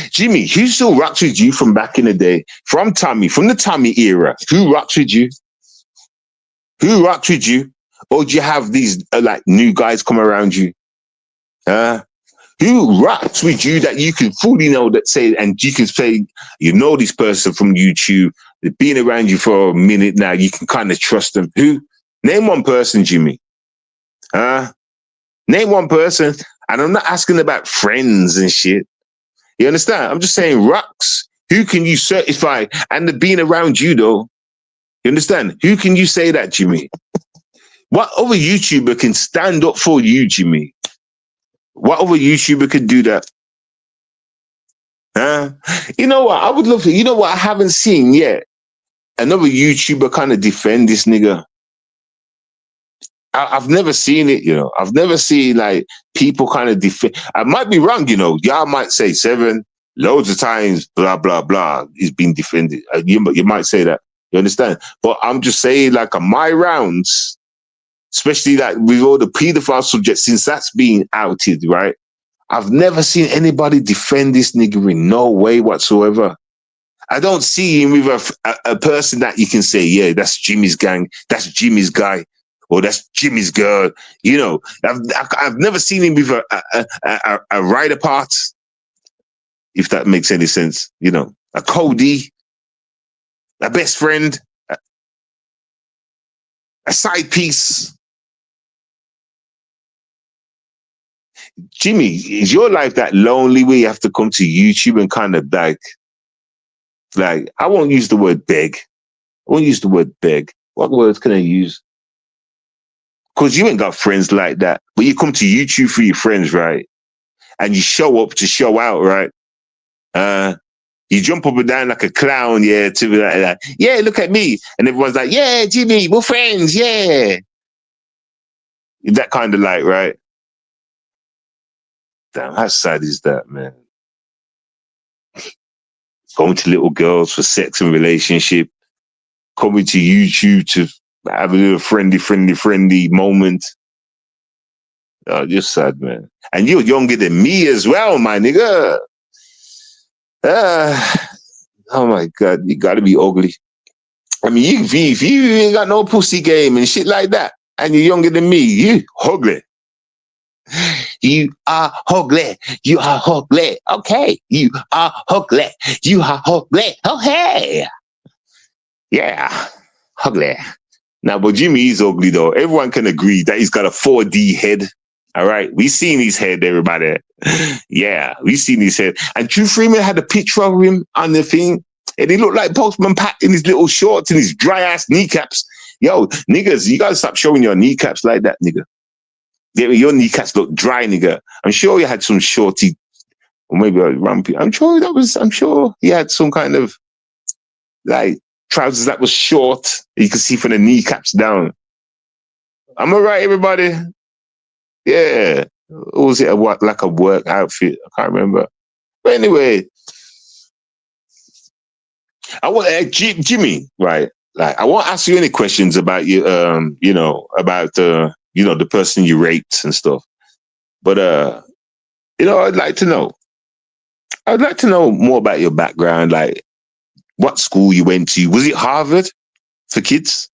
Jimmy, who still rocks with you from back in the day? From the Tommy era. Who rocks with you? Who rocks with you? Or do you have these like new guys come around you? Who rocks with you that you can fully know that say, and you can say, you know this person from YouTube, they've been around you for a minute now, you can kind of trust them. Who? Name one person, Jimmy. Name one person. And I'm not asking about friends and shit. You understand? I'm just saying rocks. Who can you certify? And the being around you, though. You understand? Who can you say that, Jimmy? What other YouTuber can stand up for you, Jimmy? What other YouTuber could do that? You know what? I would love to. You know what I haven't seen yet? another YouTuber kind of defend this nigga. I've never seen it, you know. I've never seen like people kind of defend. I might be wrong, you know. Y'all might say 7 loads of times, blah blah blah, is being defended. You might say that. You understand? But I'm just saying, like, on my rounds, especially like with all the paedophile subjects, since that's being outed, right? I've never seen anybody defend this nigga in no way whatsoever. I don't see him with a person that you can say, yeah, that's Jimmy's gang, that's Jimmy's guy, or that's Jimmy's girl. You know, I've never seen him with a rider part, if that makes any sense. You know, a Cody, a best friend, a side piece. Jimmy, is your life that lonely where you have to come to YouTube and kind of like I won't use the word beg. I won't use the word beg. What words can I use? Because you ain't got friends like that. But you come to YouTube for your friends, right? And you show up to show out, right? You jump up and down like a clown, yeah, to be like that. Yeah, look at me. And everyone's like, yeah, Jimmy, we're friends, yeah. That kind of like, right? Damn, how sad is that, man? Going to little girls for sex and relationship, coming to YouTube to have a little friendly moment. Oh, you're sad, man. And you're younger than me as well, my nigga. Oh my God, you gotta be ugly. I mean, if you ain't got no pussy game and shit like that, and you're younger than me, you ugly. You are ugly. You are ugly. Okay. You are ugly. You are ugly. Okay. Yeah. Ugly. Now, but Jimmy is ugly though. Everyone can agree that he's got a 4D head. All right. We seen his head, everybody. Yeah. We seen his head. And Drew Freeman had a picture of him on the thing. And he looked like Postman Pat in his little shorts and his dry ass kneecaps. Yo, niggas, you gotta stop showing your kneecaps like that, nigga. Your kneecaps look dry, nigga. I'm sure you had some shorty, or maybe a rumpy. I'm sure he had some kind of like trousers that was short. You could see from the kneecaps down. Am I right, everybody? Yeah. Or was it like a work outfit? I can't remember. But anyway, I want Jimmy, right? Like, I won't ask you any questions about you, you know, about you know, the person you raped and stuff. But you know, I'd like to know more about your background, like what school you went to. Was it Harvard for kids?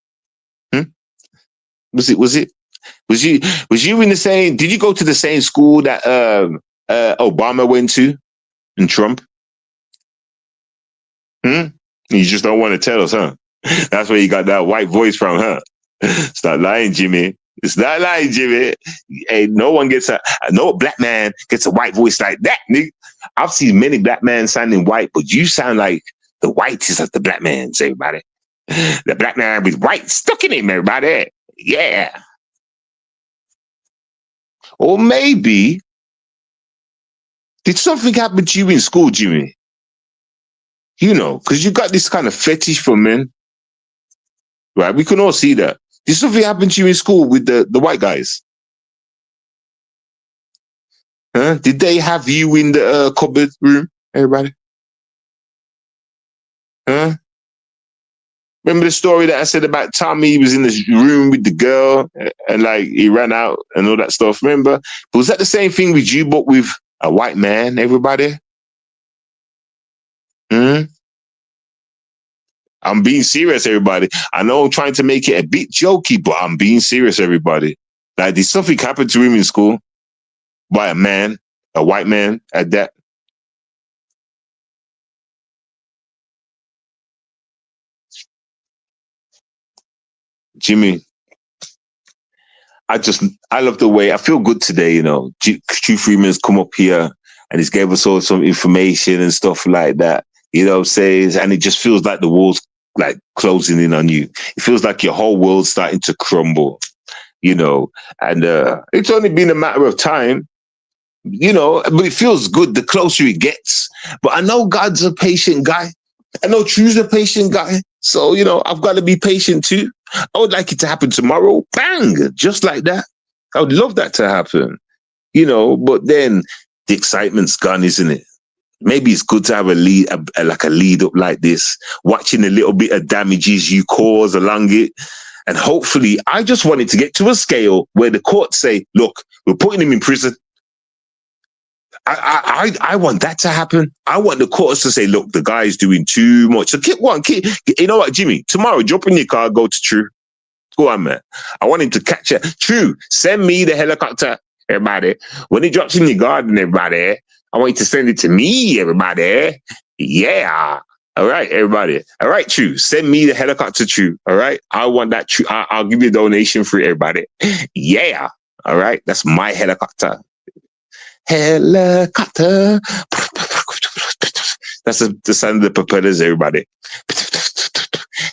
Was you in the same, did you go to the same school that Obama went to and Trump? You just don't want to tell us, huh? That's where you got that white voice from, huh? Stop lying, Jimmy. It's not lying, Jimmy. Hey, no black man gets a white voice like that, nigga. I've seen many black men sounding white, but you sound like the whitest of the black men, everybody. The black man with white stuck in him, everybody. Yeah. Or maybe, did something happen to you in school, Jimmy? You know, because you got this kind of fetish for men. Right? We can all see that. Did something happen to you in school with the white guys? Huh? Did they have you in the cupboard room, everybody? Huh? Remember the story that I said about Tommy? He was in this room with the girl and like he ran out and all that stuff. Remember? But was that the same thing with you, but with a white man, everybody? I'm being serious, everybody. I know I'm trying to make it a bit jokey, but I'm being serious, everybody. Like, did something happen to him in school by a man, a white man at that? Jimmy, I love the way, I feel good today, you know. Q Freeman's come up here and he's gave us all some information and stuff like that. You know what I'm saying? And it just feels like the walls like closing in on you. It feels like your whole world's starting to crumble, you know. And it's only been a matter of time, you know, but it feels good the closer it gets. But I know God's a patient guy. I know True's a patient guy. So, you know, I've got to be patient too. I would like it to happen tomorrow. Bang! Just like that. I would love that to happen. You know, but then the excitement's gone, isn't it? Maybe it's good to have a lead, like a lead up like this, watching a little bit of damages you cause along it. And hopefully, I just want it to get to a scale where the courts say, look, we're putting him in prison. I want that to happen. I want the courts to say, look, the guy is doing too much. So you know what, Jimmy? Tomorrow, jump in your car, go to True. Go on, man. I want him to catch it. True, send me the helicopter, everybody. When he drops in your garden, everybody, I want you to send it to me, everybody. Yeah. All right, everybody. All right, True. Send me the helicopter, True. All right. I want that, True. I'll give you a donation for everybody. Yeah. All right. That's my helicopter. Helicopter. That's the sound of the propellers, everybody.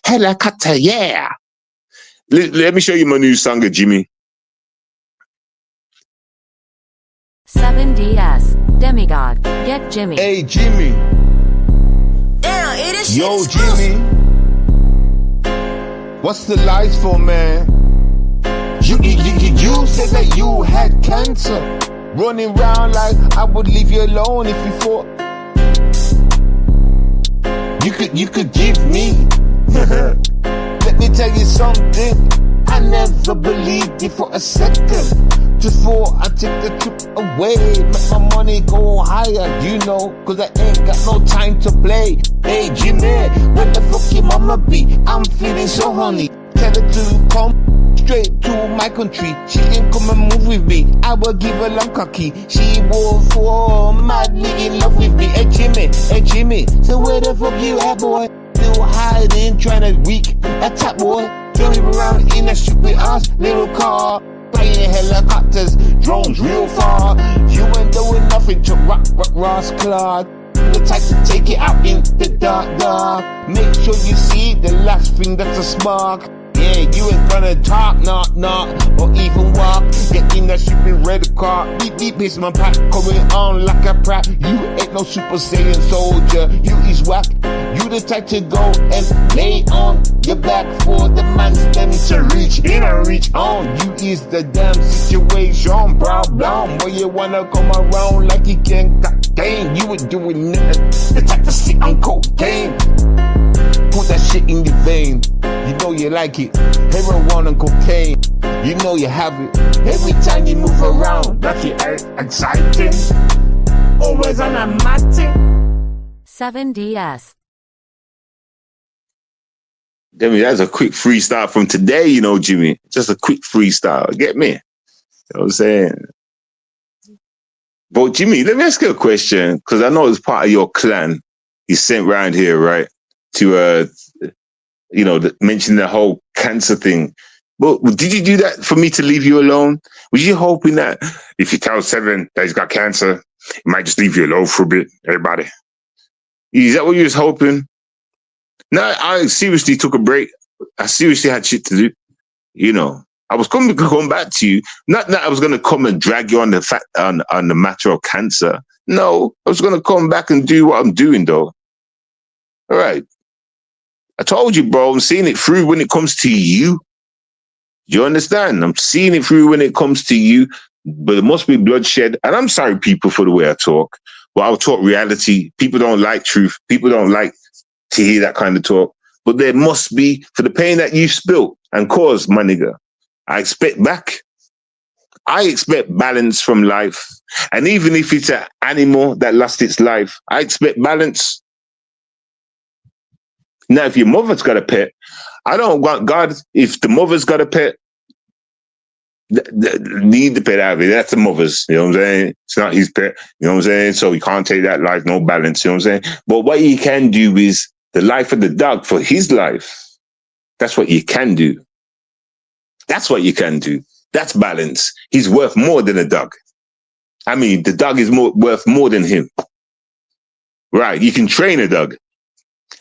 Helicopter, yeah. Let me show you my new song, Jimmy. 7DS, Demigod, get Jimmy. Hey, Jimmy. Damn, it is Yo, shit Jimmy. What's the lies for, man? You said that you had cancer. Running around like I would leave you alone if you thought you could give me. Let me tell you something. I never believed you for a second. Just thought I'd take the trip away, make my money go higher, you know, cause I ain't got no time to play. Hey Jimmy, where the fuck your mama be? I'm feeling so horny. Tell her to come straight to my country. She can come and move with me. I will give her long cocky. She will fall madly in love with me. Hey Jimmy, so where the fuck you at, boy? Still hiding, trying to weak that tap, boy. Driving around in a stupid ass little car. Flying helicopters, drones real far. You ain't doing nothing to rock Ross Clark. The type to take it out in the dark. Make sure you see the last thing that's a spark. Yeah, you ain't gonna talk, knock, or even walk. Get in that stupid red car. Beep, it's my pack coming on like a prat. You ain't no Super Saiyan soldier. You is whack. You the type to go and lay on your back for the man's them to reach in and reach on. You is the damn situation, bro. Where you wanna come around like you can cocaine. You was doing nothing. The type to sit on cocaine. Put that shit in your vein. You know you like it. Heroin and cocaine. You know you have it. Every time you move around, that's exciting. Always on a matting. 7DS. Jimmy, that's a quick freestyle from today, you know, Jimmy. Just a quick freestyle. Get me? You know what I'm saying? But Jimmy, let me ask you a question, because I know it's part of your clan. You sent round here, right? To mention the whole cancer thing. But did you do that for me to leave you alone? Was you hoping that if you tell Seven that he's got cancer, he might just leave you alone for a bit, everybody? Is that what you was hoping? No, I seriously took a break. I seriously had shit to do. You know, I was going to come back to you. Not that I was going to come and drag you on the fact on the matter of cancer. No, I was going to come back and do what I'm doing, though. All right. I told you, bro, I'm seeing it through when it comes to you. You understand? I'm seeing it through when it comes to you, but there must be bloodshed. And I'm sorry, people, for the way I talk. But I'll talk reality. People don't like truth. People don't like to hear that kind of talk. But there must be, for the pain that you spilt and caused, my nigga, I expect back. I expect balance from life. And even if it's an animal that lost its life, I expect balance. Now, if your mother's got a pet, I don't want God, if the mother's got a pet, need the pet out of it. That's the mother's, you know what I'm saying? It's not his pet, you know what I'm saying? So you can't take that life, no balance, you know what I'm saying? But what you can do is the life of the dog for his life. That's what you can do. That's what you can do. That's balance. He's worth more than a dog. I mean, the dog is worth more than him. Right, you can train a dog.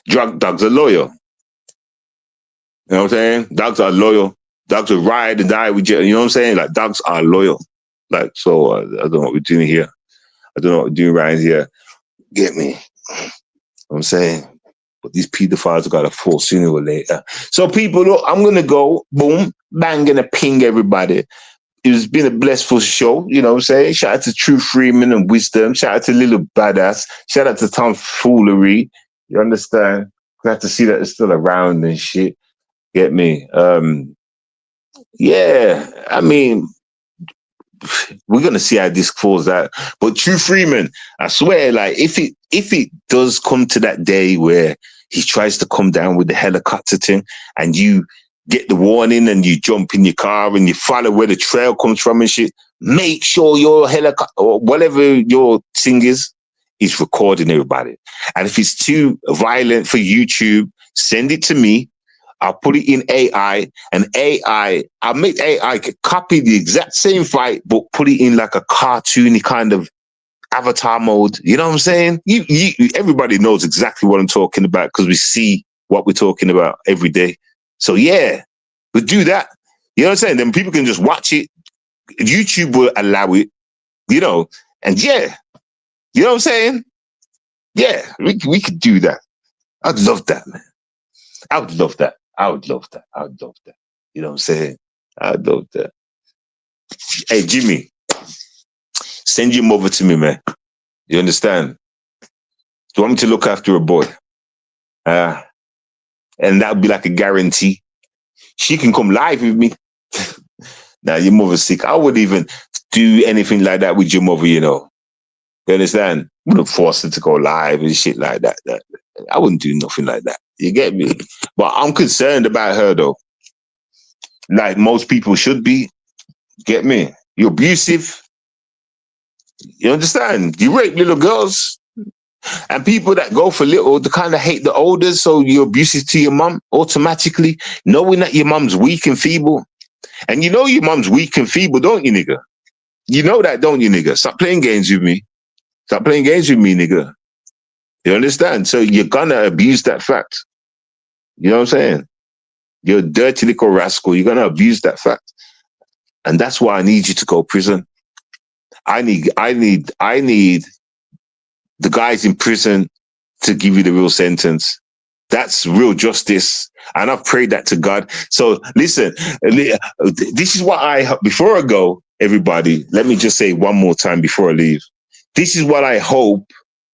Dogs are loyal. You know what I'm saying? Dogs are loyal. Dogs will ride and die with you. You know what I'm saying? Like, dogs are loyal. Like, so I don't know what we're doing here. I don't know what we're doing right here. Get me? You know what I'm saying? But these pedophiles got to fall sooner or later. So people, look, I'm going to go, boom, bang, going to ping everybody. It's been a blissful show, you know what I'm saying? Shout out to True Freeman and Wisdom. Shout out to Little Badass. Shout out to Tomfoolery. You understand? Glad to see that it's still around and shit. Get me? Yeah, I mean, we're gonna see how this falls out. But True Freeman, I swear, like if it does come to that day where he tries to come down with the helicopter thing and you get the warning and you jump in your car and you follow where the trail comes from and shit, make sure your helicopter or whatever your thing is recording everybody. And if it's too violent for YouTube, send it to me. I'll put it in AI, and I'll make AI copy the exact same fight, but put it in like a cartoony kind of avatar mode. You know what I'm saying? Everybody knows exactly what I'm talking about because we see what we're talking about every day. So yeah, we'll do that. You know what I'm saying? Then people can just watch it. YouTube will allow it, you know, and yeah, you know what I'm saying? Yeah, we could do that. I'd love that, man. I would love that. I would love that. I would love that. You know what I'm saying? I'd love that. Hey, Jimmy, send your mother to me, man. You understand? Do you want me to look after a boy? And that would be like a guarantee. She can come live with me. Now, your mother's sick. I wouldn't even do anything like that with your mother, you know. You understand? I wouldn't force her to go live and shit like that. I wouldn't do nothing like that. You get me? But I'm concerned about her, though. Like most people should be. Get me? You're abusive. You understand? You rape little girls. And people that go for little, they kind of hate the older, so you're abusive to your mum automatically, knowing that your mum's weak and feeble. And you know your mum's weak and feeble, don't you, nigga? You know that, don't you, nigga? Stop playing games with me. Stop playing games with me, nigga. You understand? So you're gonna abuse that fact. You know what I'm saying? You're a dirty little rascal. You're gonna abuse that fact. And that's why I need you to go to prison. I need the guys in prison to give you the real sentence. That's real justice. And I've prayed that to God. So listen, this is what before I go, everybody, let me just say one more time before I leave. This is what I hope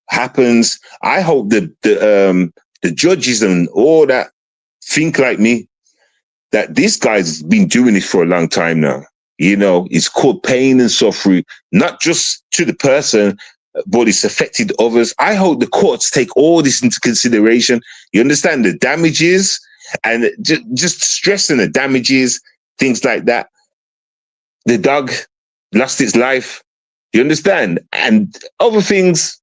happens. I hope that the judges and all that think like me, that this guy's been doing it for a long time now. You know, it's caused pain and suffering, not just to the person, but it's affected others. I hope the courts take all this into consideration. You understand the damages and just stressing the damages, things like that. The dog lost its life. You understand? And other things,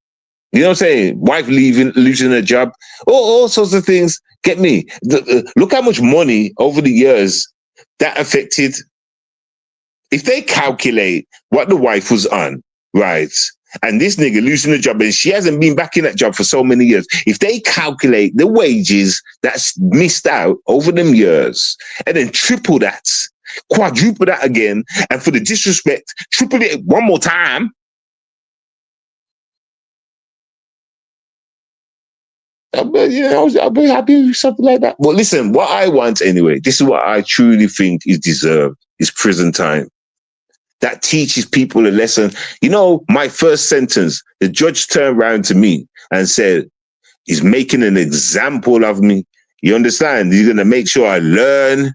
you know what I'm saying? Wife losing her job, all sorts of things. Get me? Look how much money over the years that affected. If they calculate what the wife was on, right, and this nigga losing the job, and she hasn't been back in that job for so many years, if they calculate the wages that's missed out over them years, and then triple that, quadruple that again, and for the disrespect, triple it one more time, I'll be happy with something like that. But listen, what I want anyway, this is what I truly think is deserved, is prison time. That teaches people a lesson. You know, my first sentence, the judge turned around to me and said, he's making an example of me. You understand? You're going to make sure I learn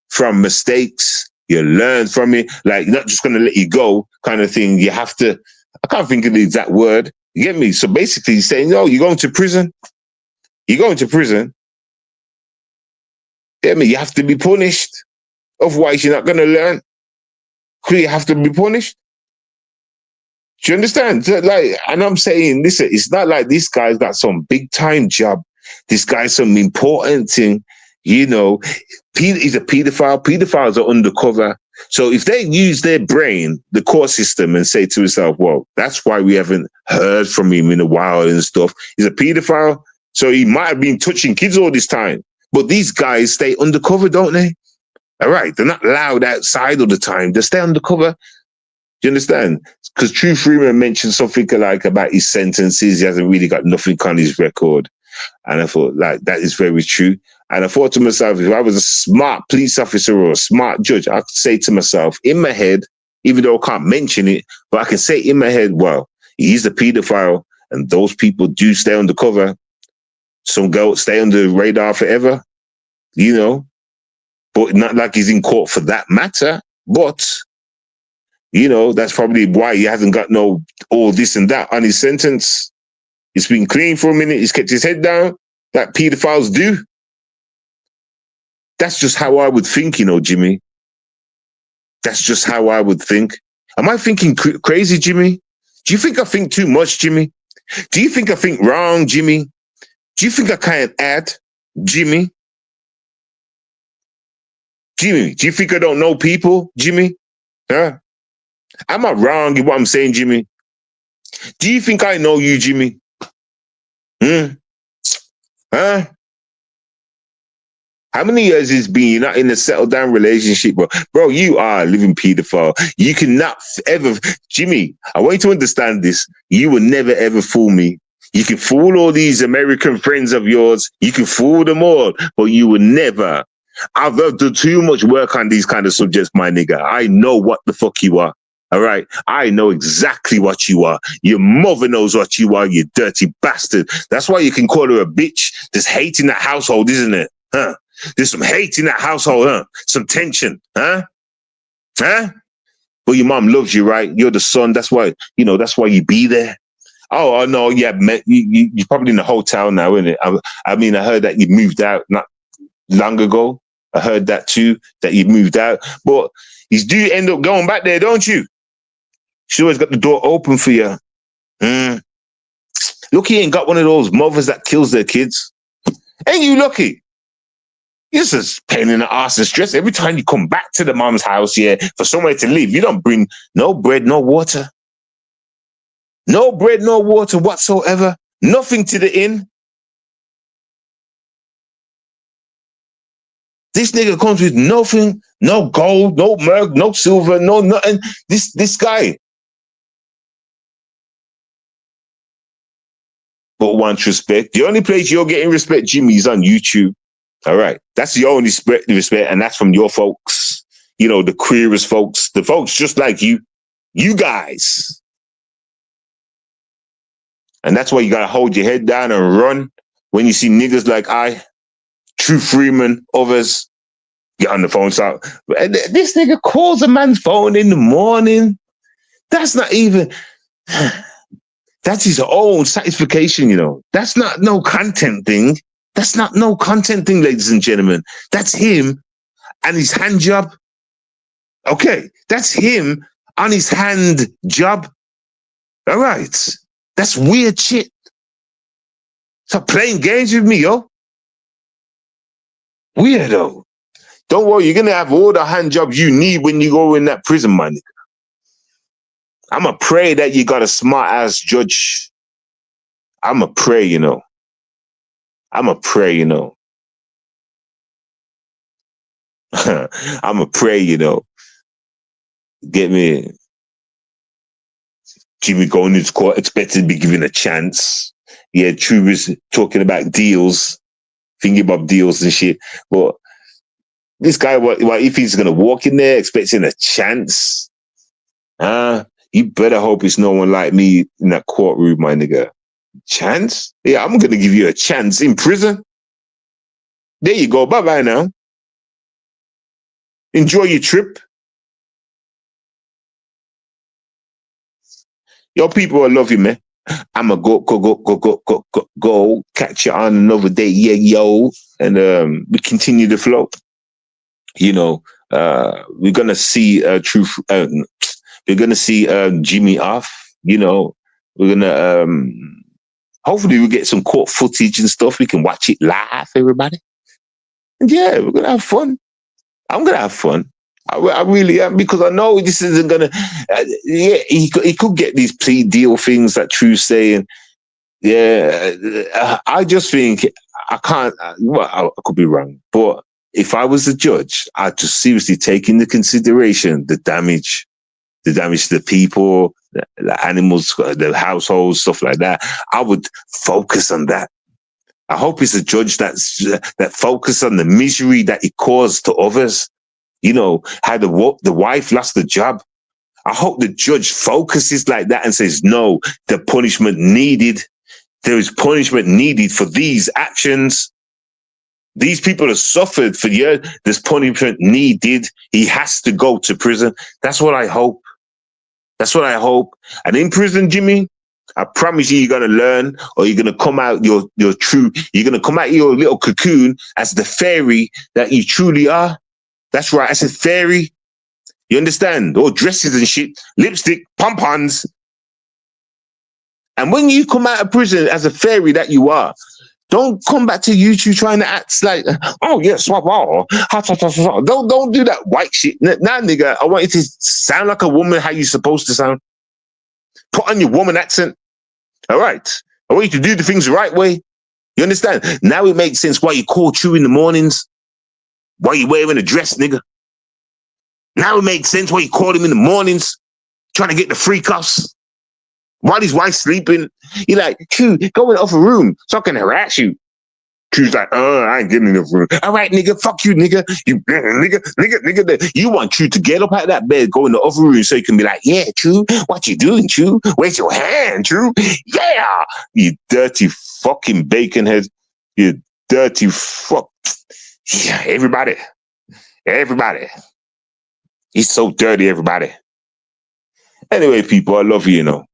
from mistakes. You learn from it. Like, not just going to let you go kind of thing. You have to, I can't think of the exact word. You get me? So basically he's saying, no, you're going to prison. You're going to prison. Get me? You have to be punished. Otherwise, you're not going to learn. You have to be punished. Do you understand? Like, and I'm saying, listen, it's not like this guy's got some big time job. This guy's some important thing. You know, he's a pedophile. Pedophiles are undercover. So if they use their brain, the court system, and say to himself, well, that's why we haven't heard from him in a while and stuff. He's a pedophile. So he might have been touching kids all this time. But these guys stay undercover, don't they? All right, they're not loud outside all the time. They stay undercover. Do you understand? Because True Freeman mentioned something like about his sentences. He hasn't really got nothing on his record. And I thought, like, that is very true. And I thought to myself, if I was a smart police officer or a smart judge, I could say to myself in my head, even though I can't mention it, but I can say in my head, well, he's a pedophile and those people do stay undercover. Some go stay under the radar forever, you know, but not like he's in court for that matter. But, you know, that's probably why he hasn't got no all this and that on his sentence. He's been clean for a minute. He's kept his head down, like pedophiles do. That's just how I would think, you know, Jimmy. That's just how I would think. Am I thinking crazy, Jimmy? Do you think I think too much, Jimmy? Do you think I think wrong, Jimmy? Do you think I can't add, Jimmy? Jimmy, do you think I don't know people, Jimmy? Huh? Am I wrong in what I'm saying, Jimmy? Do you think I know you, Jimmy? Huh? How many years it's been? You're not in a settled down relationship, bro. Bro, you are a living pedophile. You cannot ever, Jimmy, I want you to understand this. You will never ever fool me. You can fool all these American friends of yours. You can fool them all, but you will never. I've done too much work on these kind of subjects, my nigga. I know what the fuck you are. All right. I know exactly what you are. Your mother knows what you are, you dirty bastard. That's why you can call her a bitch. There's hate in that household, isn't it? Huh? There's some hate in that household, huh? Some tension, huh? Huh? But your mom loves you, right? You're the son. That's why, you know, that's why you be there. Oh no, yeah, you're probably in a hotel now, isn't it? I mean, I heard that you moved out not long ago. I heard that too, that you moved out. But you do end up going back there, don't you? She always got the door open for you. Look, he ain't got one of those mothers that kills their kids. Ain't you lucky? It's just pain in the ass and stress. Every time you come back to the mom's house, yeah, for somewhere to live, you don't bring no bread, no water. No bread, no water whatsoever. Nothing to the inn. This nigga comes with nothing, no gold, no murk, no silver, no nothing. This guy. But wants respect. The only place you're getting respect, Jimmy, is on YouTube. All right. That's the only respect, and that's from your folks. You know, the queerest folks, the folks just like you guys. And that's why you gotta hold your head down and run when you see niggas like True Freeman, others, get on the phone. So this nigga calls a man's phone in the morning. That's not even, that's his own satisfaction, you know. That's not no content thing. That's not no content thing, ladies and gentlemen. That's him and his hand job. Okay, that's him on his hand job. All right. That's weird shit. Stop playing games with me, yo. Weirdo. Don't worry, you're going to have all the hand jobs you need when you go in that prison, man. I'ma pray that you got a smart-ass judge. I'ma pray, you know. I'ma pray, you know. I'ma pray, you know. Get me. Jimmy going into court, expected to be given a chance. Yeah, True was talking about deals, thinking about deals and shit. But this guy, what if he's going to walk in there expecting a chance? You better hope it's no one like me in that courtroom, my nigga. Chance? Yeah, I'm going to give you a chance in prison. There you go. Bye-bye now. Enjoy your trip. Yo, people, I love you, man. I'ma go catch you on another day. Yeah, yo. And we continue the flow. You know, we're gonna see we're gonna see Jimmy off. You know, we're gonna hopefully we'll get some court footage and stuff. We can watch it live, everybody. And yeah, we're gonna have fun. I'm gonna have fun. I really am, because I know this isn't gonna. Yeah, he could get these plea deal things that True's saying. Yeah, I just think I can't. Well, I could be wrong, but if I was a judge, I'd just seriously take into consideration the damage to the people, the animals, the households, stuff like that. I would focus on that. I hope it's a judge that focuses on the misery that it caused to others. You know, how the wife lost the job. I hope the judge focuses like that and says, no, the punishment needed. There is punishment needed for these actions. These people have suffered for years. There's punishment needed. He has to go to prison. That's what I hope. That's what I hope. And in prison, Jimmy, I promise you're going to learn, or you're going to come out your true, you're going to come out your little cocoon as the fairy that you truly are. That's right. I said fairy. You understand? All dresses and shit, lipstick, pom-poms. And when you come out of prison as a fairy that you are, don't come back to YouTube trying to act like, oh, yeah, swap all. Don't do that white shit. Nah, nigga, I want you to sound like a woman how you're supposed to sound. Put on your woman accent. All right. I want you to do the things the right way. You understand? Now it makes sense why you call True in the mornings. Why you wearing a dress, nigga. Now it makes sense why you call him in the mornings, trying to get the free cuffs. While his wife's sleeping, you're like, True, go in the other room so I can harass you. True's like, I ain't getting in the room. All right, nigga, fuck you, nigga. You nigga. You want True to get up out of that bed, go in the other room so you can be like, yeah, True, what you doing, True? Where's your hand, True? Yeah, you dirty fucking bacon head. You dirty fuck. Yeah, everybody. He's so dirty, everybody. Anyway, people, I love you, you know.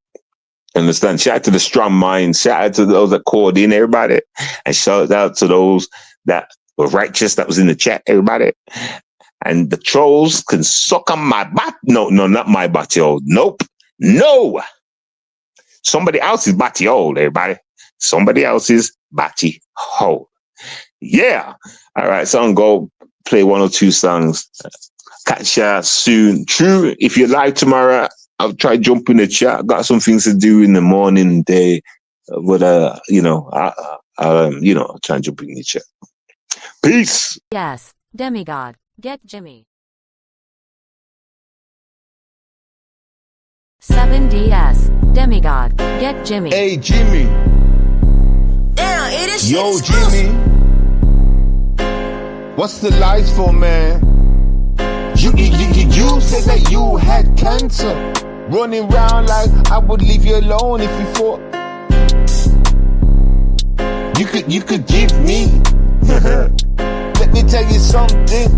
Understand? Shout out to the strong minds. Shout out to those that called in, everybody. And shout out to those that were righteous that was in the chat, everybody. And the trolls can suck on my butt. No, not my butthole. Nope. No. Somebody else's butthole, everybody. Somebody else's butthole. Yeah. All right, so I'm going to play 1 or 2 songs. Catch ya soon. True, if you're live tomorrow, I'll try to jump in the chat. Got some things to do in the morning, day. But, I'll try and jump in the chat. Peace. Yes, Demigod, get Jimmy. 7DS, Demigod, get Jimmy. Hey, Jimmy. Damn, it is shit Yo, exclusive. Jimmy. What's the lies for, man? You said that you had cancer. Running around like I would leave you alone if you thought you could give me. Let me tell you something.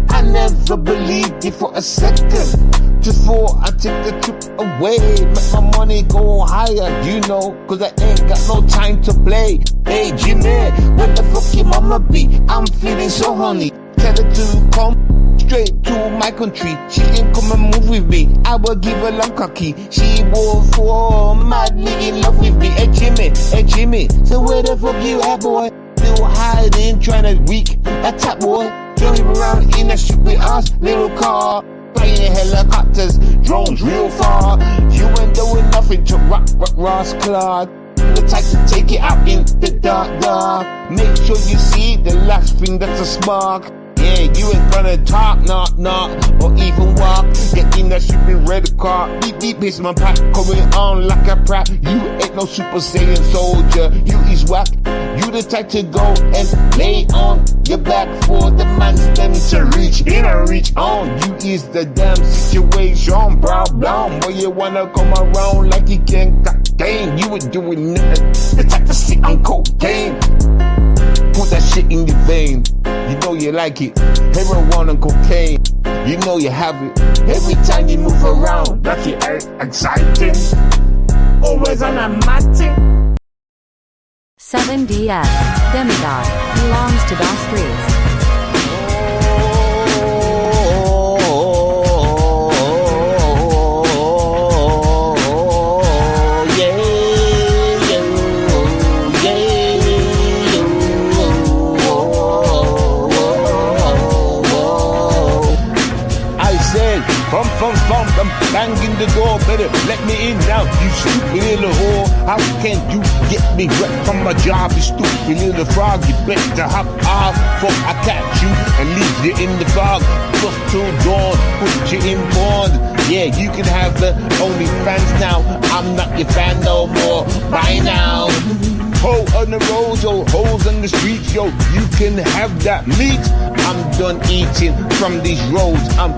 I never believed it for a second. Just thought I take the trip away, make my money go higher, you know, cause I ain't got no time to play. Hey Jimmy, where the fuck your mama be? I'm feeling so horny. Tell her to come straight to my country. She ain't come and move with me. I will give her long cocky. She will fall madly in love with me. Hey Jimmy, so where the fuck you at, boy? Still hiding, trying to weak that tap, boy. Driving around in a stupid ass little car. Flying helicopters, drones real far. You ain't doing nothing to rock Ross Clark. The type to take it out in the dark. Make sure you see the last thing that's a spark. Yeah, you ain't gonna talk, not, or even walk. Get in that stupid red car. Beep, it's my pack coming on like a prat. You ain't no Super Saiyan soldier. You is whack. You the type to go and lay on your back for the man's them to reach in and reach on. You is the damn situation, bro. Boy, you wanna come around like you can't got game. You were doing nothing. The type to sit on cocaine. Put that shit in your vein. You know you like it. Heroin and cocaine. You know you have it. Every time you move around, like it exciting. Always on a matting. 7DS, Demigod, belongs to DOS Streets. I'm banging the door, better let me in now, you stupid little whore. How can you get me wrecked from my job, you stupid little frog? You better hop off before I catch you and leave you in the fog. Just till dawn, put you in bond. Yeah, you can have the OnlyFans now. I'm not your fan no more. Bye now. Hole on the road, yo, holes on the streets, yo. You can have that meat. I'm done eating from these roads. I'm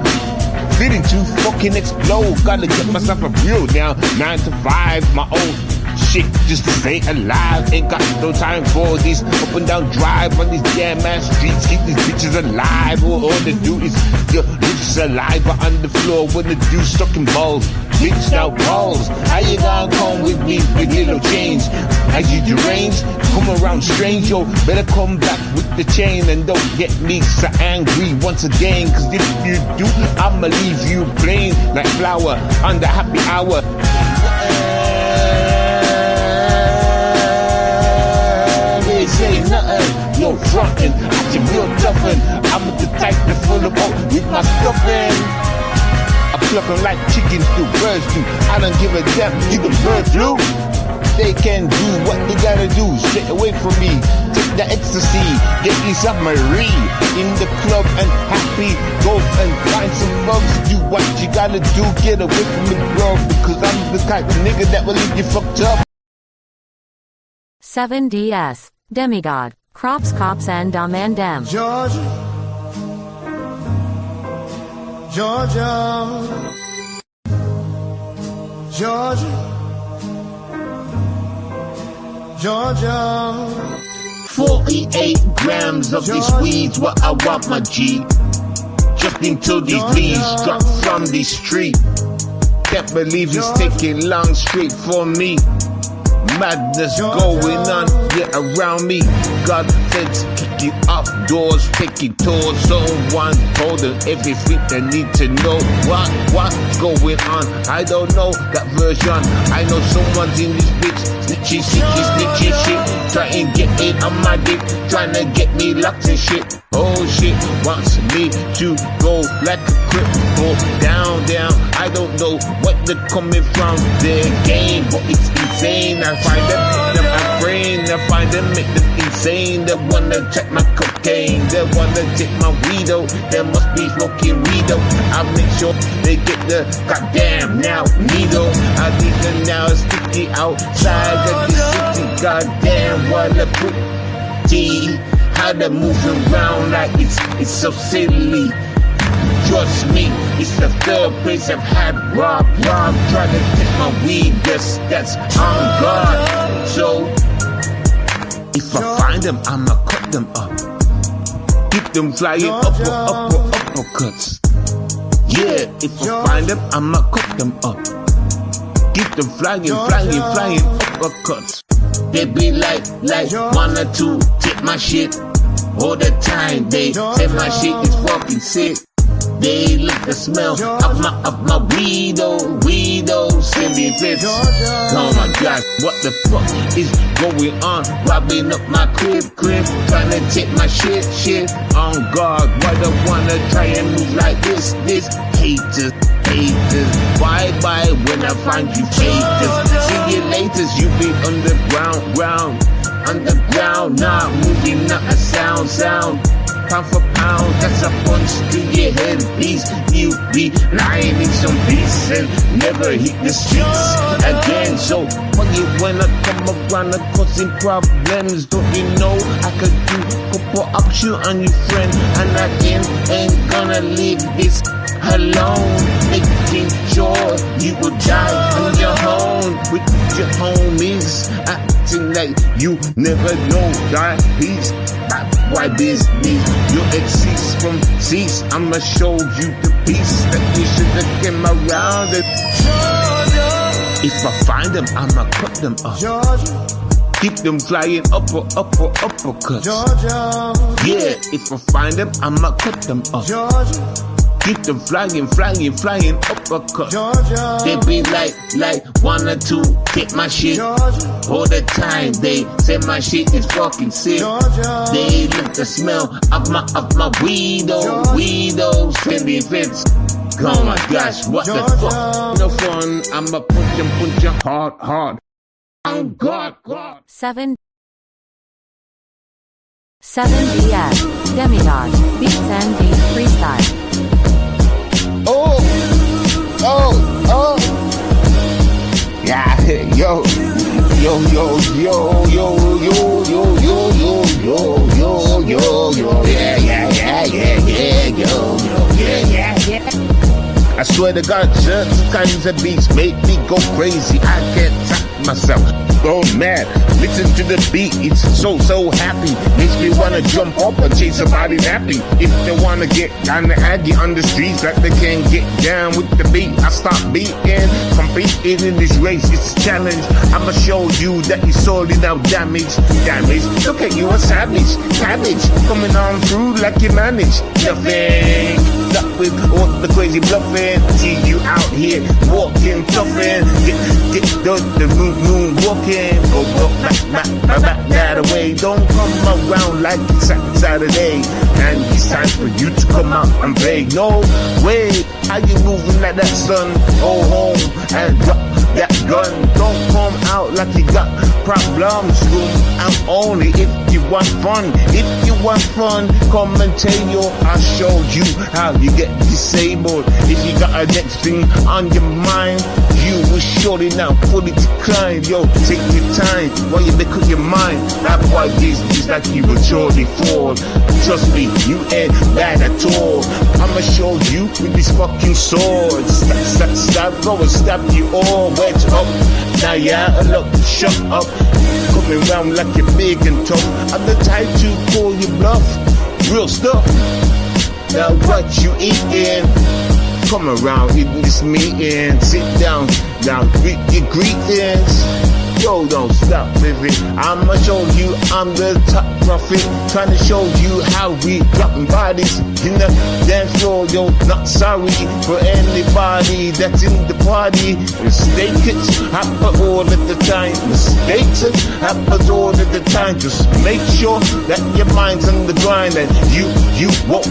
feeling to fucking explode. Gotta get myself a real now. 9 to 5, my own shit just to stay alive. Ain't got no time for this up and down drive on these damn ass streets. Keep these bitches alive. All they do is your lips saliva on the floor when the dude stuck in balls. Bitch now balls. How you gonna come with me with little change? As you deranged, come around strange, yo. Better come back with the chain and don't get me so angry once again. Cause if you do, I'ma leave you plain like flour on the happy hour. They say nothing, yo, frontin', acting real toughin'. I'm the type to full of up with my stuffin'. I pluck 'em like chickens do, birds do. I don't give a damn, you the bird flu. They can do what they gotta do. Stay away from me, take the ecstasy, get me some Marie in the club and happy. Go and find some bugs, do what you gotta do. Get away from me, bro, because I'm the type of nigga that will leave you fucked up. 7DS, Demigod, Crops, Cops, and Dem. Georgia, Georgia, Georgia, Georgia. 48 grams of these weeds, what I want, my G. Just until these leaves drop from the street. Can't believe it's taking long straight for me. Madness going on, yeah, around me. God feds kicking off doors, taking tours. Someone told them everything they need to know. What's going on? I don't know that version. I know someone's in this bitch, snitchy shit. Try and get it on my dick, trying to get me locked and shit. Oh shit, wants me to go like a cripple. Down. I don't know what they're coming from their game, but it's insane. I find them, make them afraid. I find them, make them insane. They wanna check my cocaine, they wanna take my weed out. They must be smoking weed out. I'll make sure they get the goddamn now needle. I need them now sticky outside of the city. Goddamn, what a pretty. How they move around like it's so silly. Trust me, it's the third place I've had rob, trying to take my weed, that's on guard. So, if I find them, I'ma cut them up. Keep them flying uppercuts. Yeah, if I find them, I'ma cut them up. Keep them flying uppercuts. They be like 1 or 2, take my shit. All the time, they say my shit is fucking sick. They look the smell of my weedo, sending fits. Oh my gosh, what the fuck is going on? Robbing up my crib, trying to take my shit. On guard, why don't wanna try and move like this? Haters, bye when I find you haters. See you later, you be underground, not moving, not a sound. Pound for pound, that's a punch to your head, please. You be lying in some peace and never hit the streets again. So funny when I come around and causing problems. Don't you know I could do couple option on your friend, and I ain't gonna leave this alone. Making sure you will die on your own with your homies, acting like you never know that peace. Why business? You exist from cease. I'ma show you the piece that you should've came around it. If I find them, I'ma cut them up. Keep them flying uppercuts. Yeah, if I find them, I'ma cut them up. Keep them flying uppercuts. They be like 1 or 2, take my shit. All the time, they say my shit is fucking sick. They look the smell of my weedo, sending fits. Oh my gosh, what the fuck? No fun, I'ma punch you hard. Oh God. 7DS, Demigod, Beats and Beats Freestyle. Oh. Yeah, yo. swear to God, certain kinds of beats make me go crazy. I can't stop myself, go mad. Listen to the beat, it's so happy. Makes me wanna jump up and chase somebody nappy. If they wanna get down the aggie on the streets like they can't get down with the beat, I stop beating, competing in this race. It's a challenge. I'ma show you that you're sorting out damage. Look at you, a savage, cabbage coming on through like you manage nothing. Up with all the crazy bluffing. See you out here walking, toughing. Get the moon walking. Go back that way. Don't come around like it's Saturday. And it's time for you to come out and play. No way. How you moving like that, son? Go home and drop that gun. Don't come out like you got problems. Room out only if you want fun. If you want fun, come and tell you. I showed you how you get disabled. If you got a next thing on your mind, you will surely now fully decline. Yo, take your time while you make up your mind. That boy is like he will surely fall. Trust me, you ain't bad at all. I'ma show you with this fucking sword. Stab, go and stab you all. Wedge up, now yeah, look, shut up. Coming round like you're big and tough. I'm the type to call you bluff. Real stuff. Now what you eating? Come around in this meeting. Sit down, now with your greetings. Yo, don't stop living. I'ma show you I'm the top prophet. Trying to show you how we dropping bodies in the dance floor. Yo, not sorry for anybody that's in the party. Mistakes happen all of the time. Mistakes happen all of the time. Just make sure that your mind's on the grind. And you won't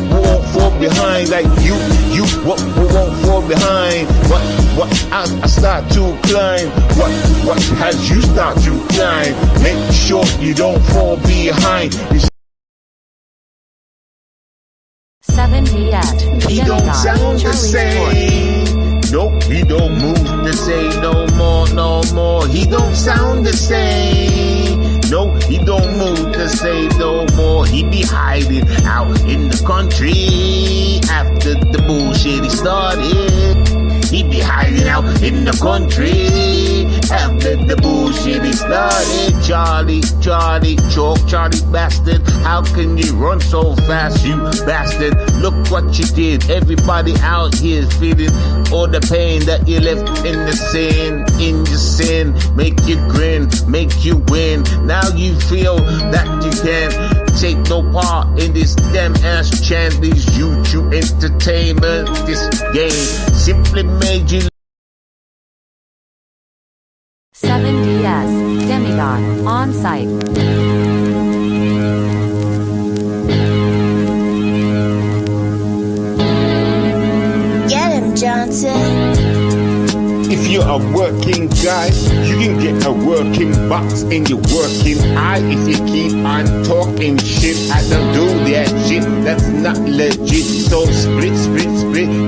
fall behind. Like you won't fall behind. What I start to climb. What has you start to climb? Make sure you don't fall behind. 7DS. He don't sound the same. Nope, he don't move the same no more. He don't sound the same. No, he don't move the same no more. He be hiding out in the country after the bullshit he started. He be hiding out in the country after the bullshit he started. Charlie bastard. How can you run so fast, you bastard? Look what you did. Everybody out here is feeling all the pain that you left in the sin, in your sin. Make you grin, make you win. Now you feel that you can't take no part in this damn ass chant. These YouTube entertainment, this game simply made you. 7DS. Demigod. On site. Get him, Johnson. If you're a working guy, you can get a working box in your working eye. If you keep on talking shit, I don't do that shit. That's not legit. So split,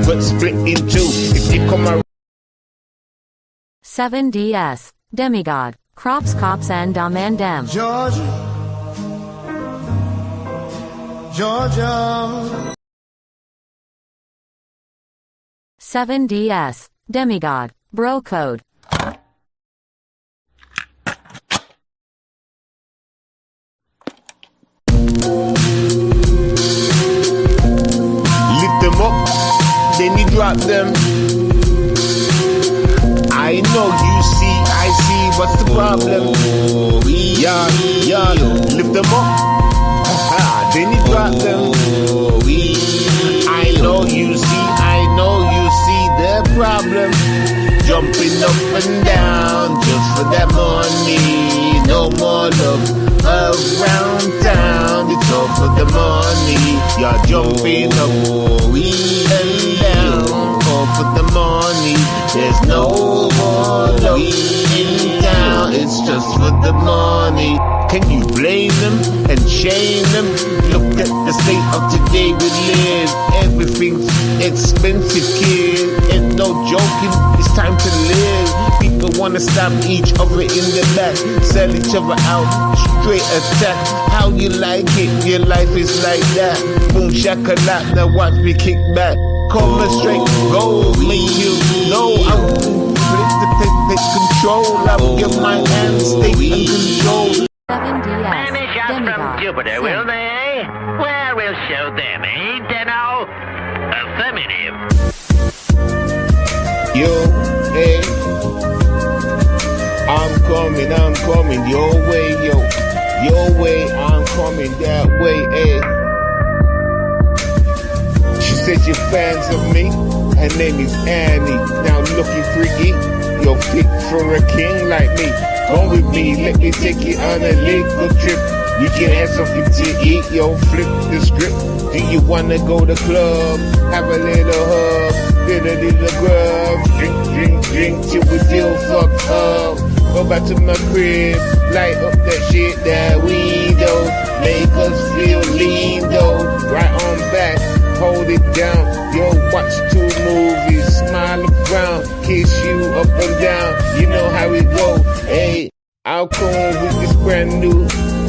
but split in two. If you come around. 7DS. Demigod. Crops, cops, and Dem. Georgia, Georgia. 7DS. Demigod. Bro code. Lift them up, then you drop them. I know you see, I see, what's the problem? Yeah, lift them up, then you drop them. I know you see the problem. Jumping up and down just for that money. No more love around town. It's all for the money. You're jumping up and down, all for the money. There's no more love in town. It's just for the money. Can you blame them and shame them? Look at the state of today we live. Everything's expensive, kid. Ain't no joking, it's time to live. People wanna stab each other in the back, sell each other out, straight attack. How you like it? Your life is like that. Boom shakalak, now watch me kick back. come and straight gold. Make you know I'm to take control of your mind and stay in control. 7DS. Demigod. Jupiter, Sync. will they? Well, we'll show them, eh, Deno? Affirmative. Yo, hey, I'm coming your way, your way, I'm coming that way, hey. She said you're fans of me, her name is Annie, now looking freaky, yo, fit for a king like me. Come with me, let me take you on a little trip. We can have something to eat, yo, flip the script. Do you wanna go to club, have a little hug, get a little grub, drink till we feel fucked up. Go back to my crib, light up that shit that we do, make us feel lean though. Right on back, hold it down, yo, watch 2 movies, smile around, kiss you up and down, you know how we go. Hey, I'll come with this brand new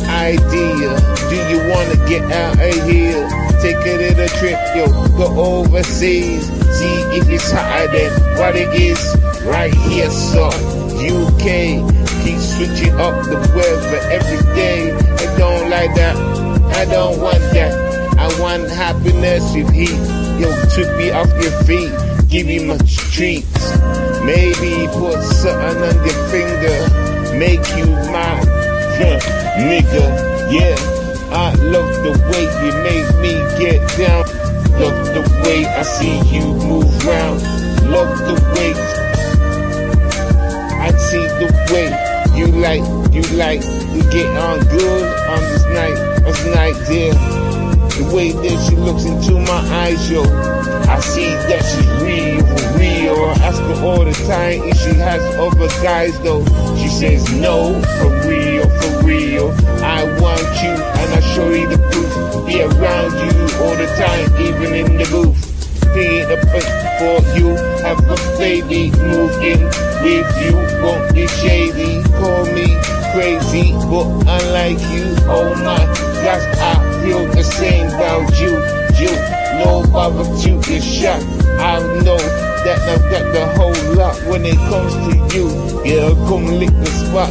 idea. Do you wanna get out of here? Take a little trip, yo, go overseas, see if it's hotter than what it is right here, so UK, keep switching up the weather every day. I don't like that, I don't want that. I want happiness with heat, yo, to be off your feet, give you much treats. Maybe put something on your finger, make you mine, nigga. Yeah, I love the way you make me get down. Love the way I see you move round. Love the way I see the way you get on good on this night, dear. The way that she looks into my eyes, yo, I see that she's real. I ask her all the time if she has other guys, though. She says no, for real. I want you, and I show you the proof. Be around you all the time, even in the booth. Pick it up for you, have a baby, move in with you, won't be shady. Call me crazy, but unlike you, oh my gosh, I feel the same about you. No bother to get shot. I know that I've got the whole lot when it comes to you. Yeah, come lick the spot.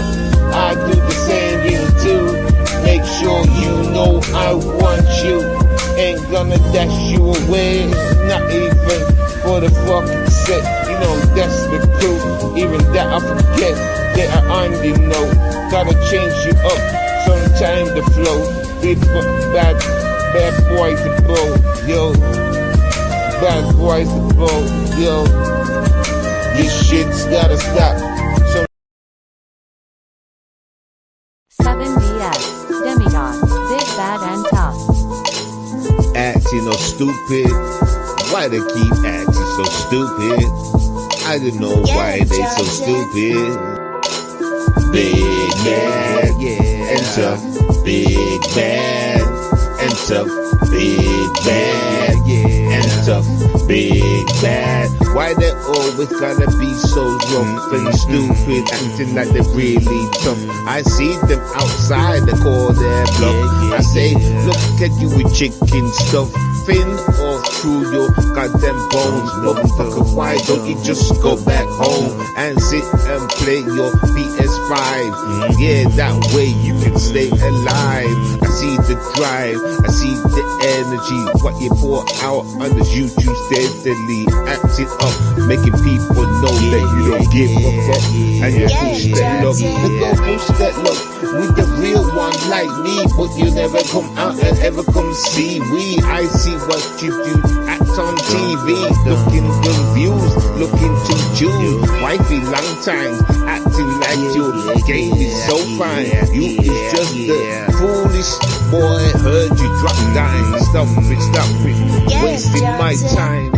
I do the same thing too. Make sure you know I want you. Ain't gonna dash you away, not even for the fucking set. You know that's the clue. Even that I forget that I on the note. Gotta change you up, sometime the flow. Big bad boy to blow, yo. Bad boys to blow, yo. This shit's gotta stop. 7DS. Demigod. Big Bad and Tough. Acting all stupid. Why they keep acting so stupid? I don't know why they so stupid. Big bad and tough. Big bad and tough. Big bad and tough. Big bad. Why they always gotta be so rough and stupid, acting like they're really tough? I see them outside, they call their bluff. I say, look at you with chicken stuff, fin off through your goddamn bones. Motherfucker, why don't you just go back home and sit and play your PS5? Yeah, that way you can stay alive. I see the drive, I see the energy, what you pour out on the YouTube steadily, acting up, making people know that you don't give a fuck, and you push that love. You go push that love with the real one like me, but you never come out and ever come see we. I see what you do, act on TV, looking confused, looking to choose. Wifey long time, acting like your game is so fine. You is just the foolish boy, heard you drop dime. Stop it, wasting my time.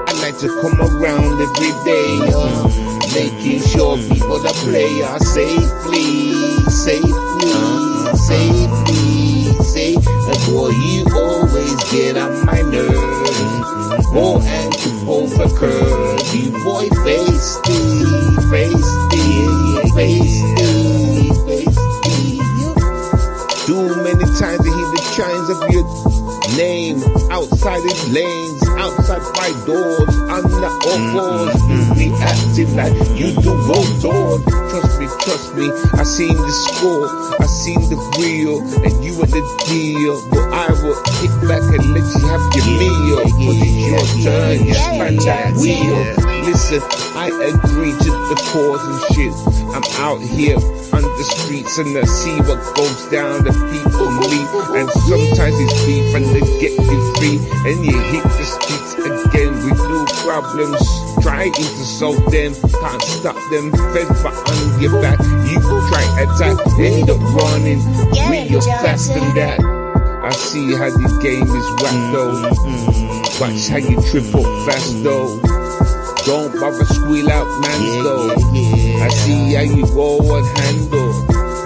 I like to come around every day, making sure people that play are safely. And boy, you always get on my nerves. More and to over curve. You boy feisty. Too many times I hear the chimes of your name out outside his lanes, outside my doors, under all floors. You be acting like you do road on. Trust me, I seen the score, I seen the real, and you were the deal. But I will kick back and let you have your meal. Cause it's your turn, you span that wheel. Listen, I agree to the cause and shit. I'm out here on the streets and I see what goes down. The people meet, and sometimes it's beef and they get you free. And you hit the streets again with new problems, trying to solve them. Can't stop them, fed but on your back. You try attack, end up running real fast than that. I see how the game is whacked though. Watch how you trip up fast though. Don't bother squeal out mans though. I see how you go and handle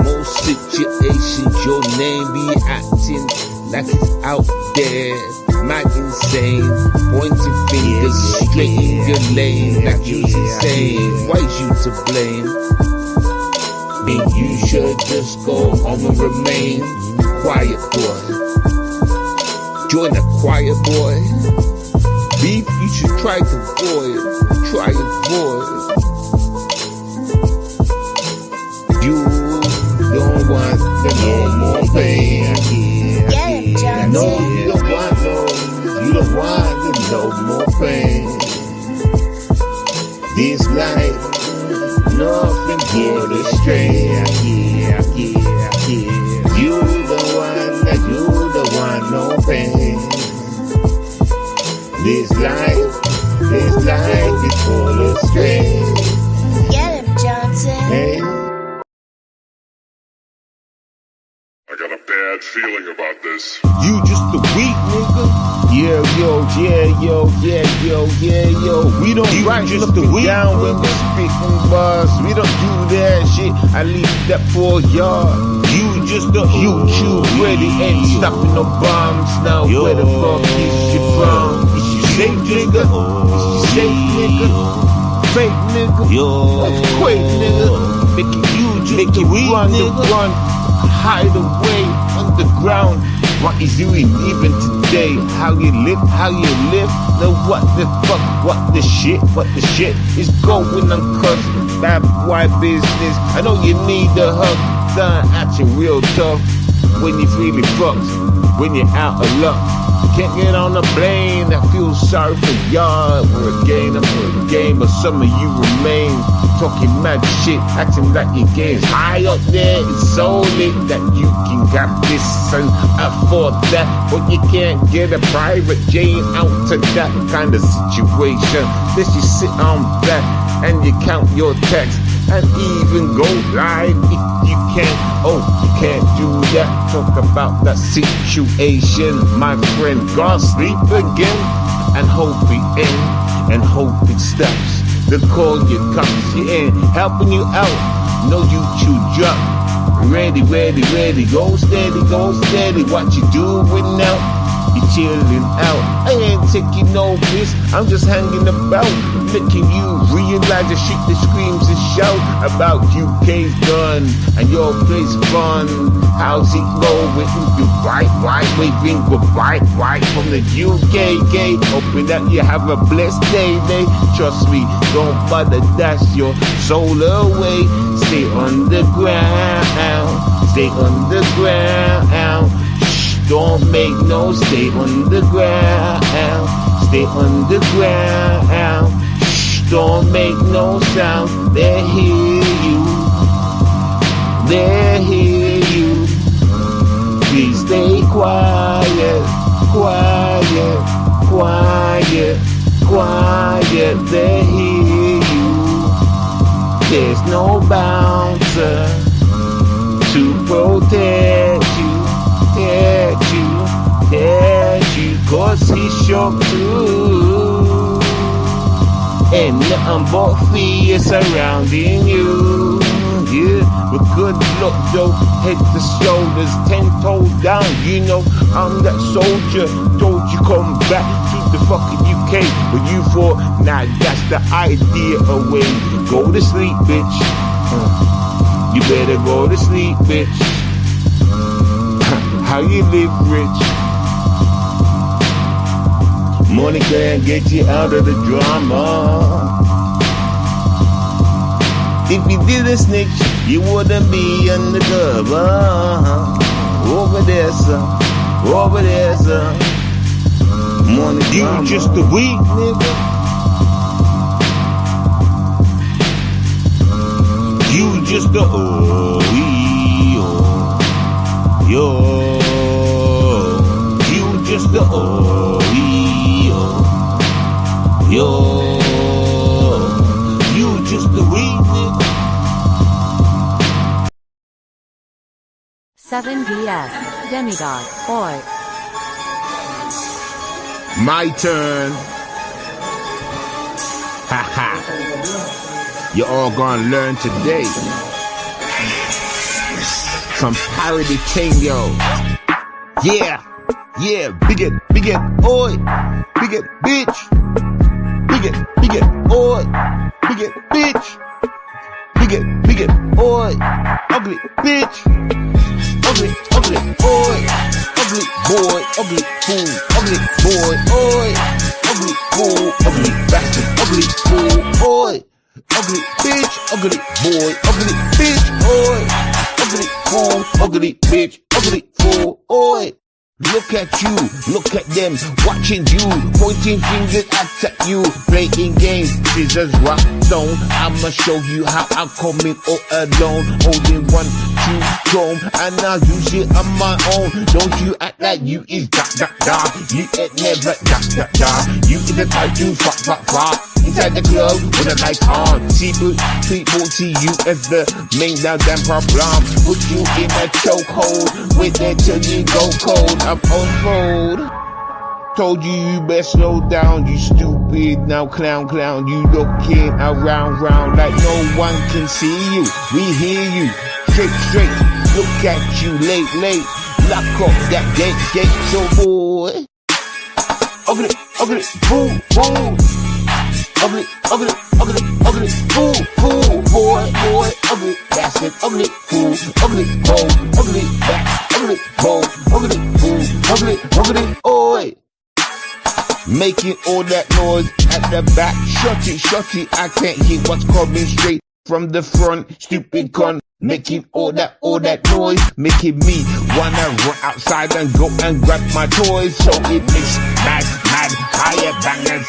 most situations. Your name be acting like it's out there, mad insane, pointing fingers straight in your lane like you's insane. Why is you to blame? Mean you should just go home and remain quiet, boy. Join the choir, boy. Beef you should try to avoid. Try avoid. You don't want no more pain. Get him, Johnson. No, you don't want no more pain. This life, nothing but a strain. You don't want no pain. This life is full of strain. Get him, Johnson. Hey. I got a bad feeling about this. You just a weak nigga. Yeah, yo. We don't write just the weak down when we speaking bars. We don't do that shit. I leave that for y'all. You just a YouTube ready and stopping no bombs. Now where the fuck is you from? Is you safe nigga? Is you safe nigga? Fake nigga? Earthquake nigga? Make you run, hide away underground. What is you even today? How you live? Know what the fuck, what the shit is going on, cuz bad boy business. I know you need a hug, done acting real tough when you feeling fucked, when you're out of luck. Can't get on the plane, I feel sorry for y'all. We're a game, but some of you remain talking mad shit, acting like your game's high up there. It's so lit that you can get this and afford that, but you can't get a private jet out to that kind of situation. Let's you sit on that and you count your text and even go live if you can. Oh, you can't do that. Talk about that situation, my friend. God sleep again and hope it ends and hope it stops. The call you comes, you ain't helping you out. No, you chew drop. Ready. Go steady. What you doing now? You chilling out. I ain't taking no piss. I'm just hanging about, making you realize the shit that screams and shout about UK's done and your place fun. How's it going? You right, waving goodbye from the UK. Hoping that you have a blessed day. Trust me, don't bother dash your soul away. Stay on the ground. Don't make no, stay on the ground. Shh, don't make no sound. They hear you. Please stay quiet. They hear you. There's no bouncer to protect you. Cause he's shocked too. And nothing but fear surrounding you. Yeah, but good luck though, head to shoulders, 10 toes down. You know I'm that soldier. Told you come back to the fucking UK, but you thought, nah, that's the idea away. Go to sleep, bitch. You better go to sleep, bitch. How you live rich? Money can't get you out of the drama. If you didn't snitch, you wouldn't be undercover. Over there, son. Over there, son. Money you drama. Just a weak nigga. You just a yo. You just a yo. You just a weak nigga. 7 PS. Demigod. Boy. My turn. Ha ha. You all gonna learn today. Some parody thing, yo. Yeah. Yeah. Big it, oi. Big it, bitch. Big it, oi. Big it, bitch. Big it, oi. Ugly bitch. Ugly, oi. Ugly boy, ugly fool, ugly boy, oi. Ugly fool, ugly bastard, ugly fool, oi. Ugly bitch, ugly boy, ugly bitch, oi. Ugly fool, ugly bitch, ugly fool, oi. Look at you, look at them, watching you, pointing fingers at you, playing games, scissors, rock, stone. I'ma show you how I'm coming all alone, holding 1, 2, chrome, and I use it on my own. Don't you act like you is da. You ain't never da. You is the type to fuck. Inside the club with a light on. People see you as the main damn problem. Put you in a chokehold, wait there till you go cold. I'm on hold. Told you best slow down, you stupid. Now clown, you looking around like no one can see you. We hear you, straight. Look at you, late. Lock up that gate, so boy. Ugly, boom. Ugly, fool, boy, ugly bastard, ugly fool, ugly bone, ugly back, ugly bone, ugly fool, ugly, oi. Making all that noise at the back, shutty, I can't hear what's coming straight from the front, stupid con. Making all that noise, making me wanna run outside and go and grab my toys. So it makes mad, higher bangers.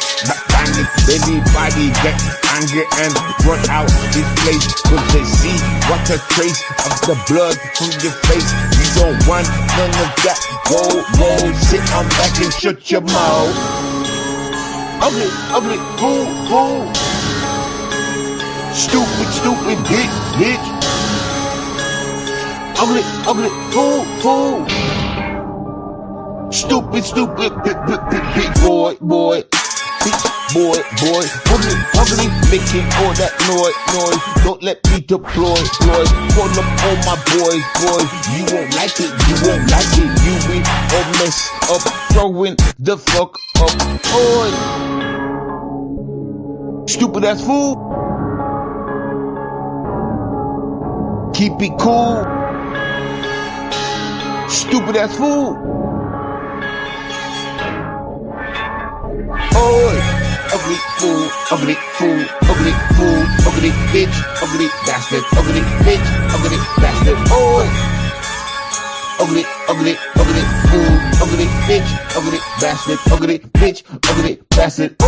Everybody get angry and run out this place, cause they see what a trace of the blood from your face. You don't want none of that. Go, sit on back and shut your mouth. Ugly, fool. Stupid, bitch. Ugly, fool. Stupid, big boy. Bitch, boy. Ugly, making all that noise. Don't let me deploy. Call up all my boys. You won't like it. You be all messed up, throwing the fuck up. Oi. Stupid ass fool. Keep it cool. Stupid ass fool. Oi. Ugly fool, ugly bitch, ugly bastard, ugly bitch, ugly bastard. Oi. Ugly fool, ugly bitch, ugly bastard, ugly bitch, ugly bastard. Oi.